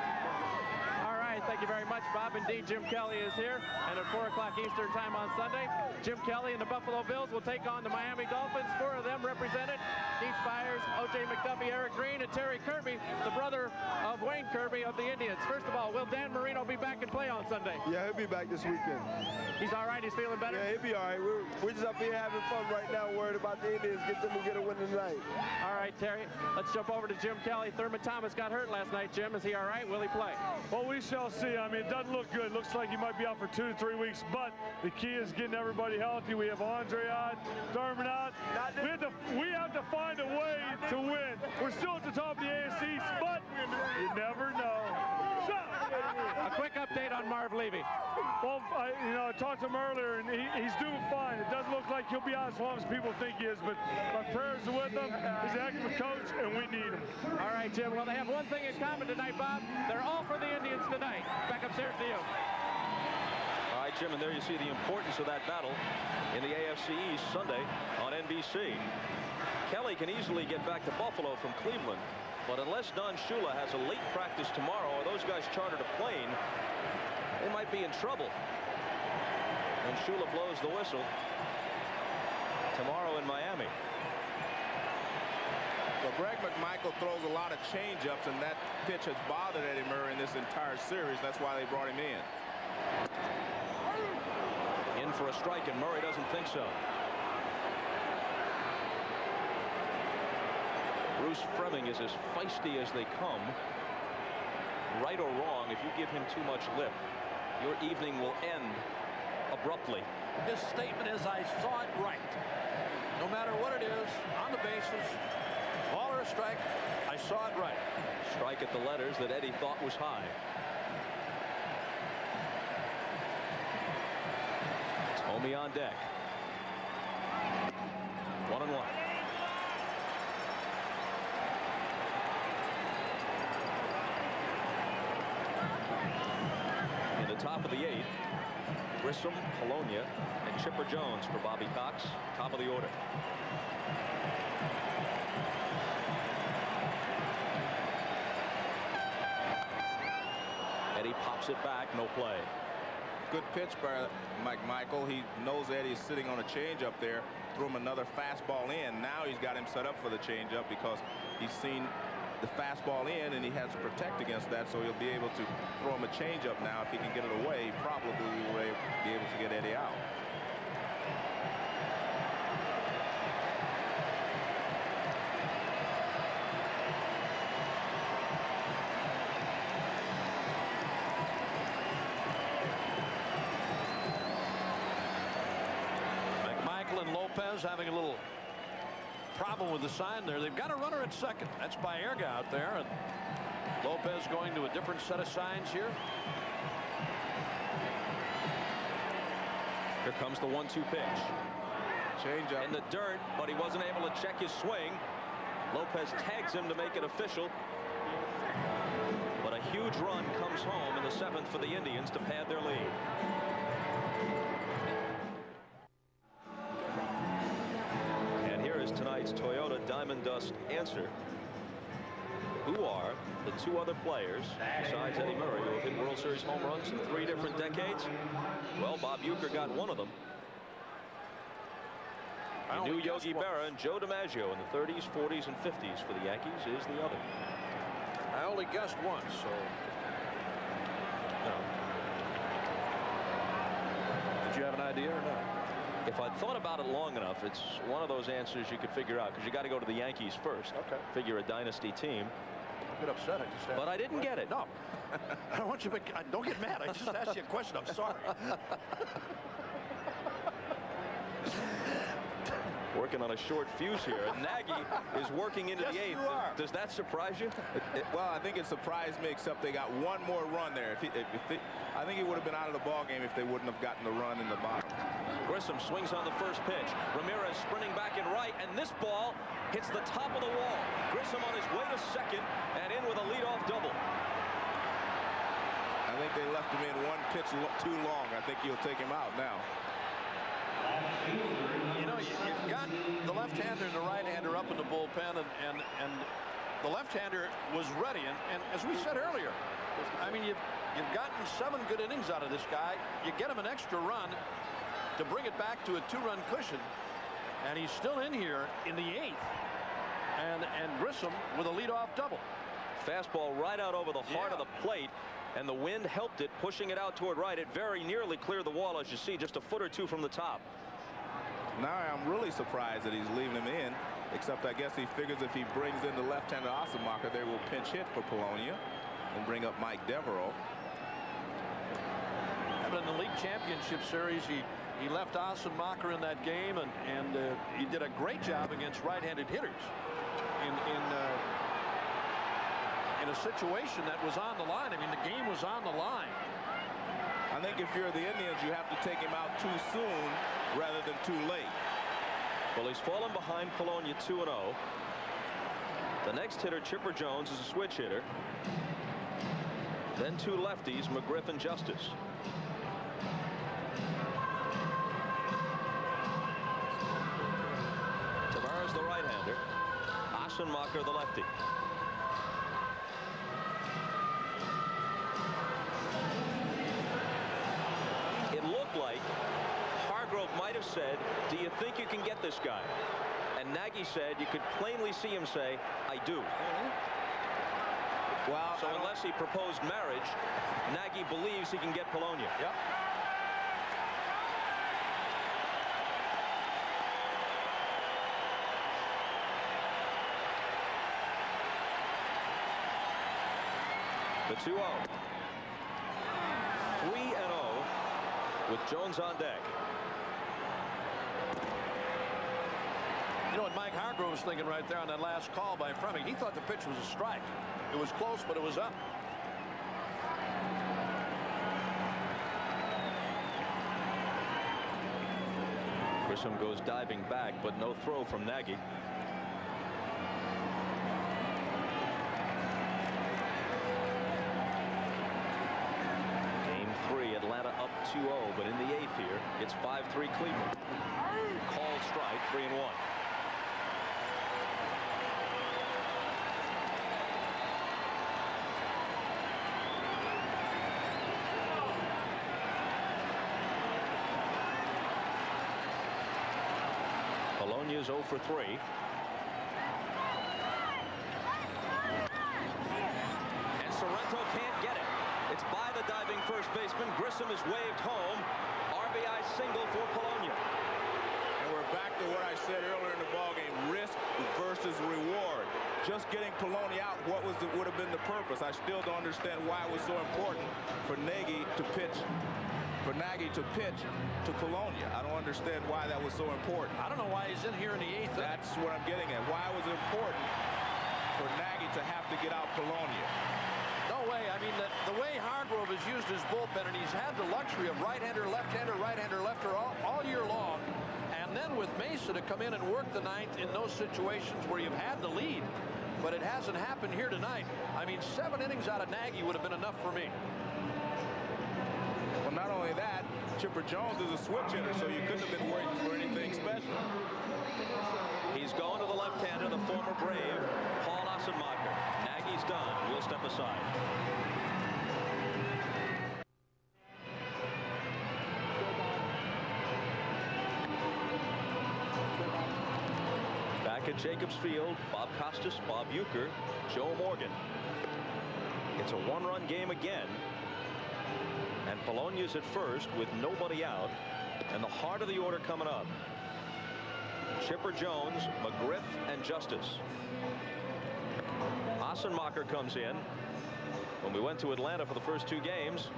All right, Thank you very much, Bob. Indeed, Jim Kelly is here. And at 4 o'clock Eastern time on Sunday, Jim Kelly and the Buffalo Bills will take on the Miami Dolphins. 4 of them represented: Keith Byers, O.J. McDuffie, Eric Green, and Terry Kirby, the brother of Wayne Kirby of the Indians. First of all, will Dan Marino be back and play on Sunday? Yeah, he'll be back this weekend. He's all right? He's feeling better? Yeah, he'll be all right. We're just up here having fun right now, worried about the Indians, get them to get a win tonight. All right, Terry, let's jump over to Jim Kelly. Thurman Thomas got hurt last night. Jim, is he all right? Will he play? Well, we shall see. I mean, it doesn't look good. Looks like he might be out for 2 to 3 weeks, but the key is getting everybody healthy. We have Andre out, Thurman out. We have to find a way to win. We're still at the top of the AFC, but you never know. A quick update on Marv Levy. Well, I talked to him earlier, and he's doing fine. It doesn't look like he'll be out as long as people think he is, but my prayers are with him. He's an excellent coach, and we need him. All right, Jim. Well, they have one thing in common tonight, Bob. They're all for the Indians tonight. Back upstairs to you. All right, Jim, and there you see the importance of that battle in the AFC East Sunday on NBC. Kelly can easily get back to Buffalo from Cleveland, but unless Don Shula has a late practice tomorrow, or those guys chartered a plane, they might be in trouble. And Shula blows the whistle tomorrow in Miami. Well, Greg McMichael throws a lot of change-ups, and that pitch has bothered Eddie Murray in this entire series. That's why they brought him in. In for a strike, and Murray doesn't think so. Bruce Fleming is as feisty as they come. Right or wrong, if you give him too much lip, your evening will end abruptly. His statement is, I saw it right. No matter what it is, on the bases, ball or a strike, I saw it right. Strike at the letters that Eddie thought was high. Homie on deck. 1-1. In the top of the 8th, Grissom, Polonia, and Chipper Jones for Bobby Cox. Top of the order. Eddie pops it back, no play. Good pitch by McMichael. He knows Eddie is sitting on a changeup there. Threw him another fastball in. Now he's got him set up for the changeup because he's seen the fastball in and he has to protect against that, so he'll be able to throw him a changeup now. If he can get it away, he probably will be able to get Eddie out. Lopez having a little problem with the sign there. They've got a runner at second. That's Baerga out there, and Lopez going to a different set of signs here. Here comes the 1-2 pitch. Change up in the dirt, but he wasn't able to check his swing. Lopez tags him to make it official. But a huge run comes home in the 7th for the Indians to pad their lead. Tonight's Toyota Diamond Dust answer. Who are the 2 other players besides Eddie Murray who have hit World Series home runs in 3 different decades? Well, Bob Uecker got one of them. You knew Yogi Berra, and Joe DiMaggio in the 30s, 40s, and 50s for the Yankees is the other. I only guessed once, so no. Did you have an idea or not? If I'd thought about it long enough, it's one of those answers you could figure out, because you got to go to the Yankees first. Okay. Figure a dynasty team. Don't get upset. But I didn't get it. No. I don't want you to don't get mad. I just asked you a question. I'm sorry. Working on a short fuse here. And Nagy is working into the 8th. Does that surprise you? Well, I think it surprised me, except they got one more run there. I think he would have been out of the ball game if they wouldn't have gotten the run in the bottom. Grissom swings on the first pitch. Ramirez sprinting back in right, and this ball hits the top of the wall. Grissom on his way to second and in with a leadoff double. I think they left him in one pitch too long. I think he'll take him out now. You know, you've got the left-hander and the right-hander up in the bullpen, and the left-hander was ready. And as we said earlier, I mean, You've gotten 7 good innings out of this guy. You get him an extra run to bring it back to a 2-run cushion, and he's still in here in the 8th. And Grissom with a leadoff double. Fastball right out over the heart of the plate, and the wind helped it, pushing it out toward right. It very nearly cleared the wall, as you see, just a foot or 2 from the top. Now I'm really surprised that he's leaving him in, except I guess he figures if he brings in the left-hander Assenmacher, they will pinch hit for Polonia and bring up Mike Devereaux. But in the league championship series, he left Assenmacher in that game, and he did a great job against right-handed hitters in a situation that was on the line. I mean, the game was on the line. I think if you're the Indians, you have to take him out too soon rather than too late. Well, he's fallen behind Polonia 2-0. The next hitter, Chipper Jones, is a switch hitter. Then 2 lefties, McGriff and Justice. Tavares, the right-hander. Assenmacher, the lefty. It looked like Hargrove might have said, "Do you think you can get this guy?" And Nagy said, you could plainly see him say, "I do." Well, so unless he proposed marriage, Nagy believes he can get Polonia. Yep. The 2-0. 3-0 with Jones on deck. You know what Mike Hargrove was thinking right there on that last call by Fremming? He thought the pitch was a strike. It was close, but it was up. Grissom goes diving back, but no throw from Nagy. Game 3, Atlanta up 2-0, but in the 8th here, it's 5-3 Cleveland. Called strike, 3-1. Polonia's 0 for 3. And Sorrento can't get it. It's by the diving first baseman. Grissom is waved home. RBI single for Polonia. And we're back to what I said earlier in the ballgame: risk versus reward. Just getting Polonia out, what would have been the purpose? I still don't understand why it was so important for Nagy to pitch. For Nagy to pitch to Polonia. I don't understand why that was so important. I don't know why he's in here in the 8th. That's what I'm getting at. Why was it important for Nagy to have to get out Polonia? No way. I mean, the way Hargrove has used his bullpen, and he's had the luxury of right-hander, left-hander, right-hander, lefter all year long. And then with Mesa to come in and work the 9th in those situations where you've had the lead. But it hasn't happened here tonight. I mean, 7 innings out of Nagy would have been enough for me. Well, not only that, Chipper Jones is a switch hitter, so you couldn't have been waiting for anything special. He's going to the left-hander, the former Brave, Paul Assenmacher. Nagy's done. We'll step aside. Back at Jacobs Field, Bob Costas, Bob Uecker, Joe Morgan. It's a 1-run game again. And Polonia's at first with nobody out, and the heart of the order coming up. Chipper Jones, McGriff, and Justice. Assenmacher comes in. When we went to Atlanta for the first 2 games,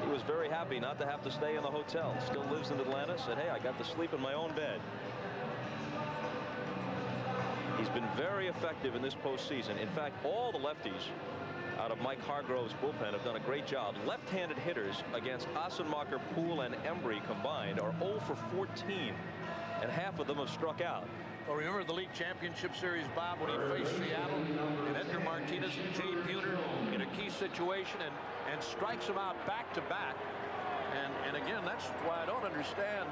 he was very happy not to have to stay in the hotel. Still lives in Atlanta. Said, "Hey, I got to sleep in my own bed." He's been very effective in this postseason. In fact, all the lefties out of Mike Hargrove's bullpen have done a great job. Left-handed hitters against Assenmacher, Poole, and Embry combined are 0 for 14, and half of them have struck out. Well, remember the league championship series, Bob, when he faced Seattle and Edgar Martinez and Jay Buhner in a key situation and strikes them out back-to-back. And again, that's why I don't understand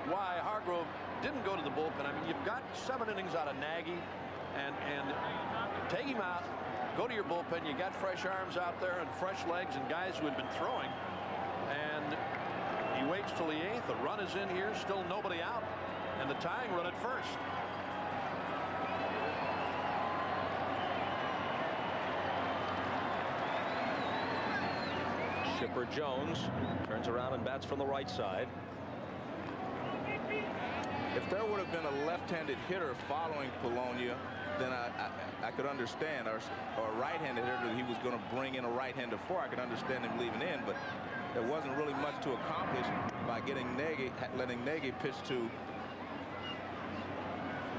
why Hargrove didn't go to the bullpen. I mean, you've got 7 innings out of Nagy, and take him out. go to your bullpen. You got fresh arms out there and fresh legs and guys who had been throwing. And he waits till the 8th. The run is in here, still nobody out, and the tying run at first. Chipper Jones turns around and bats from the right side. If there would have been a left-handed hitter following Polonia, then I could understand, or a right-handed hitter that he was going to bring in a right-hander for. I could understand him leaving in, but there wasn't really much to accomplish by letting Nagy pitch to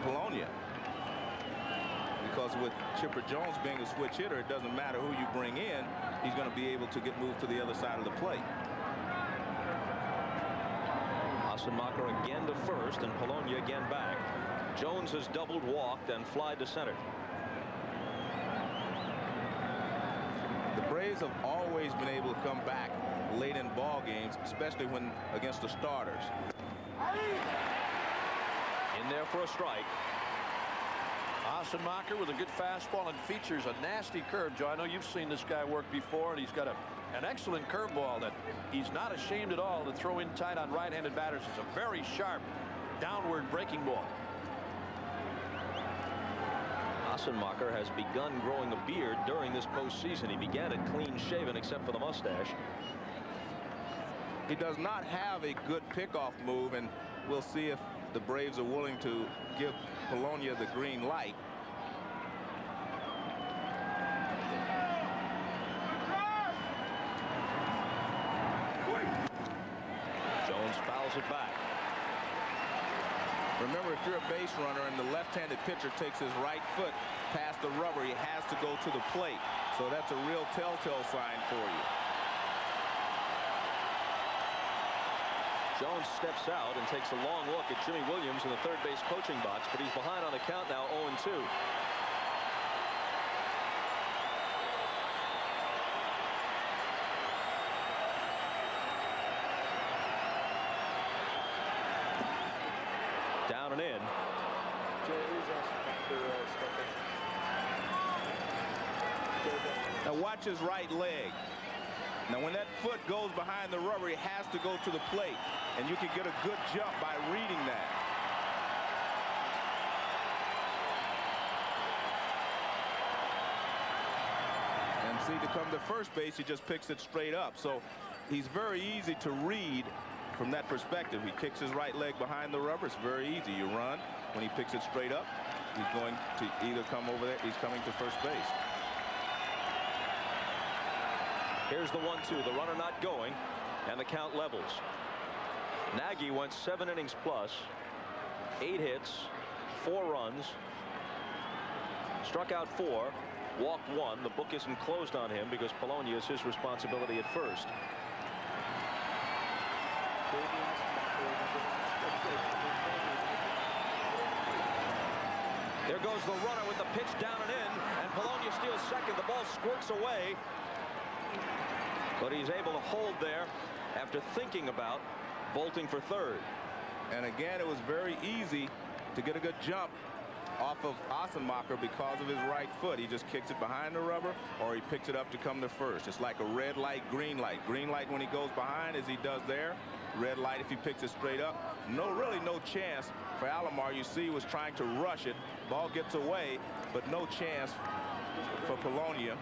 Polonia. Because with Chipper Jones being a switch hitter, it doesn't matter who you bring in, he's going to be able to get moved to the other side of the plate. Assenmacher again to first, and Polonia again back. Jones has doubled, walked, and flied to center. The Braves have always been able to come back late in ball games, especially when against the starters. In there for a strike. Assenmacher with a good fastball and features a nasty curve. Joe, I know you've seen this guy work before, and he's got an excellent curveball that he's not ashamed at all to throw in tight on right-handed batters. It's a very sharp downward breaking ball. Assenmacher has begun growing a beard during this postseason. He began it clean shaven except for the mustache. He does not have a good pickoff move, and we'll see if the Braves are willing to give Polonia the green light. Jones fouls it back. Remember, if you're a base runner and the left-handed pitcher takes his right foot past the rubber, he has to go to the plate. So that's a real telltale sign for you. Jones steps out and takes a long look at Jimmy Williams in the third base coaching box, but he's behind on the count now, 0-2. Down and in. Now watch his right leg. Now when that foot goes behind the rubber, he has to go to the plate, and you can get a good jump by reading that. And see, to come to first base, he just picks it straight up. So he's very easy to read from that perspective. He kicks his right leg behind the rubber. It's very easy. You run. When he picks it straight up, he's going to either come over there, he's coming to first base. Here's the 1-2, the runner not going, and the count levels. Nagy went 7 innings plus, 8 hits, 4 runs, struck out 4, walked 1. The book isn't closed on him because Polonia is his responsibility at first. There goes the runner with the pitch down and in, and Polonia steals second. The ball squirts away, but he's able to hold there after thinking about bolting for third. And again, it was very easy to get a good jump off of Assenmacher because of his right foot. He just kicks it behind the rubber, or he picks it up to come to first. It's like a red light, green light. Green light when he goes behind, as he does there. Red light if he picks it straight up. Really no chance for Alomar. You see, he was trying to rush it. Ball gets away, but no chance for Polonia.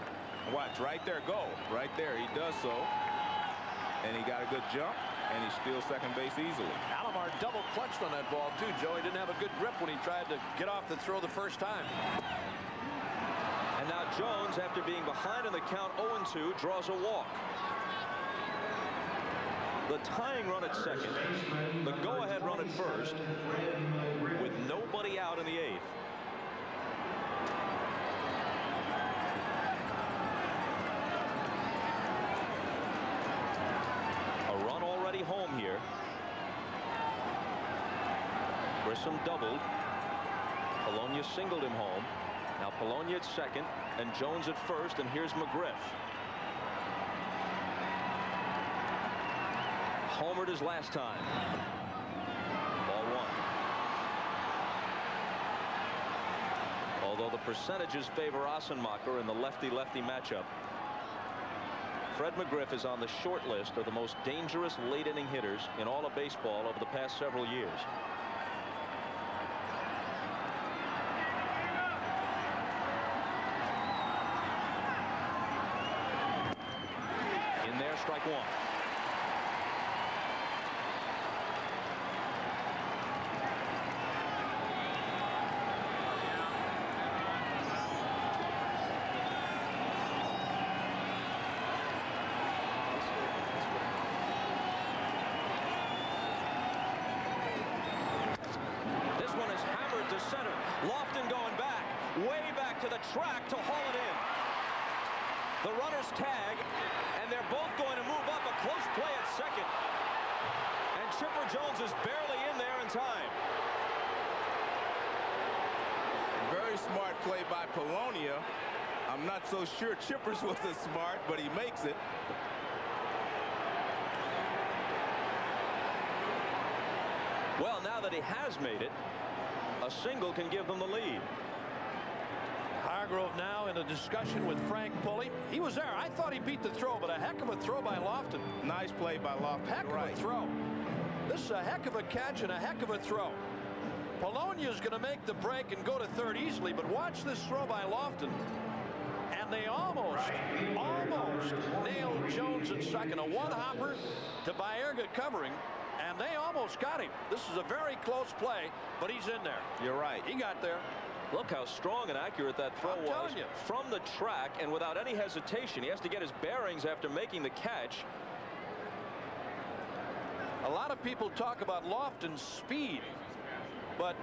Watch, right there, go. Right there, he does so. And he got a good jump, and he steals second base easily. Alomar double clutched on that ball, too, Joe. He didn't have a good grip when he tried to get off the throw the first time. And now Jones, after being behind in the count 0-2, draws a walk. The tying run at second, the go-ahead run at first, with nobody out in the 8th. A run already home here. Grissom doubled. Polonia singled him home. Now Polonia at second and Jones at first, and here's McGriff. Homered his last time. Ball 1. although the percentages favor Assenmacher in the lefty-lefty matchup. Fred McGriff is on the short list of the most dangerous late-inning hitters in all of baseball over the past several years. In there, strike one. Lofton going back, way back to the track to haul it in. The runners tag, and they're both going to move up. A close play at second. And Chipper Jones is barely in there in time. Very smart play by Polonia. I'm not so sure Chippers was as smart, but he makes it. Well, now that he has made it, a single can give them the lead. Hargrove now in a discussion with Frank Pulley. He was there. I thought he beat the throw, but a heck of a throw by Lofton. Nice play by Lofton. Heck of a throw. This is a heck of a catch and a heck of a throw. Polonia's going to make the break and go to third easily, but watch this throw by Lofton. And they almost nailed Jones at second. A one-hopper to Baerga covering. And they almost got him. This is a very close play, but he's in there. You're right. He got there. Look how strong and accurate that throw was from the track, and without any hesitation. He has to get his bearings after making the catch. A lot of people talk about Lofton's speed, but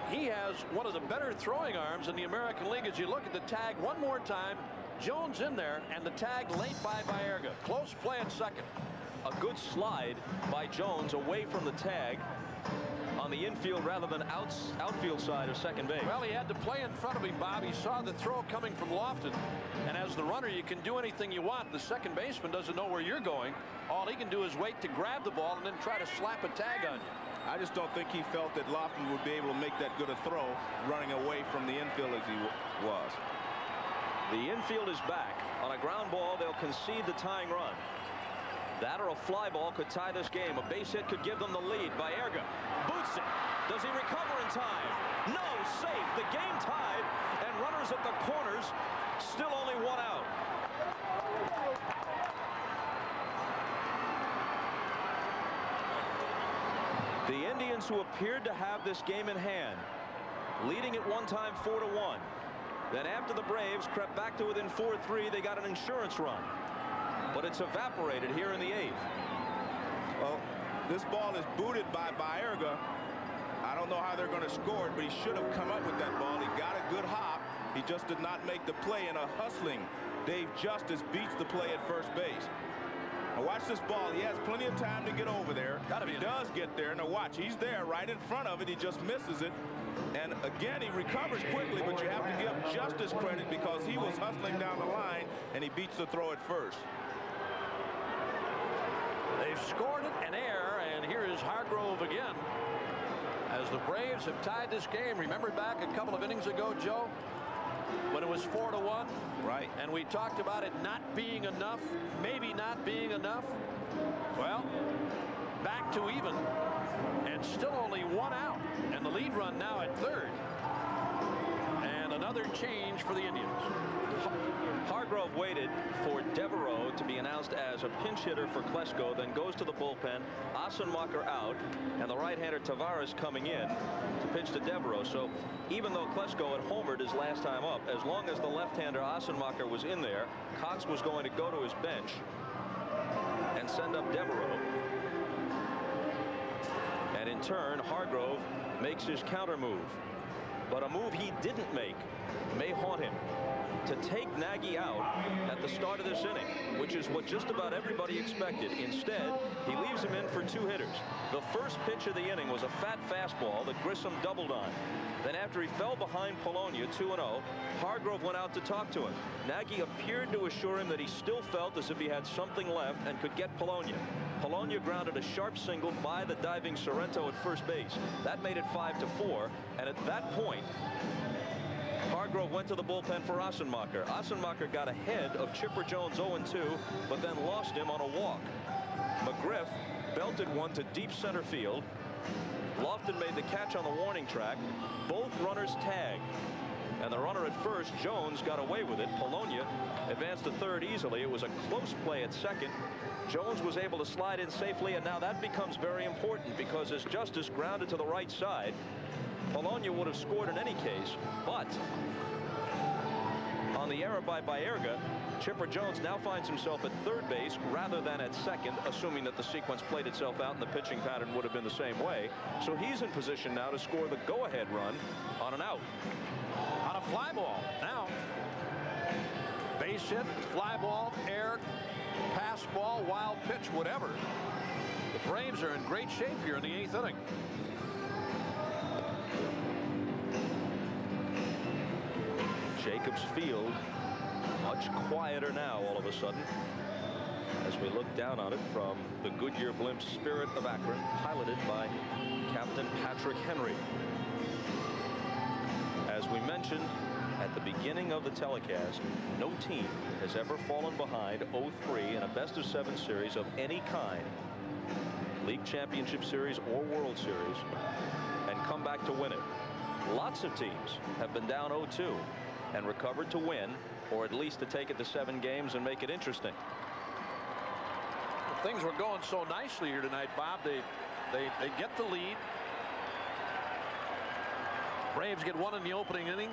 he has one of the better throwing arms in the American League. As you look at the tag one more time, Jones in there, and the tag late by Baerga. Close play at second. A good slide by Jones away from the tag on the infield rather than outfield side of second base. Well, he had to play in front of him, Bob. He saw the throw coming from Lofton. And as the runner, you can do anything you want. The second baseman doesn't know where you're going. All he can do is wait to grab the ball and then try to slap a tag on you. I just don't think he felt that Lofton would be able to make that good a throw running away from the infield as he was. The infield is back. On a ground ball, they'll concede the tying run. That or a fly ball could tie this game. A base hit could give them the lead. Baerga boots it. Does he recover in time? No, safe. The game tied, and runners at the corners. Still only one out. The Indians, who appeared to have this game in hand, leading at one time 4-1. Then after the Braves crept back to within 4-3, they got an insurance run. But it's evaporated here in the eighth. Well, this ball is booted by Baerga. I don't know how they're going to score it, but he should have come up with that ball. He got a good hop. He just did not make the play, and a hustling Dave Justice beats the play at first base. Now watch this ball. He has plenty of time to get over there. He does get there. Now watch, he's there right in front of it. He just misses it. And again, he recovers quickly, but you have to give Justice credit because he was hustling down the line, and he beats the throw at first. They've scored it, an error, and here is Hargrove again. As the Braves have tied this game. Remember back a couple of innings ago, Joe, when it was 4-1? Right. And we talked about it not being enough, maybe not being enough. Well, back to even, and still only one out. And the lead run now at third. And another change for the Indians. Hargrove waited for Devereaux to be announced as a pinch hitter for Klesko, then goes to the bullpen. Assenmacher out, and the right-hander Tavares coming in to pitch to Devereaux. So even though Klesko had homered his last time up, as long as the left-hander Assenmacher was in there, Cox was going to go to his bench and send up Devereaux. And in turn, Hargrove makes his counter move. But a move he didn't make may haunt him. To take Nagy out at the start of this inning, which is what just about everybody expected. Instead, he leaves him in for two hitters. The first pitch of the inning was a fat fastball that Grissom doubled on. Then after he fell behind Polonia 2-0, Hargrove went out to talk to him. Nagy appeared to assure him that he still felt as if he had something left and could get Polonia. Polonia grounded a sharp single by the diving Sorrento at first base. That made it 5-4, and at that point, Hargrove went to the bullpen for Assenmacher. Assenmacher got ahead of Chipper Jones 0-2, but then lost him on a walk. McGriff belted one to deep center field. Lofton made the catch on the warning track. Both runners tagged. And the runner at first, Jones, got away with it. Polonia advanced to third easily. It was a close play at second. Jones was able to slide in safely, and now that becomes very important because as Justice grounded to the right side, Polonia would have scored in any case, but on the error by Baerga, Chipper Jones now finds himself at third base rather than at second, assuming that the sequence played itself out and the pitching pattern would have been the same way. So he's in position now to score the go-ahead run on an out. On a fly ball. Now, base hit, fly ball, air, pass ball, wild pitch, whatever. The Braves are in great shape here in the 8th inning. Jacobs Field much quieter now all of a sudden as we look down on it from the Goodyear Blimp Spirit of Akron, piloted by Captain Patrick Henry. As we mentioned at the beginning of the telecast, no team has ever fallen behind 0-3 in a best-of-7 series of any kind, League Championship Series or World Series, and come back to win it. Lots of teams have been down 0-2 and recovered to win, or at least to take it to 7 games and make it interesting. Things were going so nicely here tonight, Bob. They get the lead. Braves get 1 in the opening inning.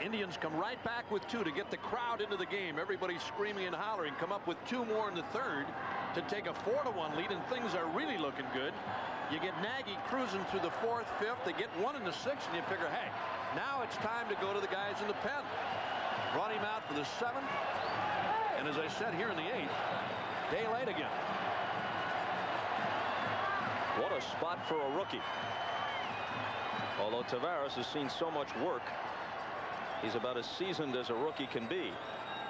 Indians come right back with 2 to get the crowd into the game. Everybody screaming and hollering. Come up with 2 more in the 3rd to take a 4-1 lead, and things are really looking good. You get Nagy cruising through the 4th, 5th. They get 1 in the 6th, and you figure, hey, now it's time to go to the guys in the pen. Run him out for the 7th, and as I said here in the 8th, day late again. What a spot for a rookie. Although Taveras has seen so much work, he's about as seasoned as a rookie can be.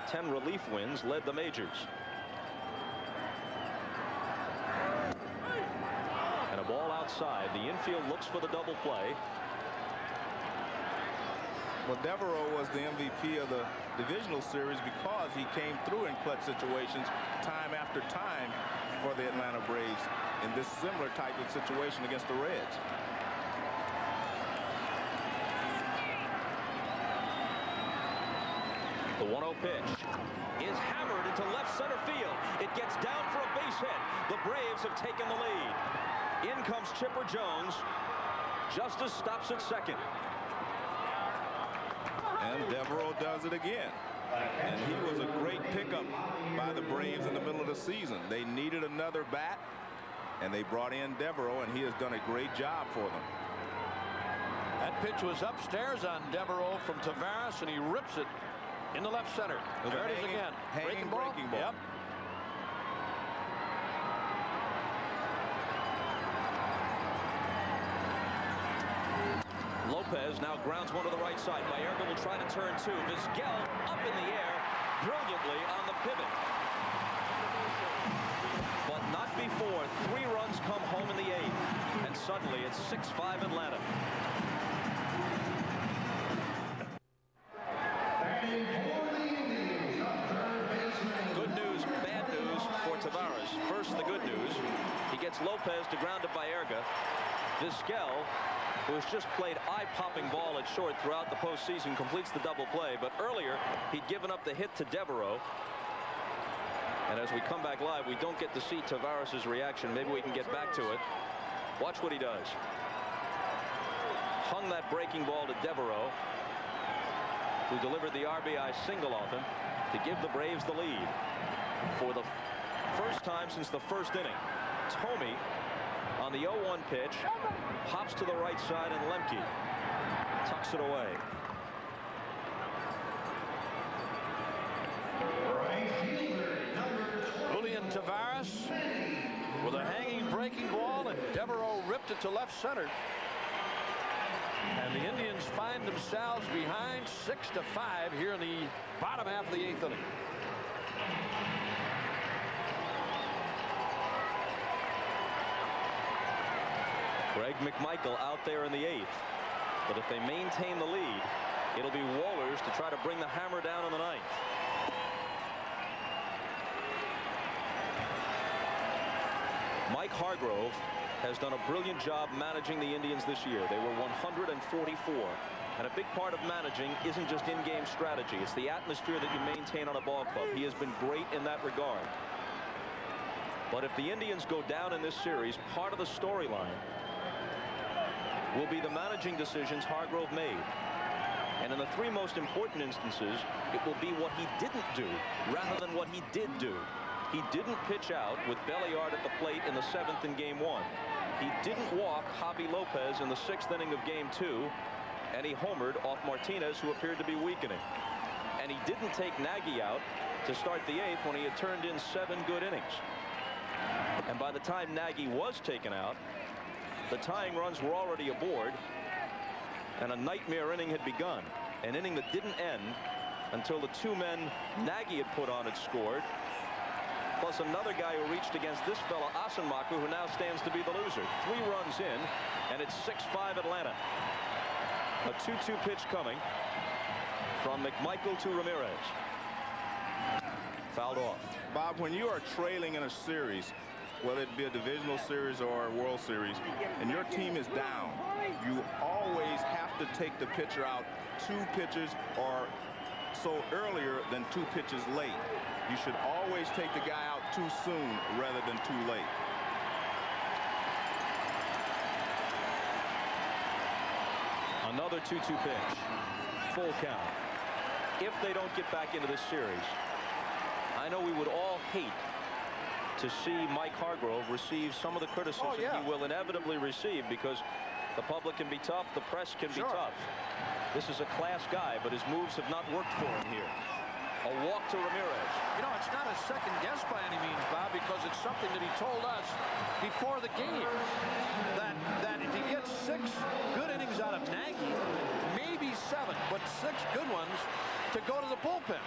10 relief wins led the majors. And a ball outside. The infield looks for the double play. Well, Devereaux was the MVP of the divisional series because he came through in clutch situations time after time for the Atlanta Braves in this similar type of situation against the Reds. The 1-0 pitch is hammered into left center field. It gets down for a base hit. The Braves have taken the lead. In comes Chipper Jones. Justice stops at second. And Devereaux does it again. And he was a great pickup by the Braves in the middle of the season. They needed another bat, and they brought in Devereaux, and he has done a great job for them. That pitch was upstairs on Devereaux from Taveras, and he rips it in the left center. There it is again. Breaking ball. Yep. Lopez now grounds one to the right side. Baerga will try to turn 2. Vizquel up in the air brilliantly on the pivot. But not before 3 runs come home in the 8th. And suddenly it's 6-5 Atlanta. Good news, bad news for Taveras. First, the good news. He gets Lopez to ground to Baerga. Vizquel, who has just played eye-popping ball at short throughout the postseason, completes the double play. But earlier, he'd given up the hit to Devereaux. And as we come back live, we don't get to see Taveras' reaction. Maybe we can get back to it. Watch what he does. Hung that breaking ball to Devereaux, who delivered the RBI single off him to give the Braves the lead for the first time since the 1st inning. Thome on the 0-1 pitch hops to the right side, and Lemke tucks it away. Julian Taveras with a hanging breaking ball, and Devereaux ripped it to left center. And the Indians find themselves behind 6-5 here in the bottom half of the 8th inning. Greg McMichael out there in the 8th. But if they maintain the lead, It'll be Wohlers to try to bring the hammer down in the ninth. Mike Hargrove has done a brilliant job managing the Indians this year. They were 144. And a big part of managing isn't just in-game strategy. It's the atmosphere that you maintain on a ball club. He has been great in that regard. But if the Indians go down in this series, part of the storyline will be the managing decisions Hargrove made. And in the three most important instances, it will be what he didn't do rather than what he did do. He didn't pitch out with Belliard at the plate in the 7th in Game 1. He didn't walk Javi Lopez in the 6th inning of Game 2. And he homered off Martinez, who appeared to be weakening. And he didn't take Nagy out to start the 8th when he had turned in 7 good innings. And by the time Nagy was taken out, the tying runs were already aboard, and a nightmare inning had begun. An inning that didn't end until the 2 men Nagy had put on had scored, plus another guy who reached against this fella, Assenmacher, who now stands to be the loser. 3 runs in, and it's 6-5 Atlanta. A 2-2 pitch coming from McMichael to Ramirez. Fouled off. Bob, when you are trailing in a series, whether it be a divisional series or a World Series, and your team is down, you always have to take the pitcher out 2 pitches or so earlier than 2 pitches late. You should always take the guy out too soon rather than too late. Another 2-2 pitch. Full count. If they don't get back into this series, I know we would all hate to see Mike Hargrove receive some of the criticism he will inevitably receive, because the public can be tough, the press can be tough. This is a class guy, but his moves have not worked for him here. A walk to Ramirez. You know, it's not a second guess by any means, Bob, because it's something that he told us before the game, that if he gets 6 good innings out of Nagy, maybe 7, but 6 good ones, to go to the bullpen.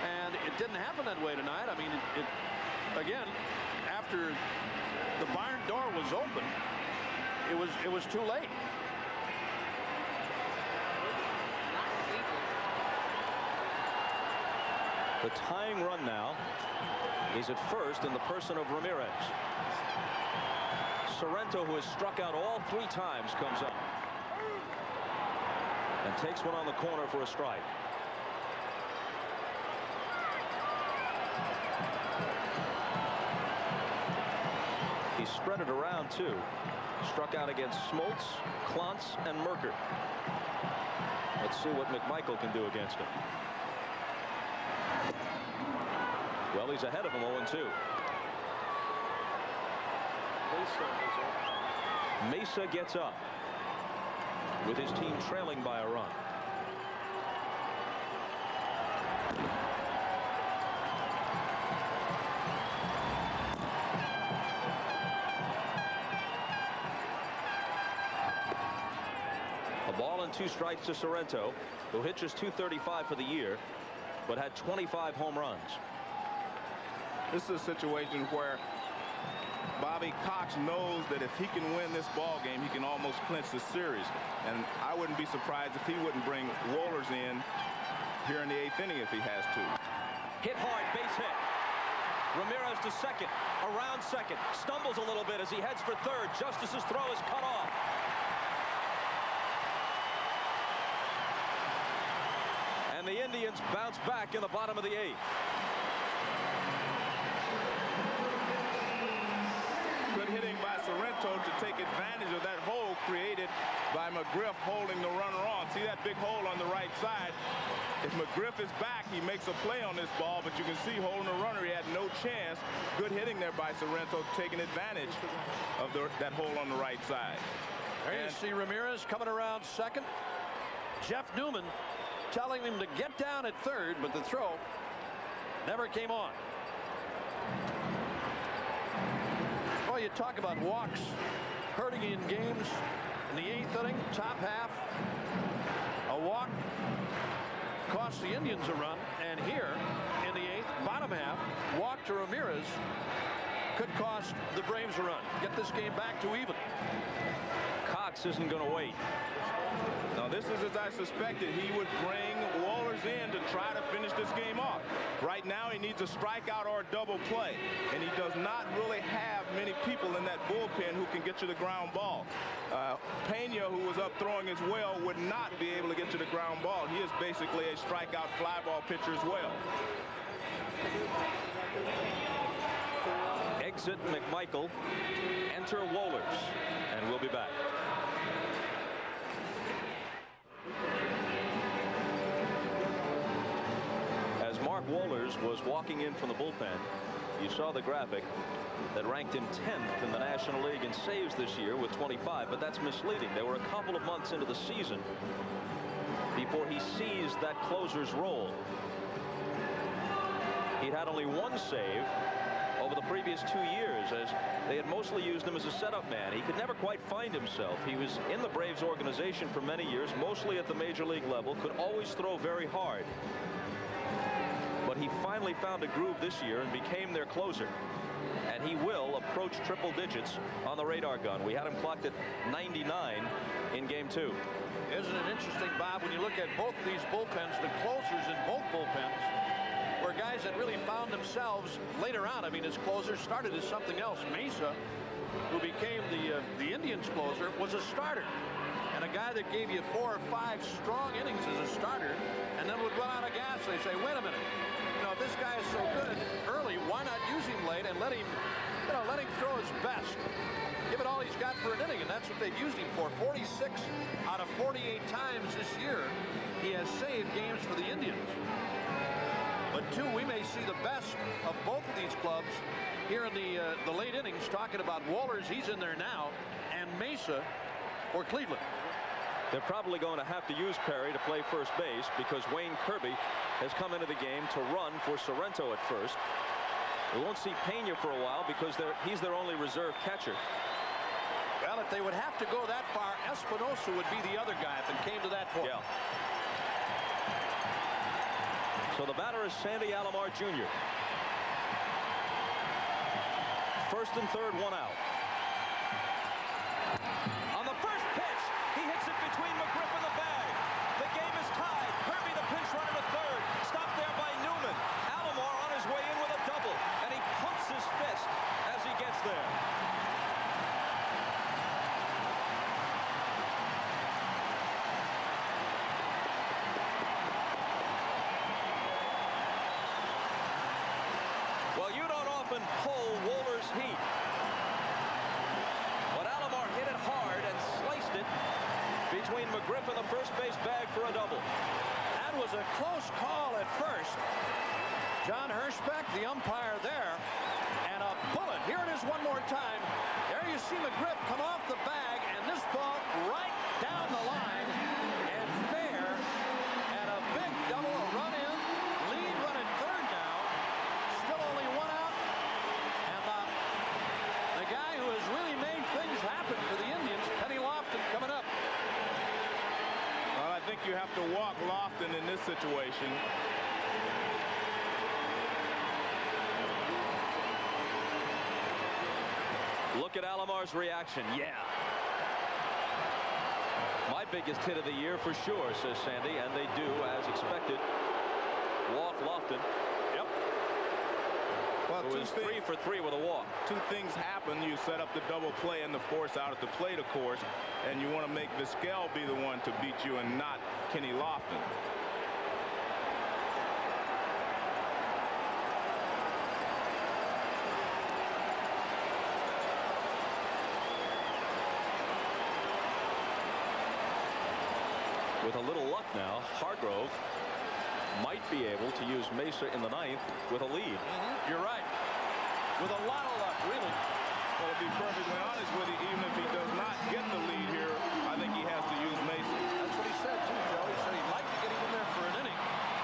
And it didn't happen that way tonight. I mean, again, after the barn door was open, it was too late. The tying run now is at first in the person of Ramirez. Sorrento, who has struck out all 3 times, comes up and takes one on the corner for a strike. He spread it around too. Struck out against Smoltz, Klontz, and Merker. Let's see what McMichael can do against him. Well, he's ahead of him 0-2. Mesa gets up with his team trailing by a run. A ball and 2 strikes to Sorrento, who hit just .235 for the year, but had 25 home runs. This is a situation where Bobby Cox knows that if he can win this ball game, he can almost clinch the series. And I wouldn't be surprised if he wouldn't bring Wohlers in here in the 8th inning if he has to. Hit hard, base hit. Ramirez to second, around second, stumbles a little bit as he heads for third. Justice's throw is cut off. And the Indians bounce back in the bottom of the 8th. Good hitting by Sorrento to take advantage of that hole created by McGriff holding the runner on. See that big hole on the right side? If McGriff is back, he makes a play on this ball, but you can see holding the runner, he had no chance. Good hitting there by Sorrento, taking advantage of that hole on the right side. There you see Ramirez coming around second. Jeff Newman telling him to get down at third, but the throw never came on. Well, you talk about walks hurting in games. In the 8th inning, top half, a walk cost the Indians a run, and here in the 8th, bottom half, walk to Ramirez could cost the Braves a run. Get this game back to even. Cox isn't going to wait. Now, this is as I suspected. He would bring Wohlers in to try to finish this game off. Right now, he needs a strikeout or a double play, and he does not really have many people in that bullpen who can get you the ground ball. Pena, who was up throwing as well, would not be able to get to the ground ball. He is basically a strikeout fly ball pitcher as well. Exit McMichael. Enter Wohlers, and we'll be back. As Mark Wohlers was walking in from the bullpen, you saw the graphic that ranked him 10th in the National League in saves this year with 25, but that's misleading. They were a couple of months into the season before he seized that closer's role. He'd had only one save over the previous 2 years, as they had mostly used him as a setup man. He could never quite find himself. He was in the Braves organization for many years, mostly at the major league level, could always throw very hard. But he finally found a groove this year and became their closer. And he will approach triple digits on the radar gun. We had him clocked at 99 in game 2. Isn't it interesting, Bob, when you look at both of these bullpens, the closers in both bullpens were guys that really found themselves later on. I mean, his closer started as something else. Mesa, who became the Indians closer, was a starter. And a guy that gave you 4 or 5 strong innings as a starter and then would run out of gas. They say, wait a minute. You know, if this guy is so good early, why not use him late and let him throw his best? Give it all he's got for an inning, and that's what they've used him for. 46 out of 48 times this year, he has saved games for the Indians. But we may see the best of both of these clubs here in the late innings. Talking about Wohlers, he's in there now, and Mesa for Cleveland. They're probably going to have to use Perry to play first base because Wayne Kirby has come into the game to run for Sorrento at first. We won't see Pena for a while because he's their only reserve catcher. Well, if they would have to go that far, Espinosa would be the other guy if it came to that point. Yeah. So the batter is Sandy Alomar Jr. First and third, one out. On the first pitch, he hits it between McGriff and the bag. The game is tied. Kirby, the pinch runner, to third. Stopped there by Newman. Alomar on his way in with a double, and he pumps his fist as he gets there. Well, you don't often pull Wohlers' heat. But Alomar hit it hard and sliced it between McGriff and the first base bag for a double. That was a close call at first. John Hirschbeck, the umpire there, and a bullet. Here it is one more time. There you see McGriff come off the bag, and this ball right down the line and fair, and a big double, a run in, lead run at third now. Still only one out, and the guy who has really made things happen for the Indians, Penny Lofton, coming up. Well, I think you have to walk Lofton in this situation. Look at Alomar's reaction. Yeah. My biggest hit of the year for sure, says Sandy, and they do, as expected, walk Lofton. Yep. Well, it was 3 for 3 with a walk. 2 things happen. You set up the double play and the force out at the plate, of course, and you want to make Vizquel be the one to beat you and not Kenny Lofton. With a little luck now, Hargrove might be able to use Mesa in the 9th with a lead. You're right. With a lot of luck, really. Well, to be perfectly honest with you, even if he does not get the lead here, I think he has to use Mesa. That's what he said, too, Joe. He said he'd like to get him in there for an inning,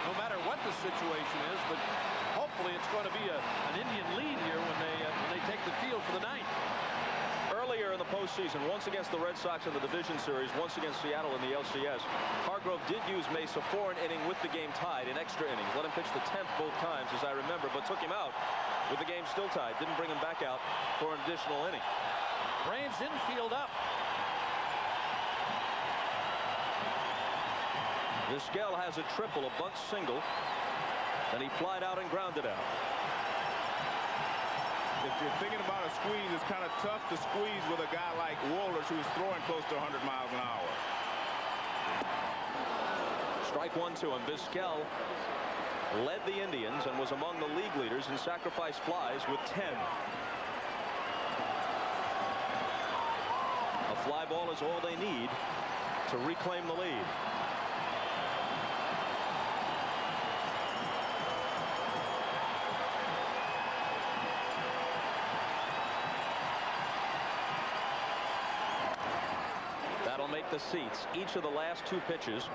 no matter what the situation is, but hopefully it's going to be an Indian lead here when they take the field for the 9th. Earlier in the the postseason, once against the Red Sox in the division series, once against Seattle in the LCS. Hargrove did use Mesa for an inning with the game tied in extra innings. Let him pitch the 10th both times, as I remember, but took him out with the game still tied. Didn't bring him back out for an additional inning. Braves infield up. Vizquel has a triple, a bunt single, and he flied out and grounded out. If you're thinking about a squeeze, it's kind of tough to squeeze with a guy like Wohlers, who's throwing close to 100 miles an hour. Strike 1 to him. Vizquel led the Indians and was among the league leaders in sacrifice flies with 10. A fly ball is all they need to reclaim the lead. That'll make the seats. Each of the last 2 pitches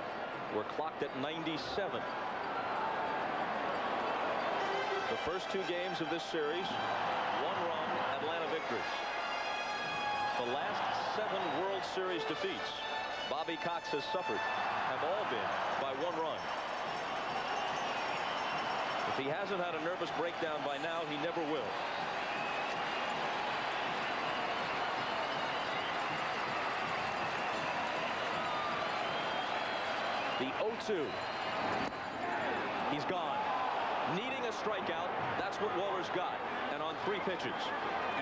were clocked at 97. The first 2 games of this series, 1-run Atlanta victories. The last 7 World Series defeats Bobby Cox has suffered have all been by 1 run. If he hasn't had a nervous breakdown by now, he never will. The 0-2. He's gone. Needing a strikeout. That's what Wohlers got. And on 3 pitches.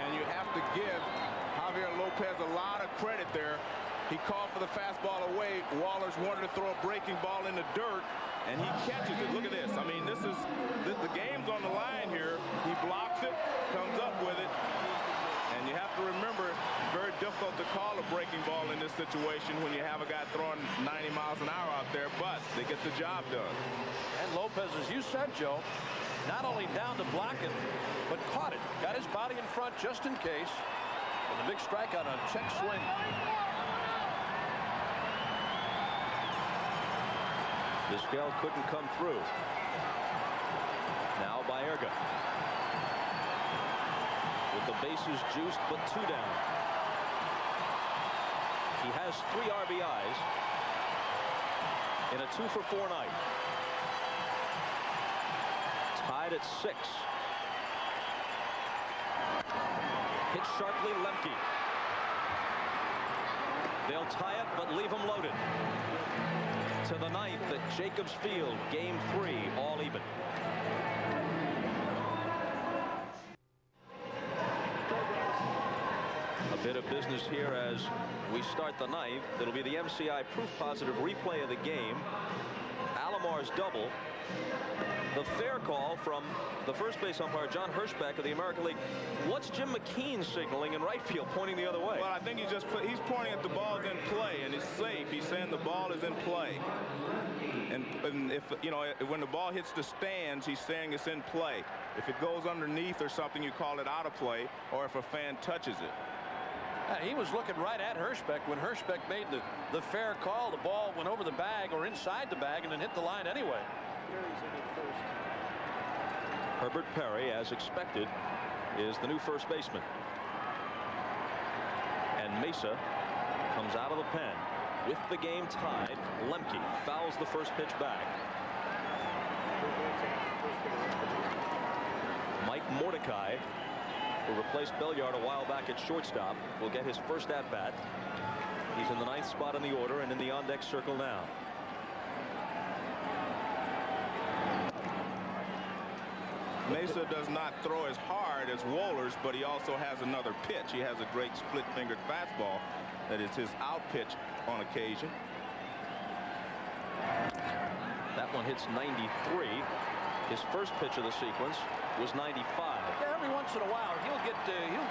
And you have to give Javier Lopez a lot of credit there. He called for the fastball away. Wohlers wanted to throw a breaking ball in the dirt, and he catches it. Look at this. I mean, the game's on the line here. He blocks it, comes up with it. And you have to remember, very difficult to call a breaking ball in this situation when you have a guy throwing 90 miles an hour out there, but they get the job done. And Lopez, as you said, Joe, not only down to block it, but caught it. Got his body in front just in case. And the big strikeout on a check swing. Vizquel couldn't come through. Now Baerga. With the bases juiced, but 2 down. He has 3 RBIs in a 2-for-4 night. Tied at 6. Hit sharply, Lemke. They'll tie it, but leave him loaded. To the 9th at Jacobs Field, game 3, all even. A bit of business here as we start the 9th. It'll be the MCI proof positive replay of the game. Alomar's double. The fair call from the first base umpire, John Hirschbeck of the American League. What's Jim McKean signaling in right field, pointing the other way? Well, I think he's pointing at the ball's in play, and it's safe. He's saying the ball is in play. And if, you know, when the ball hits the stands, he's saying it's in play. If it goes underneath or something, you call it out of play, or if a fan touches it. He was looking right at Hirschbeck when Hirschbeck made the fair call. The ball went over the bag or inside the bag and then hit the line anyway. Herbert Perry, as expected, is the new first baseman. And Mesa comes out of the pen. With the game tied, Lemke fouls the first pitch back. Mike Mordecai, who replaced Belliard a while back at shortstop, will get his first at-bat. He's in the 9th spot in the order and in the on-deck circle now. Mesa does not throw as hard as Wohlers, but he also has another pitch. He has a great split-fingered fastball that is his out pitch on occasion. That one hits 93. His first pitch of the sequence was 95. Yeah, every once in a while he'll get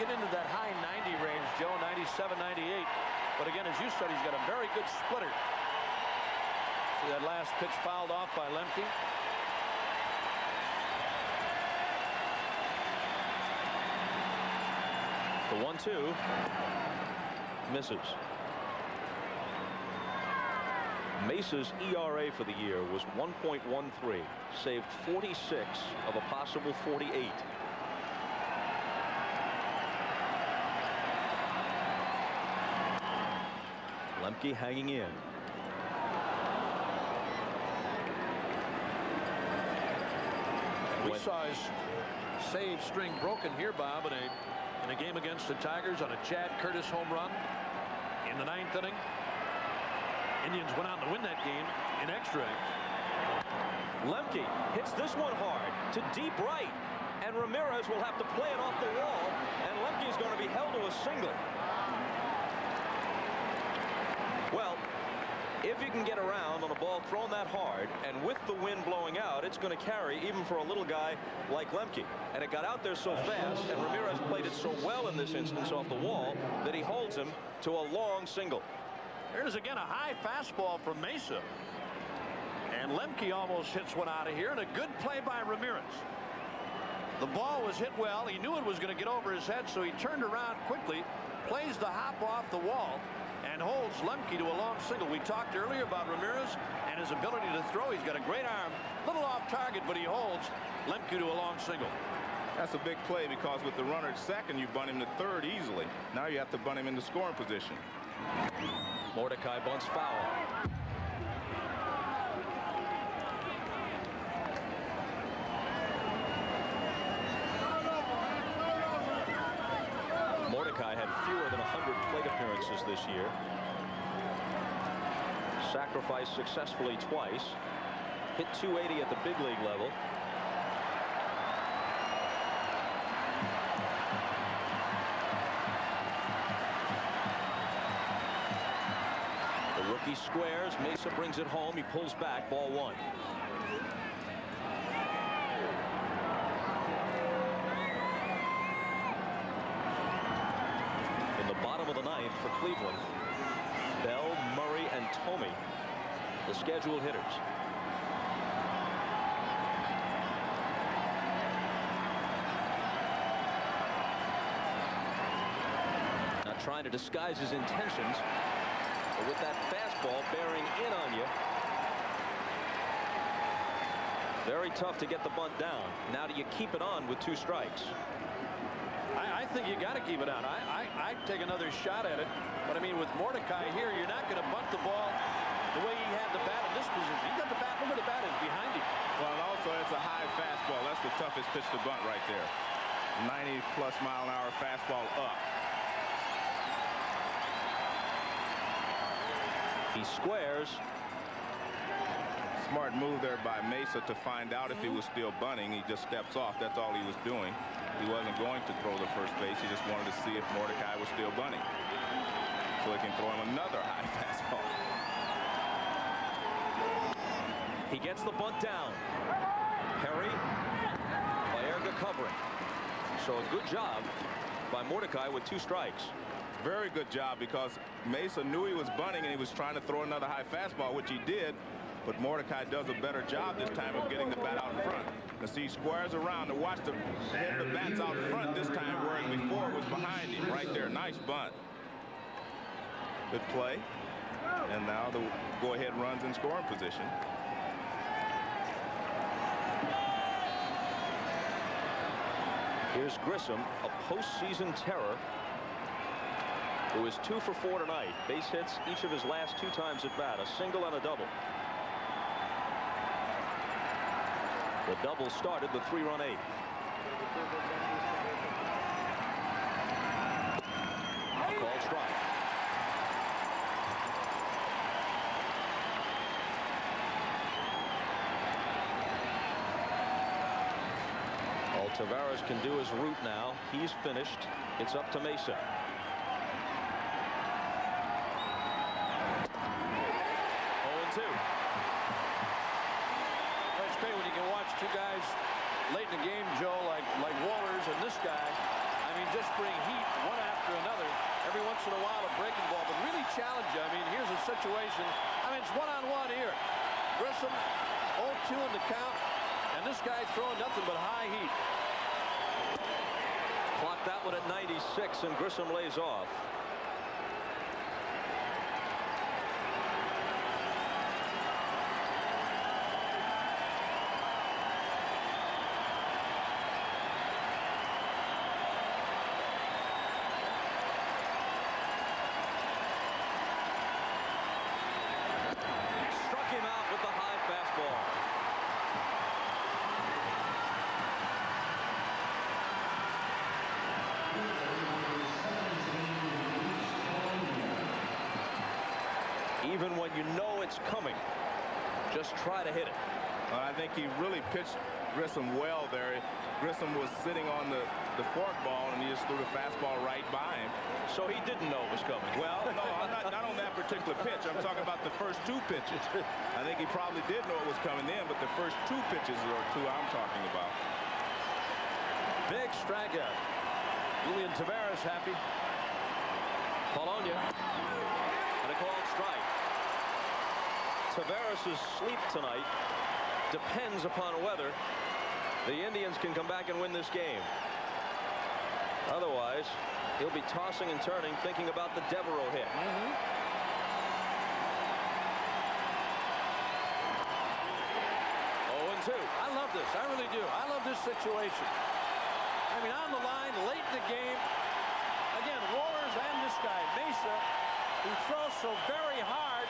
into that high 90 range, Joe, 97, 98. But again, as you said, he's got a very good splitter. See that last pitch fouled off by Lemke. The 1-2 misses. Mesa's ERA for the year was 1.13, saved 46 of a possible 48. Lemke hanging in. We saw his save string broken here, Bob, in a game against the Tigers on a Chad Curtis home run in the 9th inning. Indians went on to win that game in extra innings. Lemke hits this one hard to deep right, and Ramirez will have to play it off the wall, and Lemke is going to be held to a single. Well, if you can get around on a ball thrown that hard and with the wind blowing out, it's going to carry even for a little guy like Lemke. And it got out there so fast, and Ramirez played it so well in this instance off the wall that he holds him to a long single. Here's again a high fastball from Mesa. And Lemke almost hits one out of here, and a good play by Ramirez. The ball was hit well. He knew it was going to get over his head, so he turned around quickly, plays the hop off the wall, and holds Lemke to a long single. We talked earlier about Ramirez and his ability to throw. He's got a great arm, little off target, but he holds Lemke to a long single. That's a big play because with the runner at second, you bunt him to third easily. Now you have to bunt him into scoring position. Mordecai bunts foul. Mordecai had fewer than 100 plate appearances this year. Sacrificed successfully twice. Hit .280 at the big league level. The rookie squares. Mesa brings it home. He pulls back. Ball 1. Bottom of the 9th for Cleveland. Bell, Murray, and Thome, the scheduled hitters. Not trying to disguise his intentions, but with that fastball bearing in on you. Very tough to get the bunt down. Now do you keep it on with 2 strikes? I think you got to keep it on. I'd take another shot at it. But I mean, with Mordecai here, you're not going to bunt the ball the way he had the bat in this position. He got the bat. Look where the bat is behind him. Well, and also it's a high fastball. That's the toughest pitch to bunt right there. 90+ mile an hour fastball up. He squares. Smart move there by Mesa to find out if he was still bunting. He just steps off. That's all he was doing. He wasn't going to throw the first base. He just wanted to see if Mordecai was still bunting, so he can throw him another high fastball. He gets the bunt down. Perry, Baerga covering. So a good job by Mordecai with 2 strikes. Very good job, because Mesa knew he was bunting and he was trying to throw another high fastball, which he did. But Mordecai does a better job this time of getting the bat out in front. You see, he squares around to watch the head of the bats out front this time, whereas before it was behind him. Right there, nice bunt. Good play. And now the go-ahead runs in scoring position. Here's Grissom, a postseason terror, who is 2 for 4 tonight. Base hits each of his last 2 times at bat, a single and a double. The double started the 3-run 8th. Called strike. All Tavares can do is root now. He's finished. It's up to Mesa. Two guys late in the game, Joe, like Wohlers and this guy. I mean, just bring heat one after another. Every once in a while, a breaking ball, but really challenge you. I mean, here's a situation. I mean, it's one-on-one here. Grissom, 0-2 in the count, and this guy throwing nothing but high heat. Clock that one at 96, and Grissom lays off. Even when you know it's coming, just try to hit it. I think he really pitched Grissom well there. Grissom was sitting on the forkball, and he just threw the fastball right by him. So he didn't know it was coming. Well, no, I'm not on that particular pitch. I'm talking about the first 2 pitches. I think he probably did know it was coming in, but the first 2 pitches are 2 I'm talking about. Big strikeout. Julian Taveras happy. Polonia. And a called strike. Taveras' sleep tonight depends upon weather. The Indians can come back and win this game. Otherwise, he'll be tossing and turning, thinking about the Devereaux hit. 0-2. I love this. I really do. I love this situation. I mean, on the line, late in the game. Again, Wohlers and this guy, Mesa, who throws so very hard.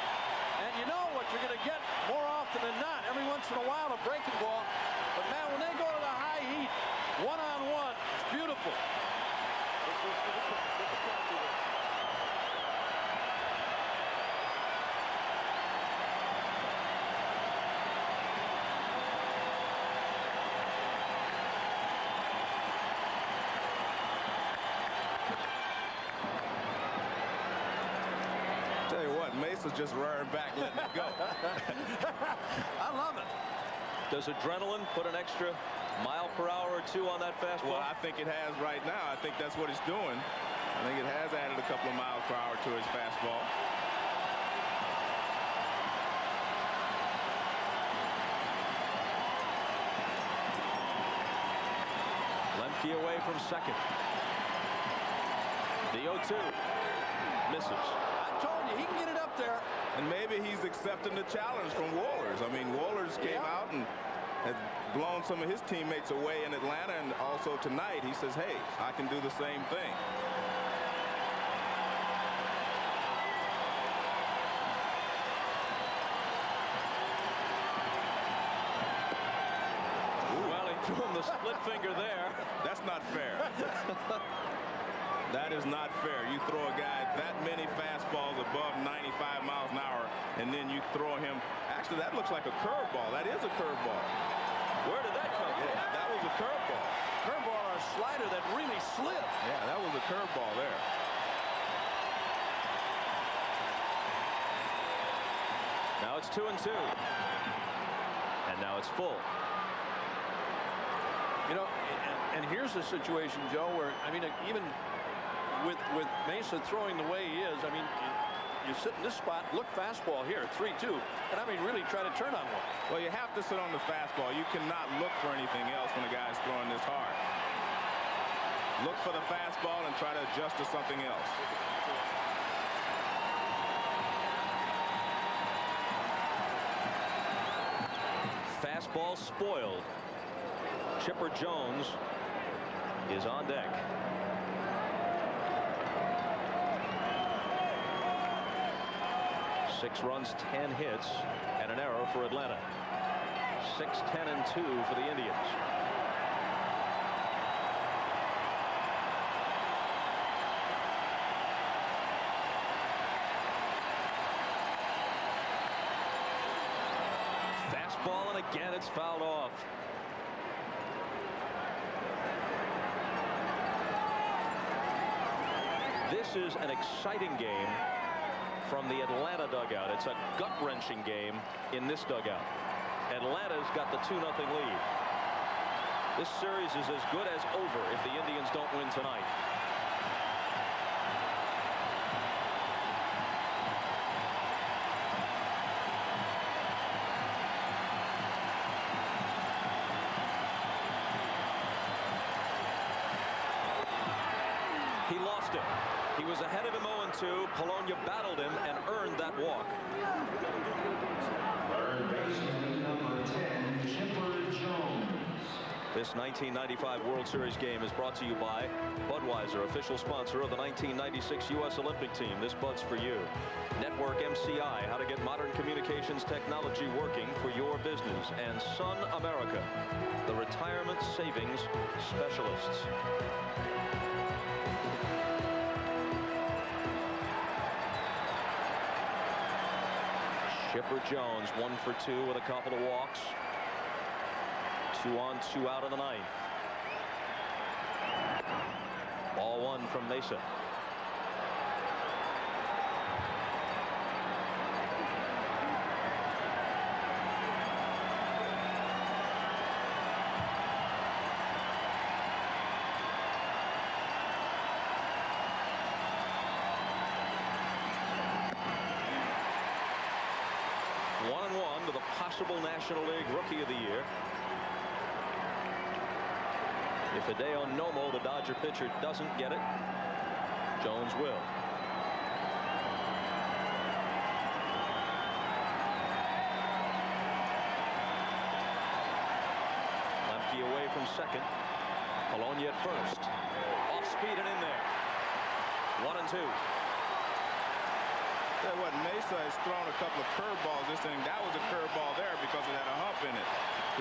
And you know what you're going to get more often than not. Every once in a while, a breaking ball. But, man, when they go to the high heat, one-on-one, it's beautiful. Tell you what, Mesa's just rearing back, letting it go. I love it. Does adrenaline put an extra mile per hour or 2 on that fastball? Well, I think it has right now. I think that's what it's doing. I think it has added a couple of miles per hour to his fastball. Lemke away from second. The 0-2 misses. I told you, he can get it up there. And maybe he's accepting the challenge from Wohlers. I mean, Wohlers came out and has blown some of his teammates away in Atlanta, and also tonight he says, hey, I can do the same thing. Well, he threw him the split finger there. That's not fair. That is not fair. You throw a guy that many fastballs above 95 miles an hour, and then you throw him. Actually, that looks like a curveball. That is a curveball. Where did that come from? Yeah, that was a curveball. Curveball or a slider that really slid. Yeah, that was a curveball there. Now it's 2-2. And now it's full. You know, and here's a situation, Joe, where, I mean, even with Mesa throwing the way he is, I mean, you sit in this spot, look fastball here, 3-2, and I mean, really try to turn on one. Well, you have to sit on the fastball. You cannot look for anything else when a guy's throwing this hard. Look for the fastball and try to adjust to something else. Fastball spoiled. Chipper Jones is on deck. Six runs, 10 hits, and an error for Atlanta. 6-10-2 for the Indians. Fastball, and again it's fouled off. This is an exciting game from the Atlanta dugout. It's a gut-wrenching game in this dugout. Atlanta's got the 2-0 lead. This series is as good as over if the Indians don't win tonight. He lost it. He was ahead of him 0-2. Polonia battled him and earned that walk. Third baseman, number 10, Chipper Jones. This 1995 World Series game is brought to you by Budweiser, official sponsor of the 1996 U.S. Olympic team. This Bud's for you. Network MCI, how to get modern communications technology working for your business. And Sun America, the retirement savings specialists. Chipper Jones 1 for 2 with a couple of walks. 2 on, 2 out of the ninth. Ball 1 from Mesa. To the possible National League Rookie of the Year. If Hideo Nomo, the Dodger pitcher, doesn't get it, Jones will. Lemke away from second. Polonia at first. Off speed and in there. 1 and 2. Tell you what, Mesa has thrown a couple of curveballs this inning. That was a curveball there because it had a hump in it.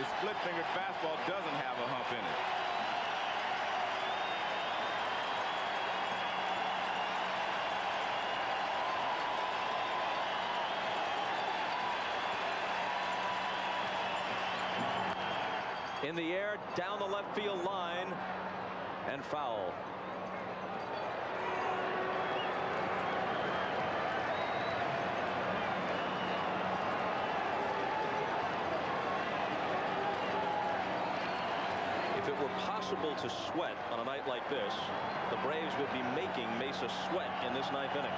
His split-fingered fastball doesn't have a hump in it. In the air, down the left field line, and foul. If it were possible to sweat on a night like this, the Braves would be making Mesa sweat in this 9th inning.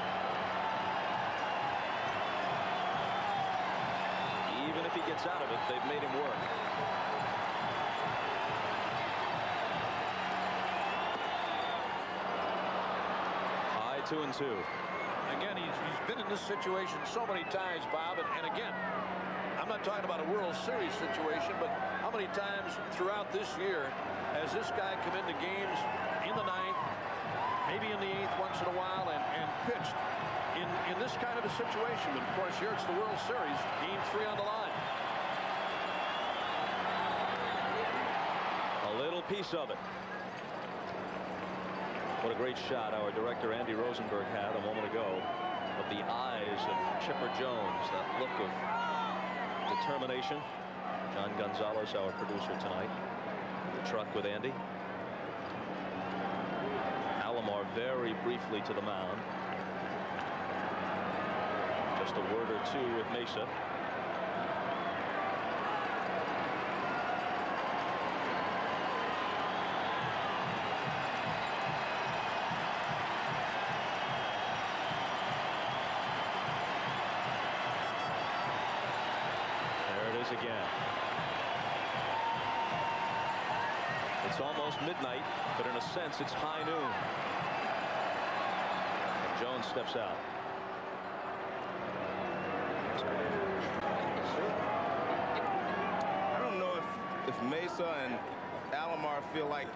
Even if he gets out of it, they've made him work. High 2 and 2. Again, he's been in this situation so many times, Bob, and again, I'm not talking about a World Series situation, but how many times throughout this year has this guy come into games in the 9th, maybe in the 8th once in a while, and pitched in this kind of a situation? But of course, here it's the World Series, game 3 on the line. A little piece of it. What a great shot our director Andy Rosenberg had a moment ago of the eyes of Chipper Jones, that look of determination. John Gonzalez, our producer tonight, the truck with Andy. Alomar very briefly to the mound. Just a word or two with Mesa. Again. It's almost midnight, but in a sense it's high noon. And Jones steps out. I don't know if Mesa and Alomar feel like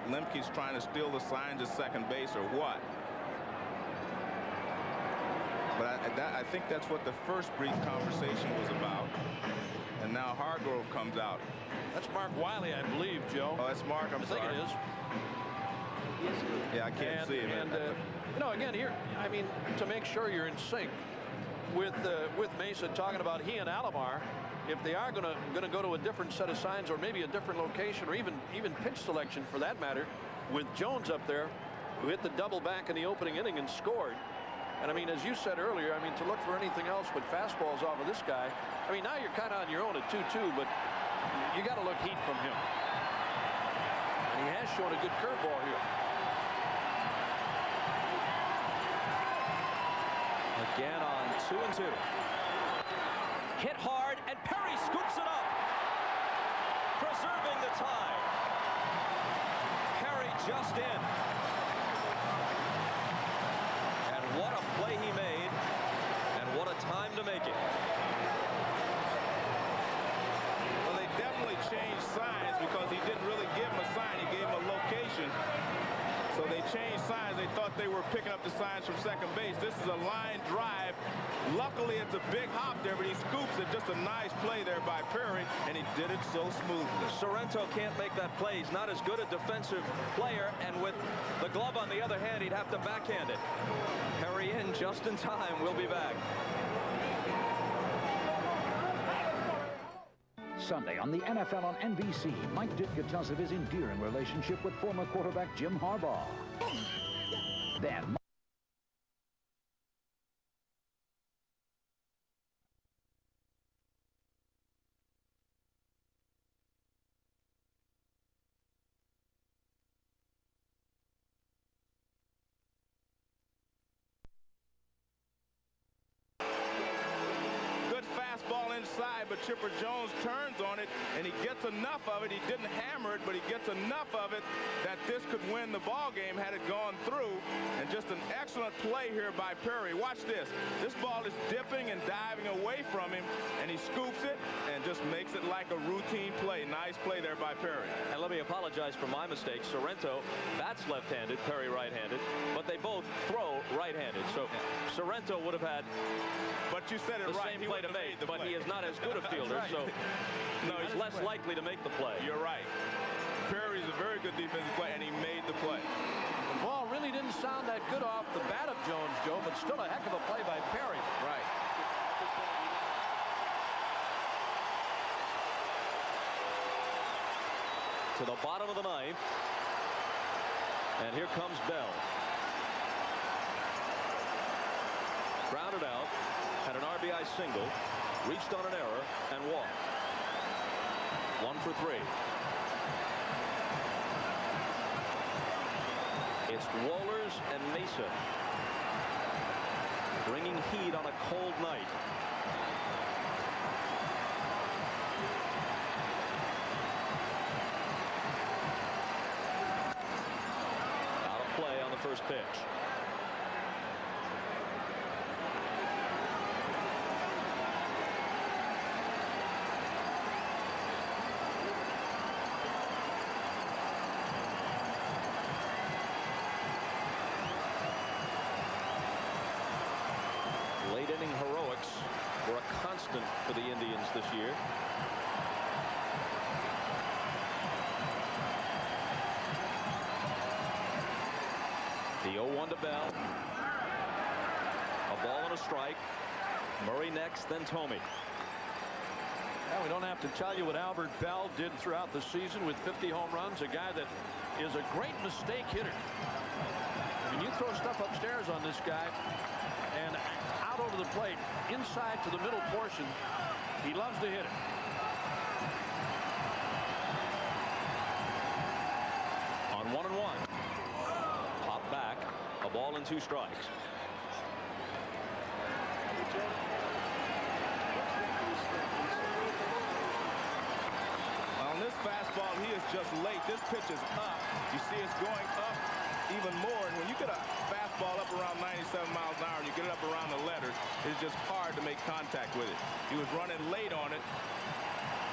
Lemke's trying to steal the signs at second base or what. But I think that's what the first brief conversation was about. And now Hargrove comes out. That's Mark Wiley, I believe, Joe. Oh, that's Mark. I'm sorry. I think it is. Yeah, I can't see him. And you know, again, here, I mean, to make sure you're in sync with Mesa talking about he and Alomar, if they are going to go to a different set of signs or maybe a different location or even pitch selection for that matter, with Jones up there, who hit the double back in the opening inning and scored. And I mean, as you said earlier, I mean, to look for anything else but fastballs off of this guy, I mean, now you're kind of on your own at 2-2, but you got to look heat from him. And he has shown a good curveball here. Again on 2 and 2. Hit hard, and Perry scoops it up, preserving the tie. Perry just in. What a play he made, and what a time to make it. Well, they definitely changed signs because he didn't really give him a sign. He gave him a location. So they changed signs. They thought they were picking up the signs from second base. This is a line drive. Luckily, it's a big hop there, but he scoops it. Just a nice play there by Perry, and he did it so smoothly. Sorrento can't make that play. He's not as good a defensive player, and with the glove on the other hand, he'd have to backhand it. Perry in just in time. We'll be back. Sunday on the NFL on NBC, Mike Ditka tells of his endearing relationship with former quarterback Jim Harbaugh. Then inside, but Chipper Jones turns on it, and he gets enough of it. He didn't hammer it, but he gets enough of it that this could win the ball game had it gone through. And just an excellent play here by Perry. Watch this. This ball is dipping and diving away from him, and he scoops it and just makes it like a routine play. Nice play there by Perry. And let me apologize for my mistake. Sorrento bats left-handed, Perry right-handed, but they both throw right-handed. So Sorrento would have had but you said it the right. same play to make, but he is not as good a fielder, right. so no, he's less likely to make the play. You're right. Perry's a very good defensive play, and he made the play. The ball really didn't sound that good off the bat of Jones, Joe, but still a heck of a play by Perry. Right. To the bottom of the ninth, and here comes Bell. Grounded out, had an RBI single, reached on an error, and walked. 1 for 3. It's Wohlers and Mesa bringing heat on a cold night. Out of play on the first pitch. Late inning heroics were a constant for the Indians this year. The 0-1 to Bell. A ball and a strike. Murray next, then Thome. Well, we don't have to tell you what Albert Bell did throughout the season with 50 home runs. A guy that is a great mistake hitter. I mean, you throw stuff upstairs on this guy, and out over the plate, inside to the middle portion, he loves to hit it. On 1-1. Pop back. A ball and 2 strikes. On this fastball, he is just late. This pitch is up. You see it's going up even more. And when you get a fastball up around 97 miles an hour and you get it up around the letters, it's just hard to make contact with it. He was running late on it.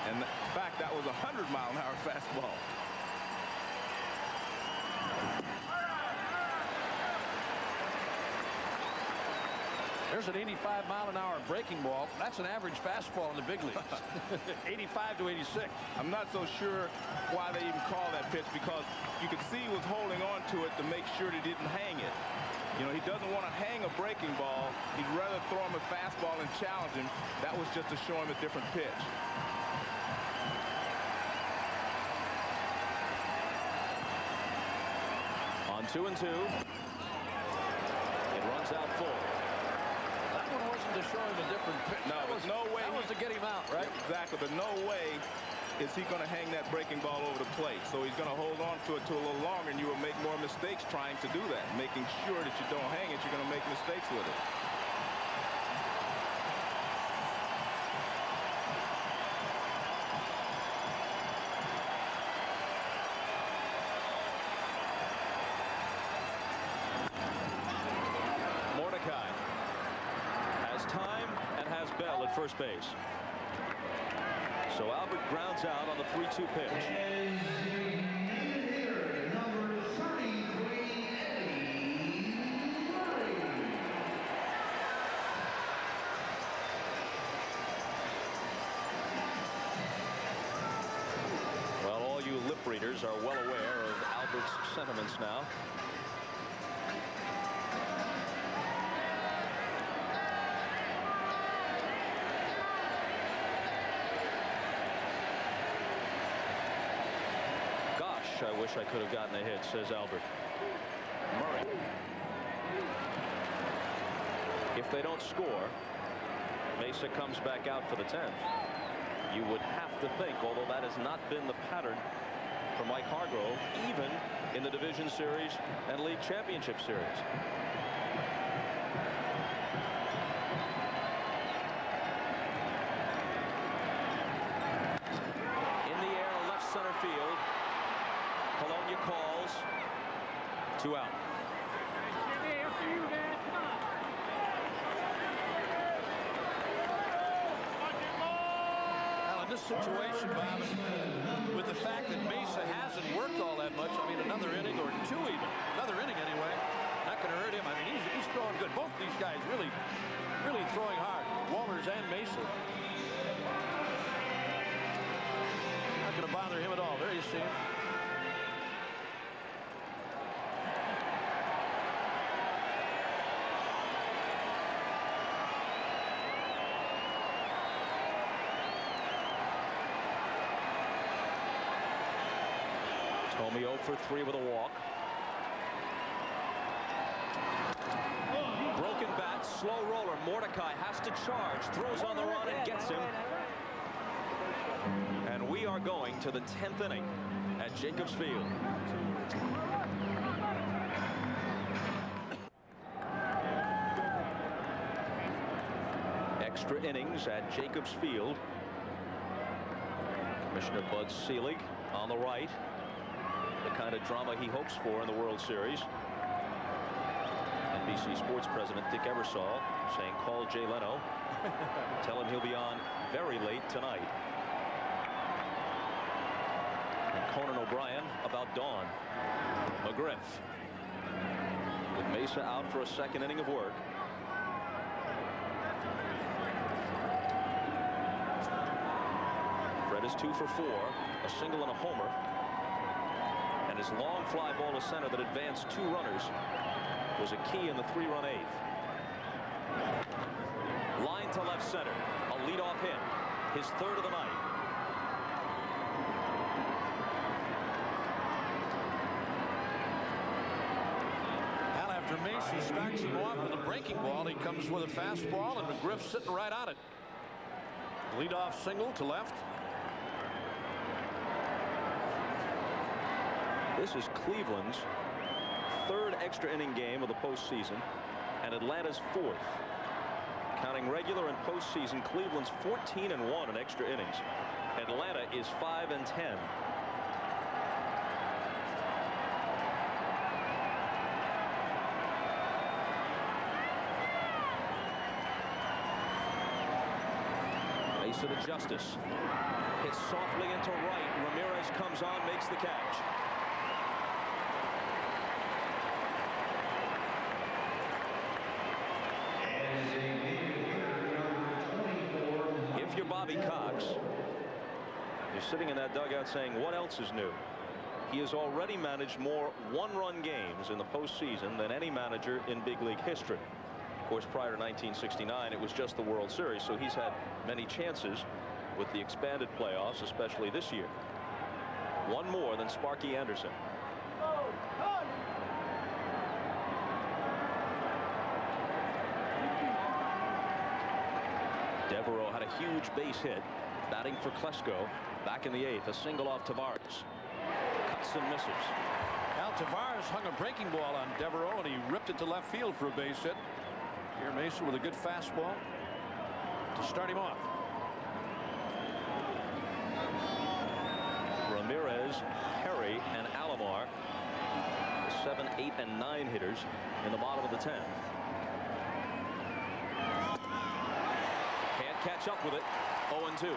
And in fact, that was a 100-mile-an-hour fastball. There's an 85-mile-an-hour breaking ball. That's an average fastball in the big leagues. 85 to 86. I'm not so sure why they even call that pitch, because you could see he was holding on to it to make sure that he didn't hang it. You know, he doesn't want to hang a breaking ball. He'd rather throw him a fastball and challenge him. That was just to show him a different pitch. On 2-2. It runs out full. That one wasn't to show him a different pitch. No, there's no way. That was to get him out, right? Exactly, but no way is he going to hang that breaking ball over the plate. So he's going to hold on to it a little longer, and you will make more mistakes trying to do that. Making sure that you don't hang it, you're going to make mistakes with it. Mordecai has time and has Bell at first base. So Albert grounds out on the 3-2 pitch. Well, all you lip readers are well aware of Albert's sentiments now. I wish I could have gotten a hit, says Albert. Murray. If they don't score, Mesa comes back out for the 10th. You would have to think, although that has not been the pattern for Mike Hargrove, even in the Division Series and League Championship Series. In the air, left center field. Polonia calls. 2 out. This situation, Bob, with the fact that Mesa hasn't worked all that much, I mean, another inning or 2 even, another inning anyway, not going to hurt him. I mean, he's throwing good. Both these guys really throwing hard, Walters and Mesa. Not going to bother him at all. There you see him. Thome 0 for 3 with a walk. Broken bat, slow roller. Mordecai has to charge, throws on the run and gets him. And we are going to the 10th inning at Jacobs Field. Extra innings at Jacobs Field. Commissioner Bud Selig on the right. The kind of drama he hopes for in the World Series. NBC Sports President Dick Ebersol saying, call Jay Leno. Tell him he'll be on very late tonight. And Conan O'Brien about dawn. McGriff with Mesa out for a 2nd inning of work. Fred is 2 for 4, a single and a homer. And his long fly ball to center that advanced 2 runners was a key in the 3-run 8th. Line to left center. A leadoff hit. His 3rd of the night. Well, after Mason starts him off with a breaking ball, he comes with a fastball, and McGriff sitting right on it. Leadoff single to left. This is Cleveland's 3rd extra inning game of the postseason and Atlanta's 4th. Counting regular and postseason, Cleveland's 14-1 in extra innings. Atlanta is 5-10. Mesa to Justice. Hits softly into right. Ramirez comes on, makes the catch. If you're Bobby Cox, you're sitting in that dugout saying, what else is new? He has already managed more one-run games in the postseason than any manager in big league history. Of course, prior to 1969, it was just the World Series, so he's had many chances with the expanded playoffs, especially this year. One more than Sparky Anderson. Devereaux had a huge base hit, batting for Klesko back in the 8th. A single off Tavares. Cuts and misses. Al Tavares hung a breaking ball on Devereaux, and he ripped it to left field for a base hit. Here Mesa with a good fastball to start him off. Ramirez, Perry, and Alomar, the 7, 8, and 9 hitters in the bottom of the 10th. Can't catch up with it. 0-2.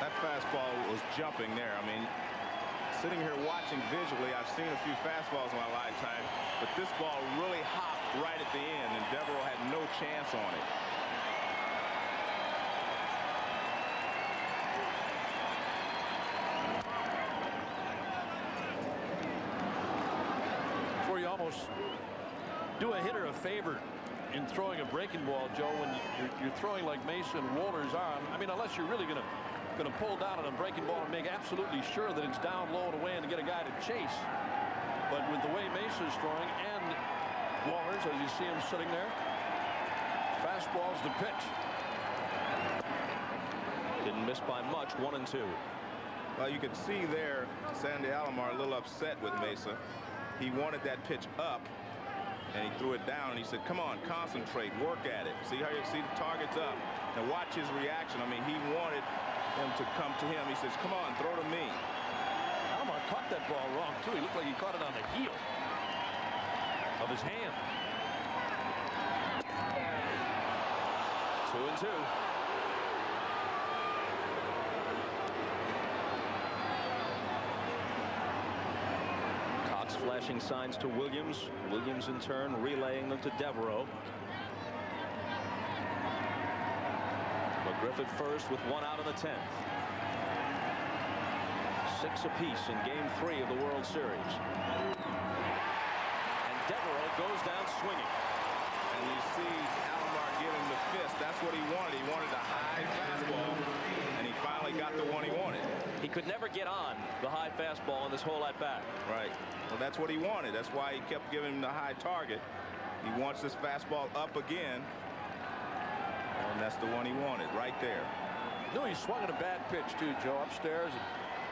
That fastball was jumping there. I mean, sitting here watching visually, I've seen a few fastballs in my lifetime, but this ball really hopped right at the end, and Devereaux had no chance on it. Before you almost do a hitter a favor in throwing a breaking ball, Joe, when you're throwing like Mesa and Walters are. I mean, unless you're really going to going to pull down on a breaking ball and make absolutely sure that it's down low and away and to get a guy to chase. But with the way Mesa is throwing and Wohlers, as you see him sitting there, fastball's the pitch. Didn't miss by much. 1-2. Well, you can see there Sandy Alomar a little upset with Mesa. He wanted that pitch up, and he threw it down, and he said, come on, concentrate, work at it. See how you see the target's up, and watch his reaction. I mean, he wanted him to come to him. He says, come on, throw to me. Alomar caught that ball wrong, too. He looked like he caught it on the heel of his hand. 2-2. Cox flashing signs to Williams. Williams in turn relaying them to Devereaux. McGriff at first with 1 out in the 10th. 6 apiece in Game 3 of the World Series. And Devereaux goes down swinging. And you see Alomar give him the fist. That's what he wanted. He wanted a high fastball, and he finally got the one he wanted. He could never get on the high fastball in this whole at bat. Right. Well, that's what he wanted. That's why he kept giving him the high target. He wants this fastball up again, and that's the one he wanted right there. No, he swung at a bad pitch too, Joe, upstairs.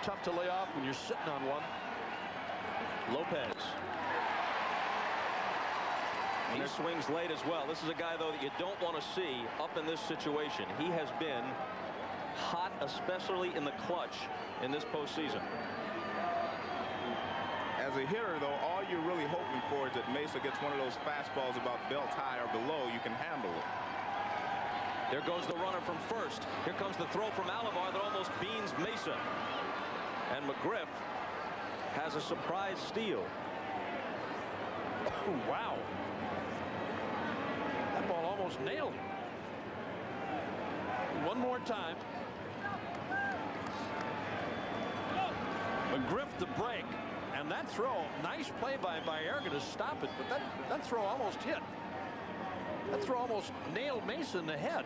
Tough to lay off when you're sitting on one. Lopez. He swings late as well. This is a guy, though, that you don't want to see up in this situation. He has been hot, especially in the clutch in this postseason. As a hitter, though, all you're really hoping for is that Mesa gets one of those fastballs about belt high or below. You can handle it. There goes the runner from first. Here comes the throw from Alomar that almost beans Mesa. And McGriff has a surprise steal. Oh, wow. That ball almost nailed him. One more time. McGriff the break. And that throw, nice play by Baerga to stop it, but that throw almost hit. That throw almost nailed Mesa in the head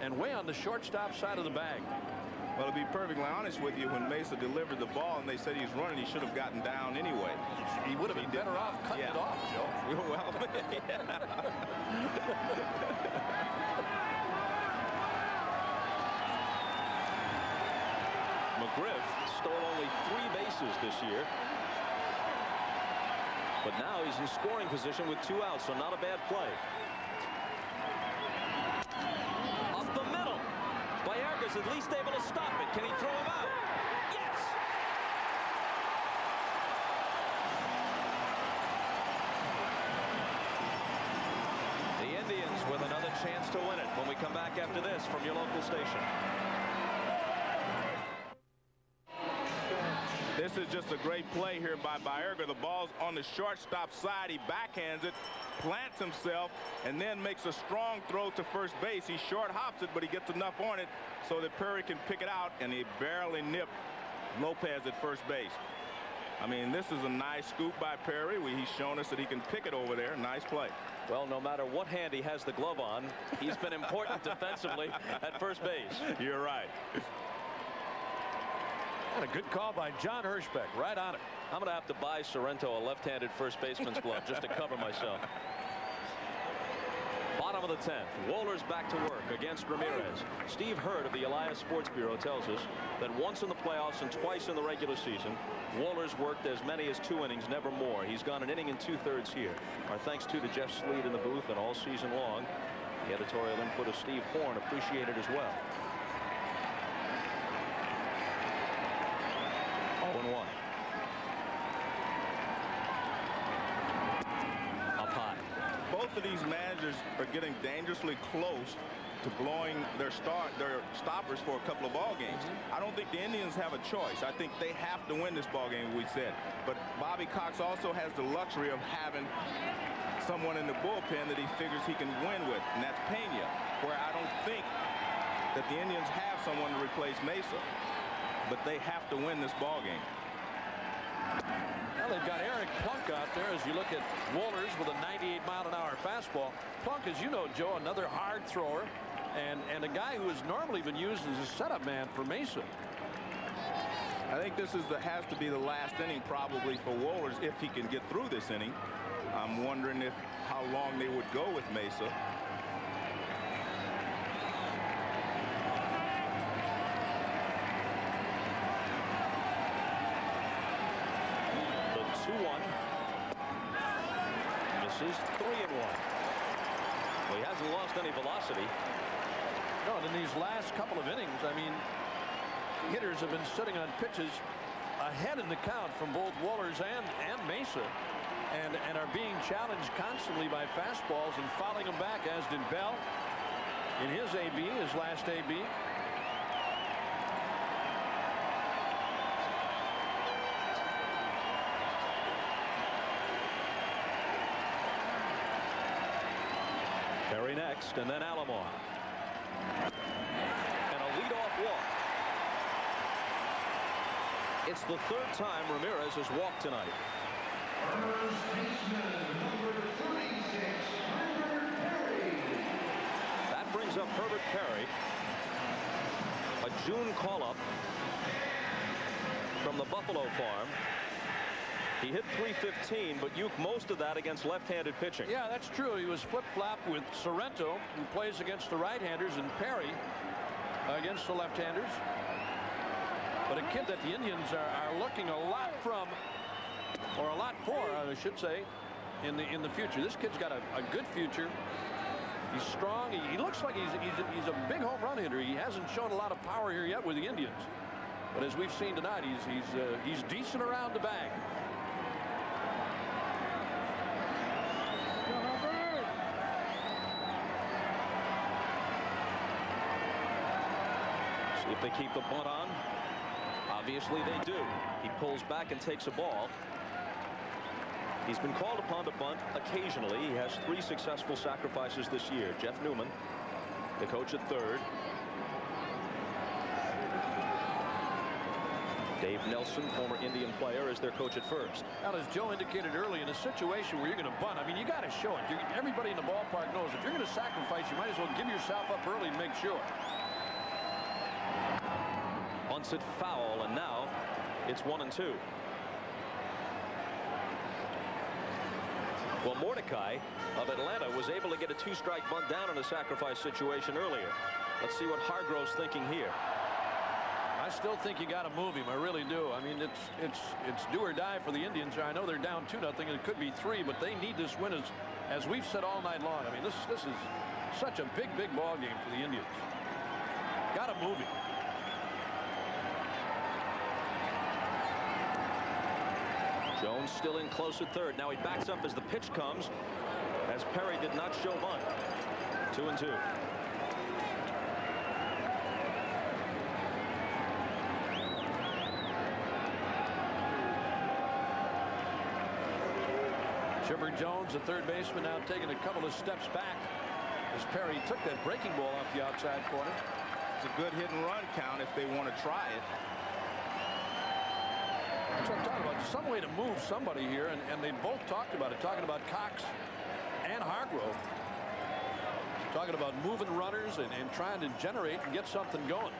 and way on the shortstop side of the bag. Well, to be perfectly honest with you, when Mesa delivered the ball and they said he's running, he should have gotten down anyway. He would have been better off cutting it off, Joe. Well, McGriff stole only 3 bases this year. But now he's in scoring position with 2 outs, so not a bad play. Up the middle. Baerga's at least able to stop it. Can he throw him out? Yes! The Indians with another chance to win it when we come back after this from your local station. this is just a great play here by Baerga. The ball's on the shortstop side. He backhands it, plants himself, and then makes a strong throw to first base. He short hops it, but he gets enough on it so that Perry can pick it out, and he barely nipped Lopez at first base. I mean, this is a nice scoop by Perry. He's shown us that he can pick it over there. Nice play. Well, no matter what hand he has the glove on, he's been important defensively at first base. You're right. And a good call by John Hirschbeck, right on it. I'm going to have to buy Sorrento a left-handed first baseman's glove just to cover myself. Bottom of the 10th. Wohlers back to work against Ramirez. Steve Hurd of the Elias Sports Bureau tells us that once in the playoffs and twice in the regular season, Wohlers worked as many as 2 innings, never more. He's gone an inning and 2/3 here. Our thanks to Jeff Sleet in the booth and all season long. The editorial input of Steve Horn appreciated as well. 0-1. Up high. Both of these managers are getting dangerously close to blowing their stoppers for a couple of ball games. I don't think the Indians have a choice. I think they have to win this ball game, we said. But Bobby Cox also has the luxury of having someone in the bullpen that he figures he can win with, and that's Pena, where I don't think that the Indians have someone to replace Mesa. But they have to win this ball game. Well, they've got Eric Plunk out there as you look at Wohlers with a 98-mile-an-hour fastball. Plunk, as you know, Joe, another hard thrower. and a guy who has normally been used as a setup man for Mesa. I think this has to be the last inning probably for Wohlers if he can get through this inning. I'm wondering how long they would go with Mesa. The 2-1 misses. 3-1. Well, he hasn't lost any velocity. No, and in these last couple of innings, I mean, hitters have been sitting on pitches ahead in the count from both Wohlers and Mesa, and are being challenged constantly by fastballs and fouling them back, as did Bell in his AB, his last AB. Perry next, and then Alomar. And a leadoff walk. It's the third time Ramirez has walked tonight. First baseman, number 36, Herbert Perry. That brings up Herbert Perry. A June call-up from the Buffalo farm. He hit .315, but uked most of that against left-handed pitching. Yeah, that's true. He was flip-flop with Sorrento, who plays against the right-handers, and Perry against the left-handers. But a kid that the Indians are looking a lot from, or a lot for, I should say, in the future. This kid's got a good future. He's strong. He looks like he's a big home run hitter. He hasn't shown a lot of power here yet with the Indians, but as we've seen tonight, he's decent around the bag. See if they keep the bunt on. Obviously they do. He pulls back and takes a ball. He's been called upon to bunt occasionally. He has 3 successful sacrifices this year. Jeff Newman, the coach at third. Dave Nelson, former Indian player, is their coach at first. Now, as Joe indicated early, in a situation where you're going to bunt, I mean, you got to show it. Everybody in the ballpark knows if you're going to sacrifice, you might as well give yourself up early and make sure. Bunts it foul, and now it's 1-2. Well, Mordecai of Atlanta was able to get a 2-strike bunt down in a sacrifice situation earlier. Let's see what Hargrove's thinking here. I still think you got to move him. I really do. I mean, it's do or die for the Indians. I know they're down 2-0, and it could be 3, but they need this win as we've said all night long. I mean, this is such a big ball game for the Indians. Got to move him. Jones still in close at third. Now he backs up as the pitch comes, as Perry did not show bunt. 2-2. Chipper Jones, the third baseman, now taking a couple of steps back as Perry took that breaking ball off the outside corner. It's a good hit and run count if they want to try it. That's what I'm talking about. Some way to move somebody here, and they both talked about it, talking about Cox and Hargrove. Talking about moving runners and trying to generate and get something going.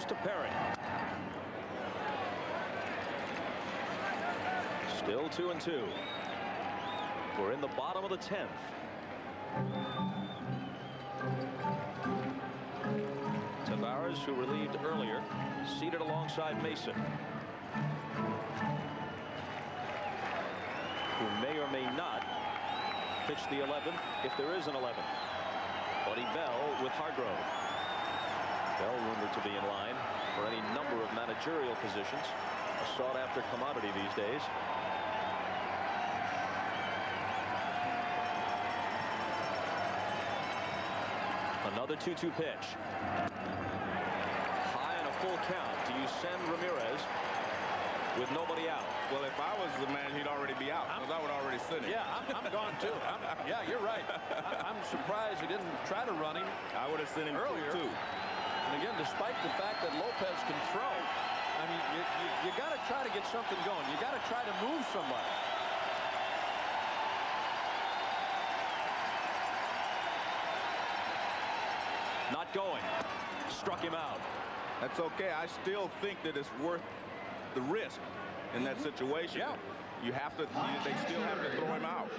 To Perry. Still 2-2. We're in the bottom of the 10th. Tavares, who relieved earlier, seated alongside Mason, who may or may not pitch the 11th if there is an 11th. Buddy Bell with Hargrove. Bell rumored to be in line for any number of managerial positions, a sought-after commodity these days. Another 2-2 pitch. High and a full count. Do you send Ramirez? with nobody out. Well, if I was the man, he'd already be out, because I would already sit him. Yeah, I'm gone too. Yeah, you're right. I'm surprised he didn't try to run him. I would have sent him earlier too. And again, despite the fact that Lopez can throw, I mean, you got to try to get something going. You got to try to move somebody. Not going. Struck him out. That's okay. I still think that it's worth the risk in that situation. Yeah. You have to. They still have to throw him out.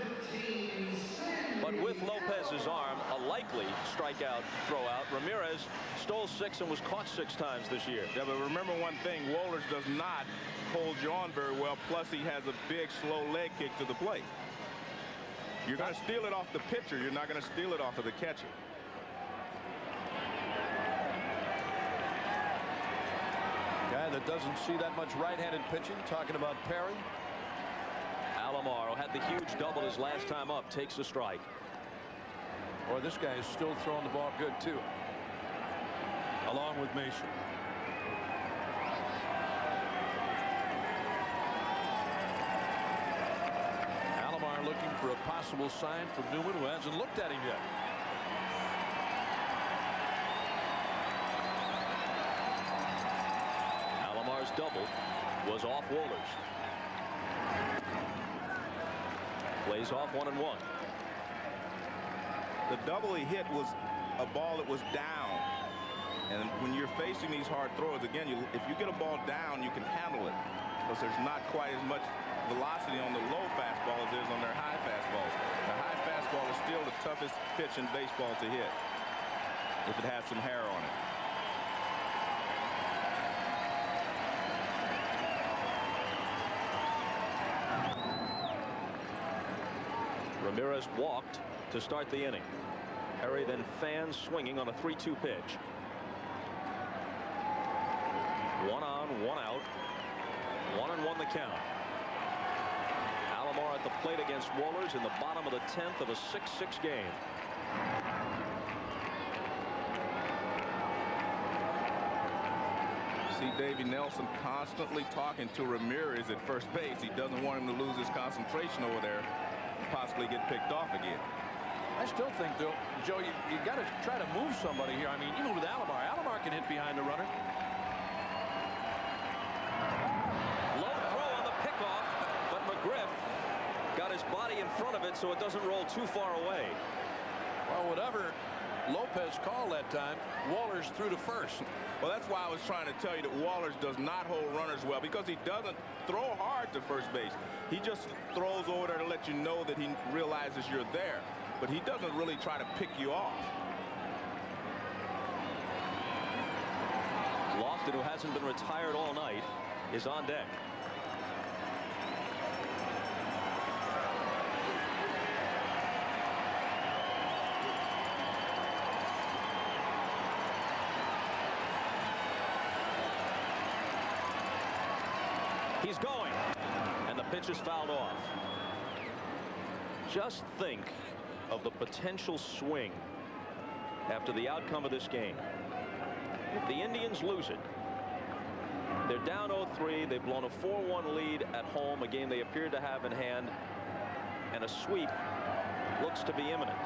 But with Lopez's arm, a likely strikeout throwout. Ramirez stole 6 and was caught 6 times this year. Yeah, but remember one thing: Wohlers does not hold you on very well. Plus, he has a big, slow leg kick to the plate. You're going to steal it off the pitcher. You're not going to steal it off of the catcher. Guy that doesn't see that much right-handed pitching. Talking about Perry. Alomar, who had the huge double his last time up, takes the strike. Or this guy is still throwing the ball good too, along with Mason. Alomar looking for a possible sign from Newman, who hasn't looked at him yet. Alomar's double was off Wohlers. Plays off 1-1. The double he hit was a ball that was down. And when you're facing these hard throws, again, if you get a ball down, you can handle it, because there's not quite as much velocity on the low fastball as there is on their high fastballs. The high fastball is still the toughest pitch in baseball to hit if it has some hair on it. Ramirez walked to start the inning. Perry then fans swinging on a 3-2 pitch. 1 on, 1 out. 1-1 the count. Alomar at the plate against Wohlers in the bottom of the 10th of a 6-6 game. See Davey Nelson constantly talking to Ramirez at first base. He doesn't want him to lose his concentration over there, possibly get picked off again. I still think, though, Joe, you got to try to move somebody here. I mean, even with Alomar, Alomar can hit behind the runner. Low throw on the pickoff, but McGriff got his body in front of it so it doesn't roll too far away. Well, whatever Lopez called that time, Wohlers threw to first. Well, that's why I was trying to tell you that Wohlers does not hold runners well, because he doesn't throw hard to first base. He just throws over there to let you know that he realizes you're there, but he doesn't really try to pick you off. Lofton, who hasn't been retired all night, is on deck. He's going, and the pitch is fouled off. Just think of the potential swing after the outcome of this game. If the Indians lose it, they're down 0-3. They've blown a 4-1 lead at home, a game they appeared to have in hand, and a sweep looks to be imminent.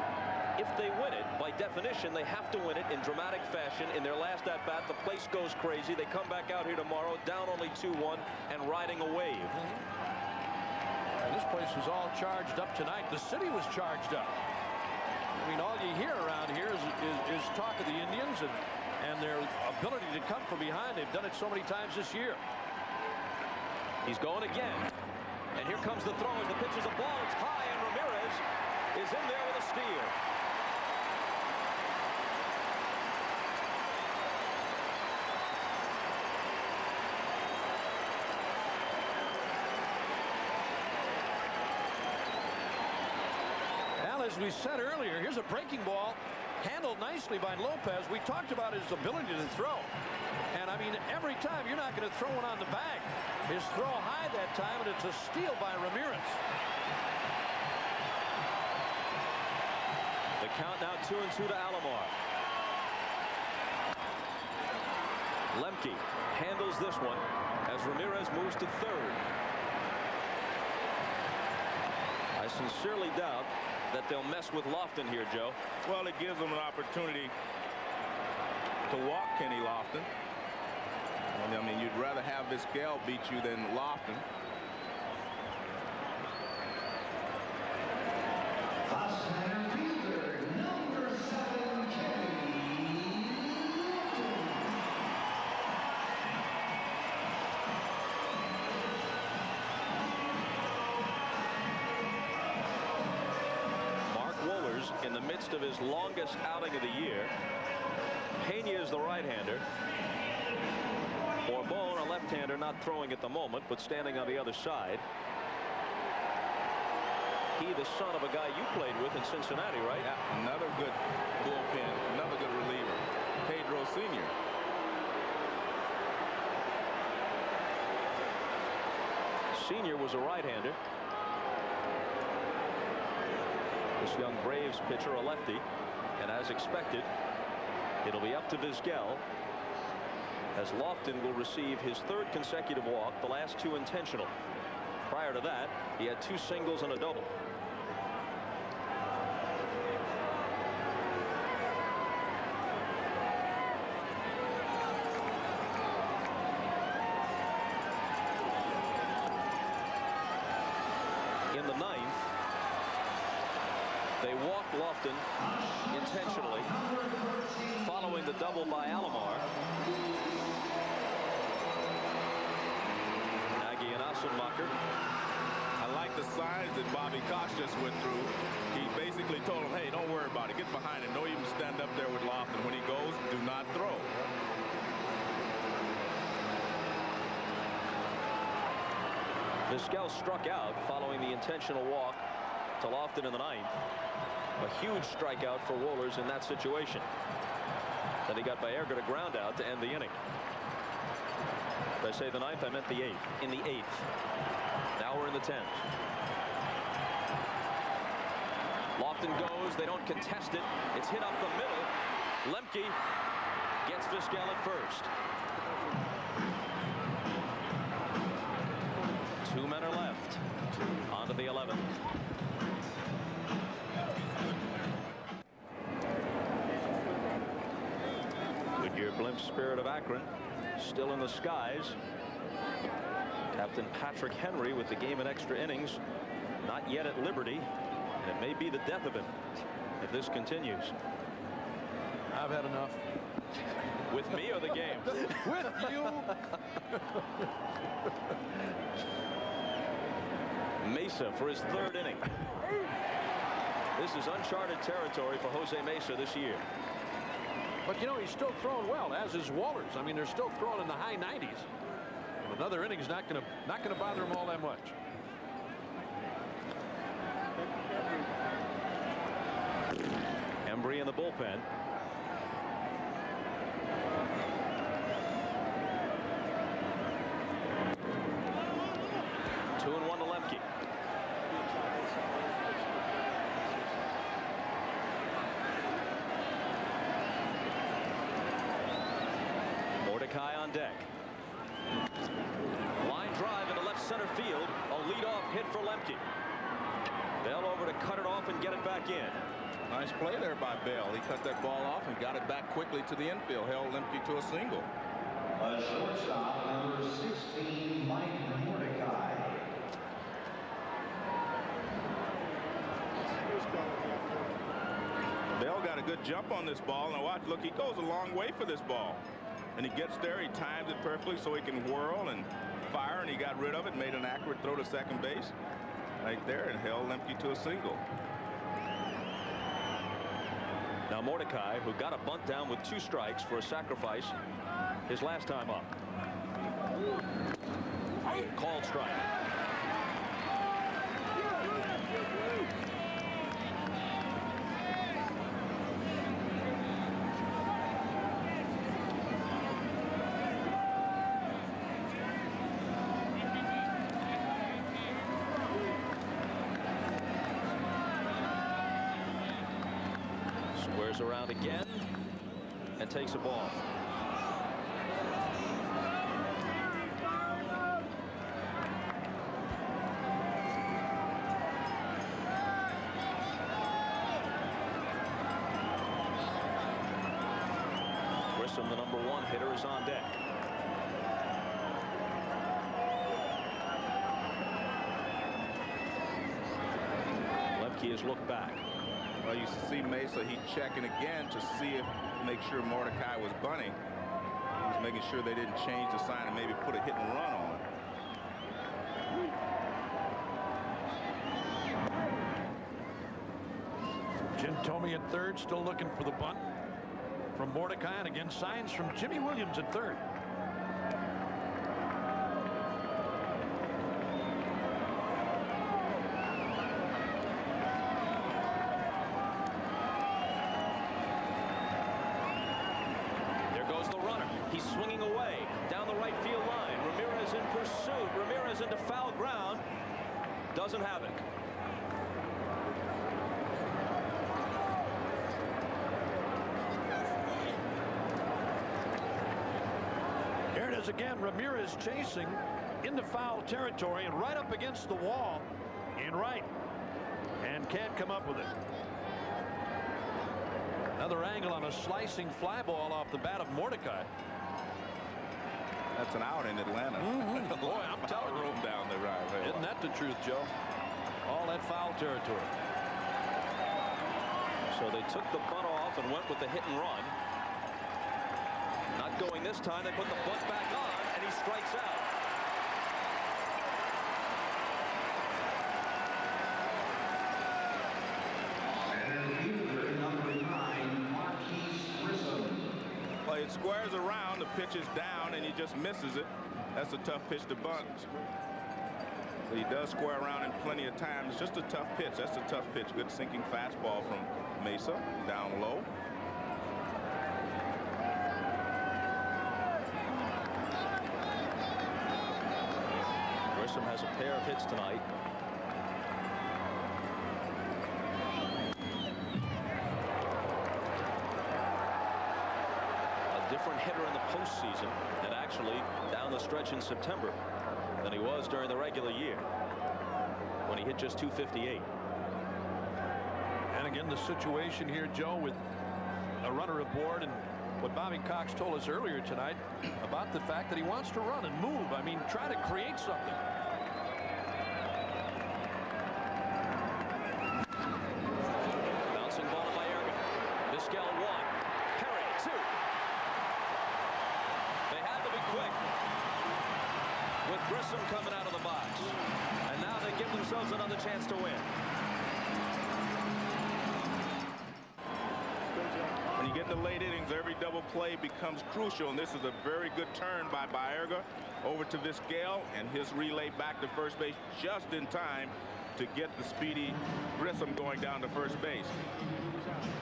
If they win it, by definition, they have to win it in dramatic fashion. In their last at-bat, the place goes crazy. They come back out here tomorrow, down only 2-1, and riding a wave. And this place was all charged up tonight. The city was charged up. I mean, all you hear around here is talk of the Indians and their ability to come from behind. They've done it so many times this year. He's going again. And here comes the throw as the pitch is a ball. It's high, and Ramirez is in there with a steal. As we said earlier, here's a breaking ball handled nicely by Lopez. We talked about his ability to throw, and I mean, every time you're not going to throw one on the bag. His throw high that time, and it's a steal by Ramirez. The count now 2-2 to Alomar. Lemke handles this one as Ramirez moves to third. I sincerely doubt that they'll mess with Lofton here, Joe. Well, it gives them an opportunity to walk Kenny Lofton. And, I mean, you'd rather have Vizquel beat you than Lofton. In the midst of his longest outing of the year. Pena is the right-hander. Borbon, a left-hander, not throwing at the moment, but standing on the other side. He, the son of a guy you played with in Cincinnati, right? Yeah, another good bullpen, another good reliever, Pedro Sr. Senior was a right-hander. This young Braves pitcher, a lefty, and as expected, it'll be up to Vizquel as Lofton will receive his third consecutive walk, the last two intentional. Prior to that, he had 2 singles and a double. In the 9th, they walked Lofton intentionally following the double by Alomar. Nagy and Assenmacher. I like the signs that Bobby Koch just went through. He basically told him, hey, don't worry about it. Get behind him. Don't even stand up there with Lofton. When he goes, do not throw. Vizquel struck out following the intentional walk to Lofton in the 9th. A huge strikeout for Wohlers in that situation. Then he got Baerga to ground out to end the inning. Did I say the 9th? I meant the 8th. In the 8th. Now we're in the 10th. Lofton goes. They don't contest it. It's hit up the middle. Lemke gets Vizquel at first. 2 men are left. On to the 11th. Goodyear Blimp Spirit of Akron still in the skies. Captain Patrick Henry with the game in extra innings. Not yet at liberty. And it may be the death of him if this continues. I've had enough. With me or the game? With you. Mesa for his 3rd inning. This is uncharted territory for Jose Mesa this year. But, you know, he's still throwing well, as is Wohlers. I mean, they're still throwing in the high 90s. And another inning's not going to bother him all that much. Embry in the bullpen. Two and 1 to Lemke. Mordecai on deck. Line drive into left center field. A leadoff hit for Lemke. Bell over to cut it off and get it back in. Nice play there by Bell. He cut that ball off and got it back quickly to the infield. Held Lemke to a single. A shortstop, number 16, Mike Mordecai. Bell got a good jump on this ball. Now watch, look, he goes a long way for this ball. And he gets there, he times it perfectly so he can whirl and fire, and he got rid of it, made an accurate throw to second base right there and held Lemke to a single. Now Mordecai, who got a bunt down with 2 strikes for a sacrifice his last time up. Called strike. Squares around again and takes a ball. Grissom, the #1 hitter, is on deck. Lemke has looked back. Well, you see Mesa, he checking again to see if, make sure Mordecai was bunting. He was making sure they didn't change the sign and maybe put a hit and run on it. Jim Thome at third, still looking for the bunt from Mordecai, and again signs from Jimmy Williams at third. There goes the runner. He's swinging away down the right field line. Ramirez in pursuit. Ramirez into foul ground. Doesn't have it. Here it is again. Ramirez chasing into foul territory and right up against the wall in right, and can't come up with it. Another angle on a slicing fly ball off the bat of Mordecai. That's an out in Atlanta. Boy, I'm telling you. Room down the right. Isn't that the truth, Joe? All that foul territory. So they took the bunt off and went with the hit and run. Not going this time. They put the bunt back on, and he strikes out. Well, it squares around, the pitch is down, and he just misses it. That's a tough pitch to bunt. But he does square around in plenty of times. It's just a tough pitch. That's a tough pitch. Good sinking fastball from Mesa, down low. Grissom has a pair of hits tonight. A different hitter in the postseason, and actually down the stretch in September, than he was during the regular year when he hit just .258. And again, the situation here, Joe, with a runner aboard, and what Bobby Cox told us earlier tonight about the fact that he wants to run and move. I mean, try to create something. Bouncing ball to Baerga. Vizquel 1. Perry 2. They had to be quick with Grissom coming out of the box. And now they give themselves another chance to win. When you get in the late innings, every double play becomes crucial, and this is a very good turn by Baerga over to Vizquel, and his relay back to first base just in time to get the speedy Grissom going down to first base.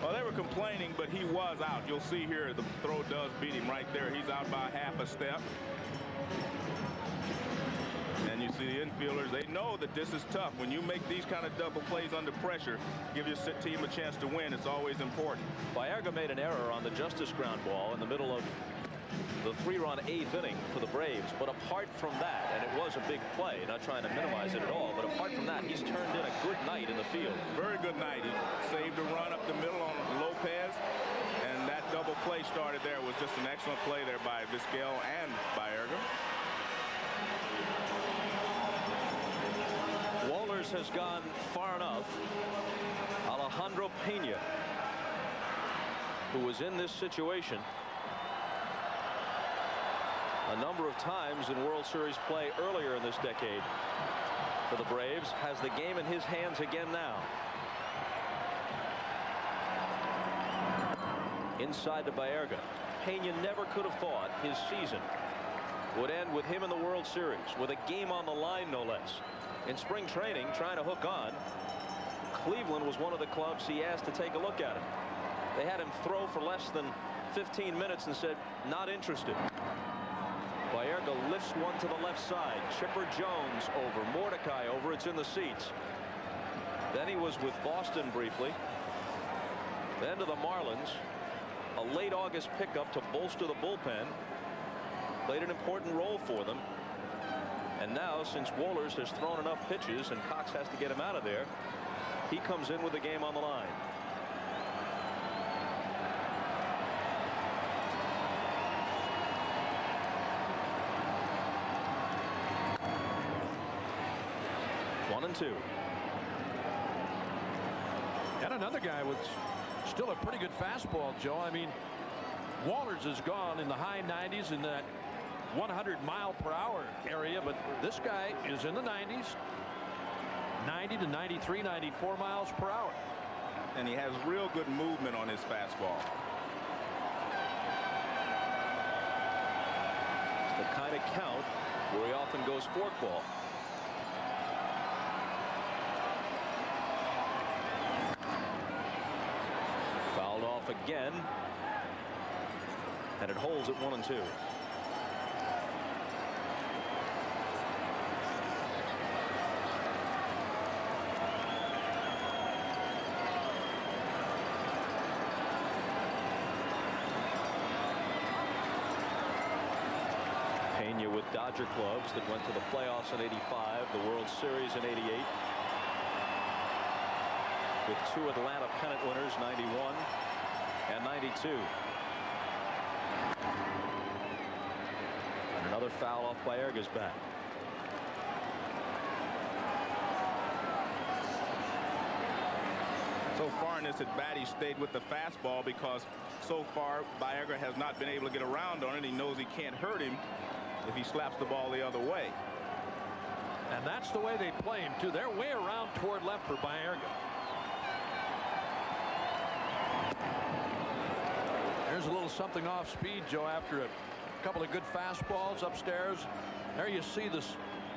Well, they were complaining, but he was out. You'll see here the throw does beat him right there. He's out by half a step. And you see the infielders, they know that this is tough. When you make these kind of double plays under pressure, give your team a chance to win. It's always important. Baerga made an error on the Justice ground ball in the middle of the 3-run 8th inning for the Braves. But apart from that, and it was a big play, not trying to minimize it at all, but apart from that, he's turned in a good night in the field. Very good night. He saved a run up the middle on Lopez, and that double play started there was just an excellent play there by Vizquel and Baerga. Wohlers has gone far enough. Alejandro Pena, who was in this situation a number of times in World Series play earlier in this decade for the Braves, has the game in his hands again now. Inside to Baerga. Pena never could have thought his season would end with him in the World Series, with a game on the line, no less. In spring training, trying to hook on, Cleveland was one of the clubs he asked to take a look at him. They had him throw for less than 15 minutes and said, not interested. Baerga lifts one to the left side. Chipper Jones over. Mordecai over. It's in the seats. Then he was with Boston briefly. Then to the Marlins. A late August pickup to bolster the bullpen. Played an important role for them. And now, since Wohlers has thrown enough pitches and Cox has to get him out of there, he comes in with the game on the line. 1-2. And another guy with still a pretty good fastball, Joe. I mean, Walters has gone in the high 90s in that 100-mile-per-hour area, but this guy is in the 90s, 90 to 93, 94 miles per hour. And he has real good movement on his fastball. It's the kind of count where he often goes forkball. Fouled off again. And it holds at 1-2. Pena with Dodger clubs that went to the playoffs in '85, the World Series in '88. With 2 Atlanta pennant winners, '91 and '92. And another foul off Baerga's bat. So far in this at bat, he stayed with the fastball because so far Baerga has not been able to get around on it. He knows he can't hurt him if he slaps the ball the other way. And that's the way they play him, too. They're way around toward left for Baerga. There's a little something off speed, Joe, after a couple of good fastballs upstairs. There you see this,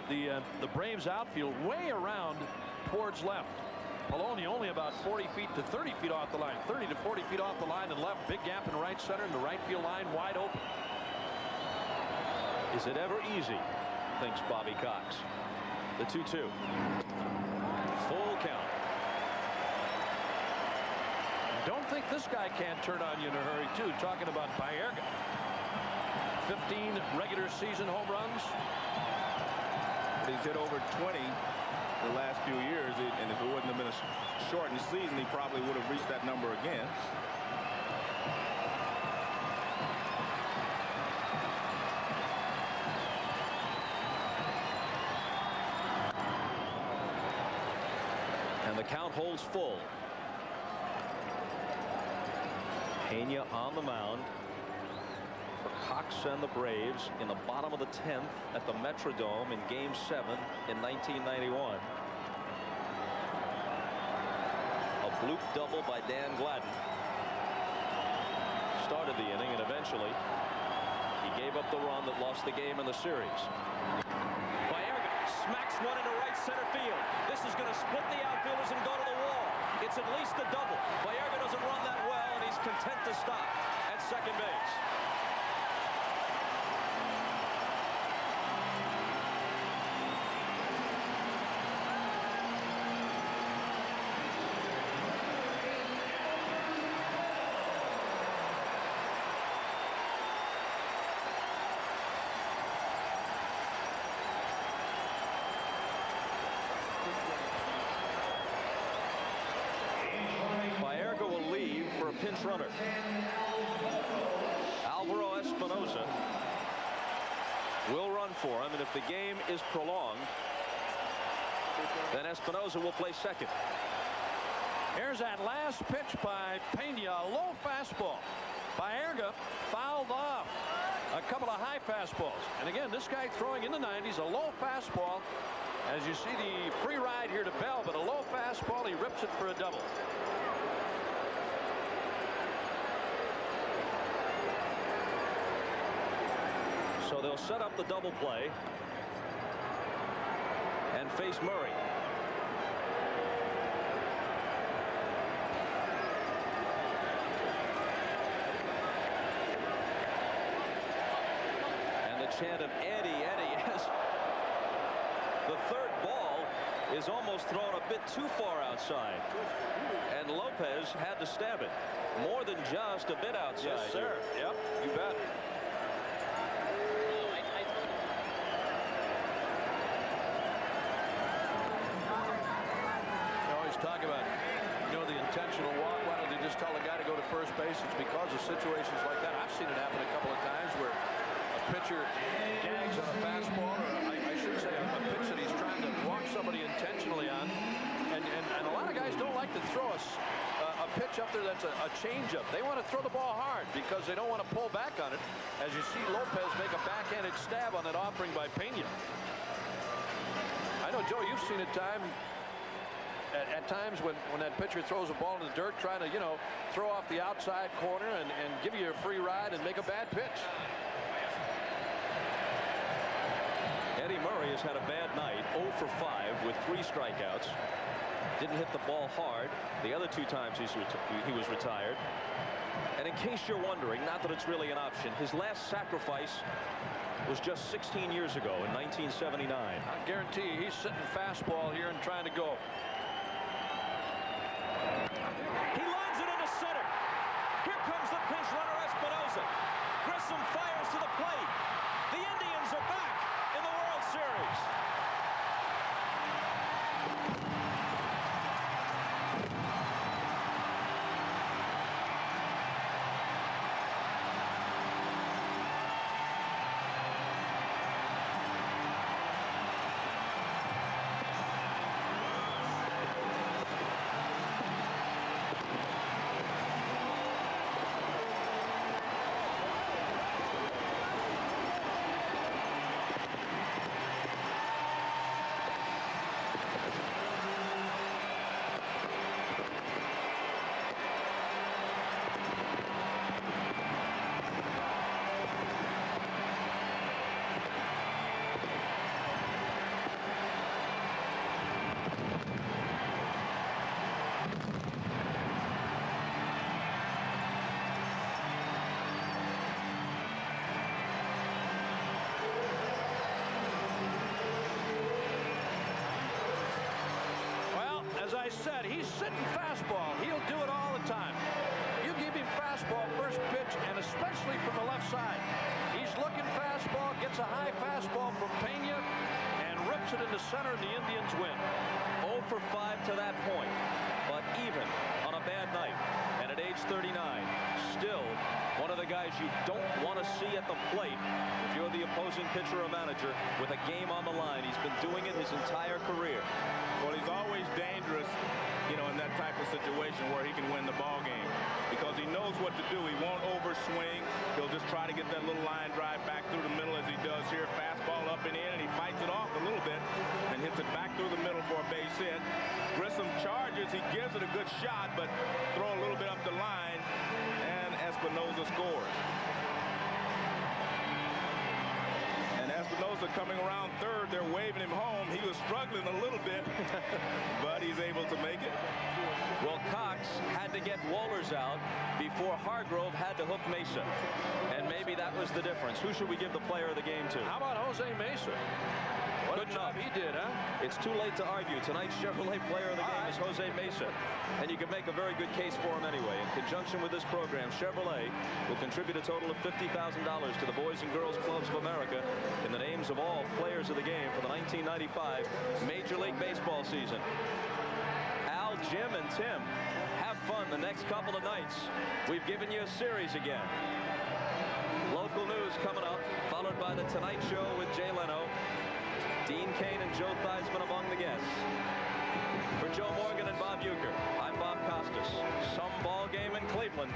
the Braves outfield way around towards left. Poloni only about 40 feet to 30 feet off the line, 30 to 40 feet off the line and left. Big gap in right center, and the right field line wide open. Is it ever easy? Thinks Bobby Cox. The 2-2. Full count. Don't think this guy can't turn on you in a hurry, too. Talking about Baerga. 15 regular season home runs. He's hit over 20 the last few years, and if it wouldn't have been a shortened season, he probably would have reached that number again. And the count holds full. Pena on the mound for Cox and the Braves in the bottom of the 10th at the Metrodome in Game 7 in 1991. A bloop double by Dan Gladden started the inning, and eventually he gave up the run that lost the game in the series. Baerga smacks one into right center field. This is going to split the outfielders and go to the wall. It's at least a double. Baerga doesn't run that well, and he's content to stop at second base. Pinch runner. Alvaro Espinosa will run for him, and if the game is prolonged, then Espinosa will play second. Here's that last pitch by Pena, a low fastball. Baerga fouled off a couple of high fastballs. And again, this guy throwing in the 90s, a low fastball. As you see the free ride here to Bell, but a low fastball, he rips it for a double. So they'll set up the double play and face Murray. And the chant of Eddie, Eddie, as the third ball is almost thrown a bit too far outside. And Lopez had to stab it more than just a bit outside. Yes, sir. Yep, you bet. Talk about, the intentional walk. Why don't they just tell the guy to go to first base? It's because of situations like that. I've seen it happen a couple of times where a pitcher gags on a fastball, or I should say a pitch that he's trying to walk somebody intentionally. pitch up there that's a changeup. They want to throw the ball hard because they don't want to pull back on it. As you see Lopez make a backhanded stab on that offering by Pena. I know, Joe, you've seen it at times when that pitcher throws a ball in the dirt trying to, throw off the outside corner and give you a free ride and make a bad pitch. Eddie Murray has had a bad night, 0 for 5 with 3 strikeouts. Didn't hit the ball hard the other 2 times he was retired. And in case you're wondering, not that it's really an option, his last sacrifice was just 16 years ago in 1979. I guarantee you he's sitting fastball here and trying to go. He lines it into center. Here comes the pinch runner, Espinosa. Grissom fires to the plate. The Indians are back in the World Series. As I said, he's sitting fastball. He'll do it all the time. You give him fastball first pitch, and especially from the left side. He's looking fastball, gets a high fastball from Pena, and rips it into center, and the Indians win. 0 for 5 to that point, but even on a bad night, and at age 39, still one of the guys you don't want to see at the plate if you're the opposing pitcher or manager with a game on the line. He's been doing it his entire career. Well, he's always dangerous, in that type of situation where he can win the ball game because he knows what to do. He won't overswing. He'll just try to get that little line drive back through the middle as he does here. Fastball up and in, and he fights it off a little bit and hits it back through the middle for a base hit. Grissom charges. He gives it a good shot, but throw a little bit up the line, and Espinosa scores. Espinosa coming around third. They're waving him home. He was struggling a little bit, but he's able to make it. Well, Cox had to get Wohlers out before Hargrove had to hook Mesa. And maybe that was the difference. Who should we give the player of the game to? How about Jose Mesa? What a job he did, huh? It's too late to argue. Tonight's Chevrolet player of the game is Jose Mesa. And you can make a very good case for him anyway. In conjunction with this program, Chevrolet will contribute a total of $50,000 to the Boys and Girls Clubs of America in the names of all players of the game for the 1995 Major League Baseball season. Al, Jim, and Tim, have fun the next couple of nights. We've given you a series again. Local news coming up, followed by The Tonight Show with Jay Leno. Dean Cain and Joe Theismann among the guests. For Joe Morgan and Bob Uecker, I'm Bob Costas. Some ball game in Cleveland.